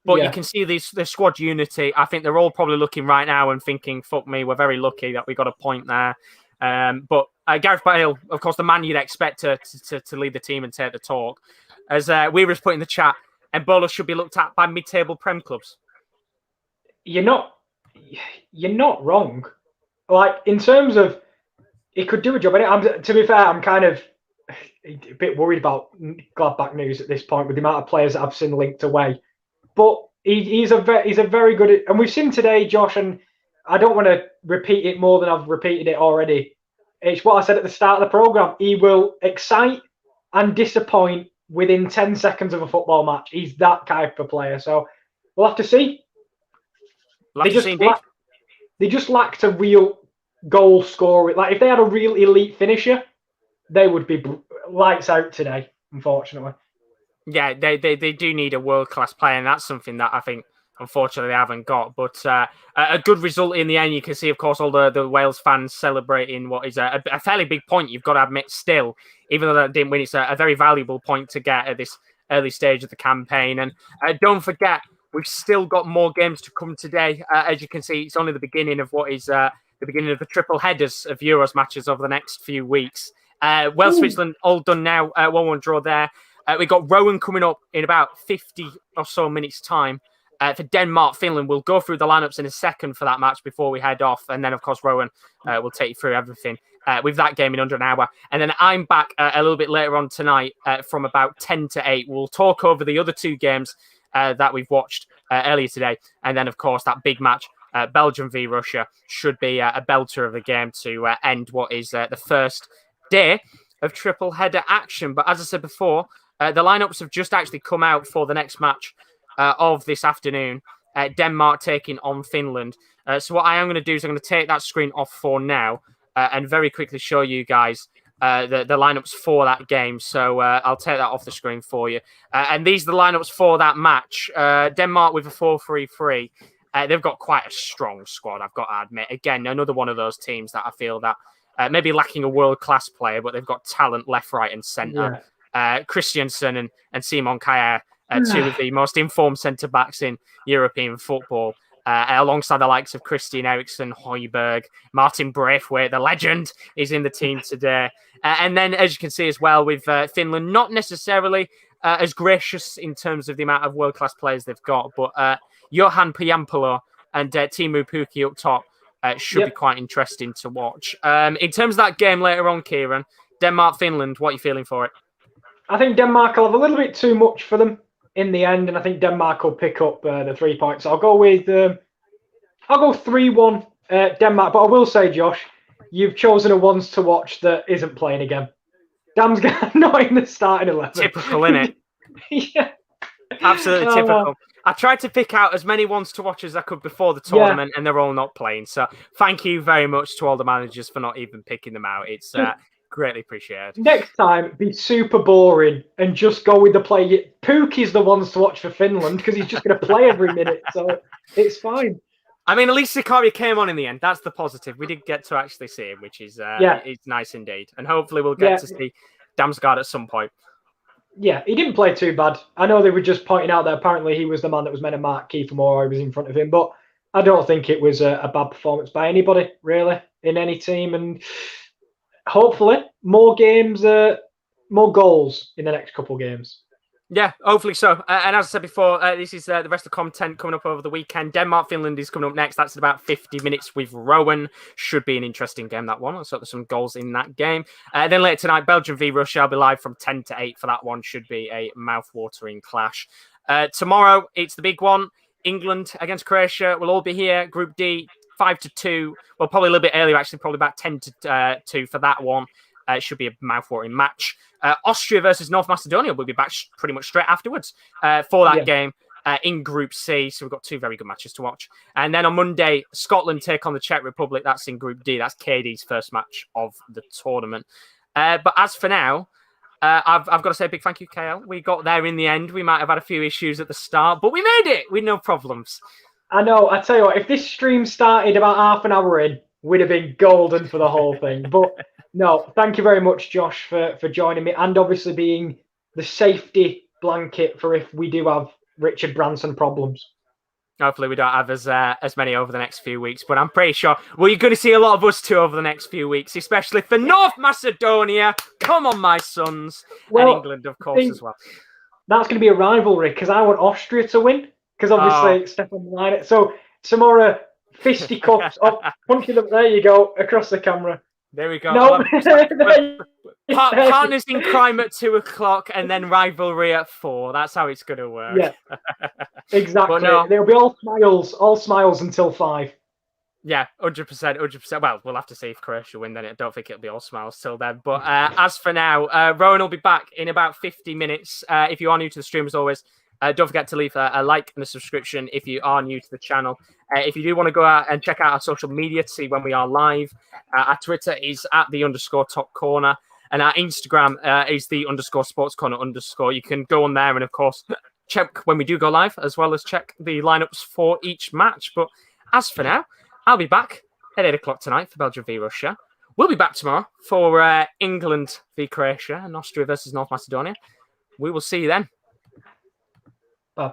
But you can see the squad unity. I think they're all probably looking right now and thinking, fuck me, we're very lucky that we got a point there. But Gareth Bale, of course, the man you'd expect to lead the team and take the talk. As Weaver's put in the chat, Mbolo should be looked at by mid-table Prem clubs. You're not wrong. Like, in terms of, he could do a job. And to be fair, I'm kind of a bit worried about Gladbach news at this point with the amount of players that I've seen linked away. But He's a very good, and we've seen today, Josh, and I don't want to repeat it more than I've repeated it already. It's what I said at the start of the program. He will excite and disappoint within 10 seconds of a football match. He's that type of player. So we'll have to see. They just lacked a real goal scorer. Like if they had a real elite finisher, they would be lights out today, unfortunately. Yeah, they do need a world-class player, and that's something that I think, unfortunately, they haven't got. But a good result in the end. You can see, of course, all the Wales fans celebrating what is a fairly big point, you've got to admit, still. Even though that didn't win, it's a very valuable point to get at this early stage of the campaign. And don't forget, we've still got more games to come today. As you can see, it's only the beginning of what is the beginning of the triple headers of Euros matches over the next few weeks. Wales, Switzerland, all done now. 1-1 draw there. We've got Rowan coming up in about 50 or so minutes' time. For Denmark, Finland, we'll go through the lineups in a second for that match before we head off. And then, of course, Rowan will take you through everything with that game in under an hour. And then I'm back a little bit later on tonight from about 10 to 8. We'll talk over the other two games that we've watched earlier today. And then, of course, that big match, Belgium v Russia, should be a belter of a game to end what is the first day of triple header action. But as I said before, the lineups have just actually come out for the next match of this afternoon. Denmark taking on Finland. So what I am going to do is I'm going to take that screen off for now and very quickly show you guys the lineups for that game. So I'll take that off the screen for you. And these are the lineups for that match. Denmark with a 4-3-3. They've got quite a strong squad, I've got to admit. Again, another one of those teams that I feel that maybe lacking a world-class player, but they've got talent left, right and centre. Yeah. Christiansen and Simon Kjaer, two of the most informed centre-backs in European football, alongside the likes of Christian Eriksen, Højbjerg, Martin Braithwaite, the legend, is in the team today. And then, as you can see as well, with Finland, not necessarily as gracious in terms of the amount of world-class players they've got, but Johan Piampolo and Teemu Pukki up top should be quite interesting to watch. In terms of that game later on, Kieran, Denmark-Finland, what are you feeling for it? I think Denmark will have a little bit too much for them in the end, and I think Denmark will pick up the 3 points. I'll go with 3-1 Denmark. But I will say, Josh, you've chosen a ones to watch that isn't playing again. Damsgaard not in the starting 11. Typical, innit? Yeah, Absolutely typical. I tried to pick out as many ones to watch as I could before the tournament, and they're all not playing. So thank you very much to all the managers for not even picking them out. It's greatly appreciated. Next time, be super boring and just go with the play. Pukki's the ones to watch for Finland because he's just going to play every minute, so it's fine. I mean, at least Sikaria came on in the end. That's the positive. We did get to actually see him, which is it's nice indeed. And hopefully we'll get to see Damsgaard at some point. Yeah, he didn't play too bad. I know they were just pointing out that apparently he was the man that was meant to mark Kiefer Moore. He was in front of him, but I don't think it was a bad performance by anybody, really, in any team. And hopefully more games, more goals in the next couple of games. Yeah, hopefully so. And as I said before, this is the rest of the content coming up over the weekend. Denmark-Finland is coming up next. That's in about 50 minutes with Rowan. Should be an interesting game, that one. So there's some goals in that game. Then later tonight, Belgium v Russia. I'll be live from 10 to 8 for that one. Should be a mouth-watering clash. Tomorrow, it's the big one. England against Croatia. We'll all be here. Group D, 5-2. Well, probably a little bit earlier, actually. Probably about 10 to 2 for that one. It should be a mouth-watering match. Austria versus North Macedonia will be back pretty much straight afterwards for that game in Group C. So we've got two very good matches to watch. And then on Monday, Scotland take on the Czech Republic. That's in Group D. That's KD's first match of the tournament. But as for now, I've got to say a big thank you, KL. We got there in the end. We might have had a few issues at the start, but we made it with no problems. I know. I tell you what, if this stream started about half an hour in, we'd have been golden for the whole thing. But no, thank you very much, Josh, for joining me and obviously being the safety blanket for if we do have Richard Branson problems. Hopefully we don't have as many over the next few weeks, but I'm pretty sure you're going to see a lot of us too over the next few weeks, especially for North Macedonia. Come on, my sons. And England, of course, as well. That's going to be a rivalry because I want Austria to win because obviously Stefan Leiner. So tomorrow, fisticuffs, punching them. There you go, across the camera. There we go. No, Partners in crime at 2:00 and then rivalry at 4. That's how it's going to work. Yeah, exactly. No. They'll be all smiles until 5. Yeah, 100%. Well, we'll have to see if Croatia win then. I don't think it'll be all smiles till then. But as for now, Rowan will be back in about 50 minutes. If you are new to the stream, as always, don't forget to leave a like and a subscription if you are new to the channel. If you do want to go out and check out our social media to see when we are live, our Twitter is @the_top corner. And our Instagram is _sportscorner_. You can go on there and, of course, check when we do go live, as well as check the lineups for each match. But as for now, I'll be back at 8:00 tonight for Belgium v Russia. We'll be back tomorrow for England v Croatia and Austria versus North Macedonia. We will see you then.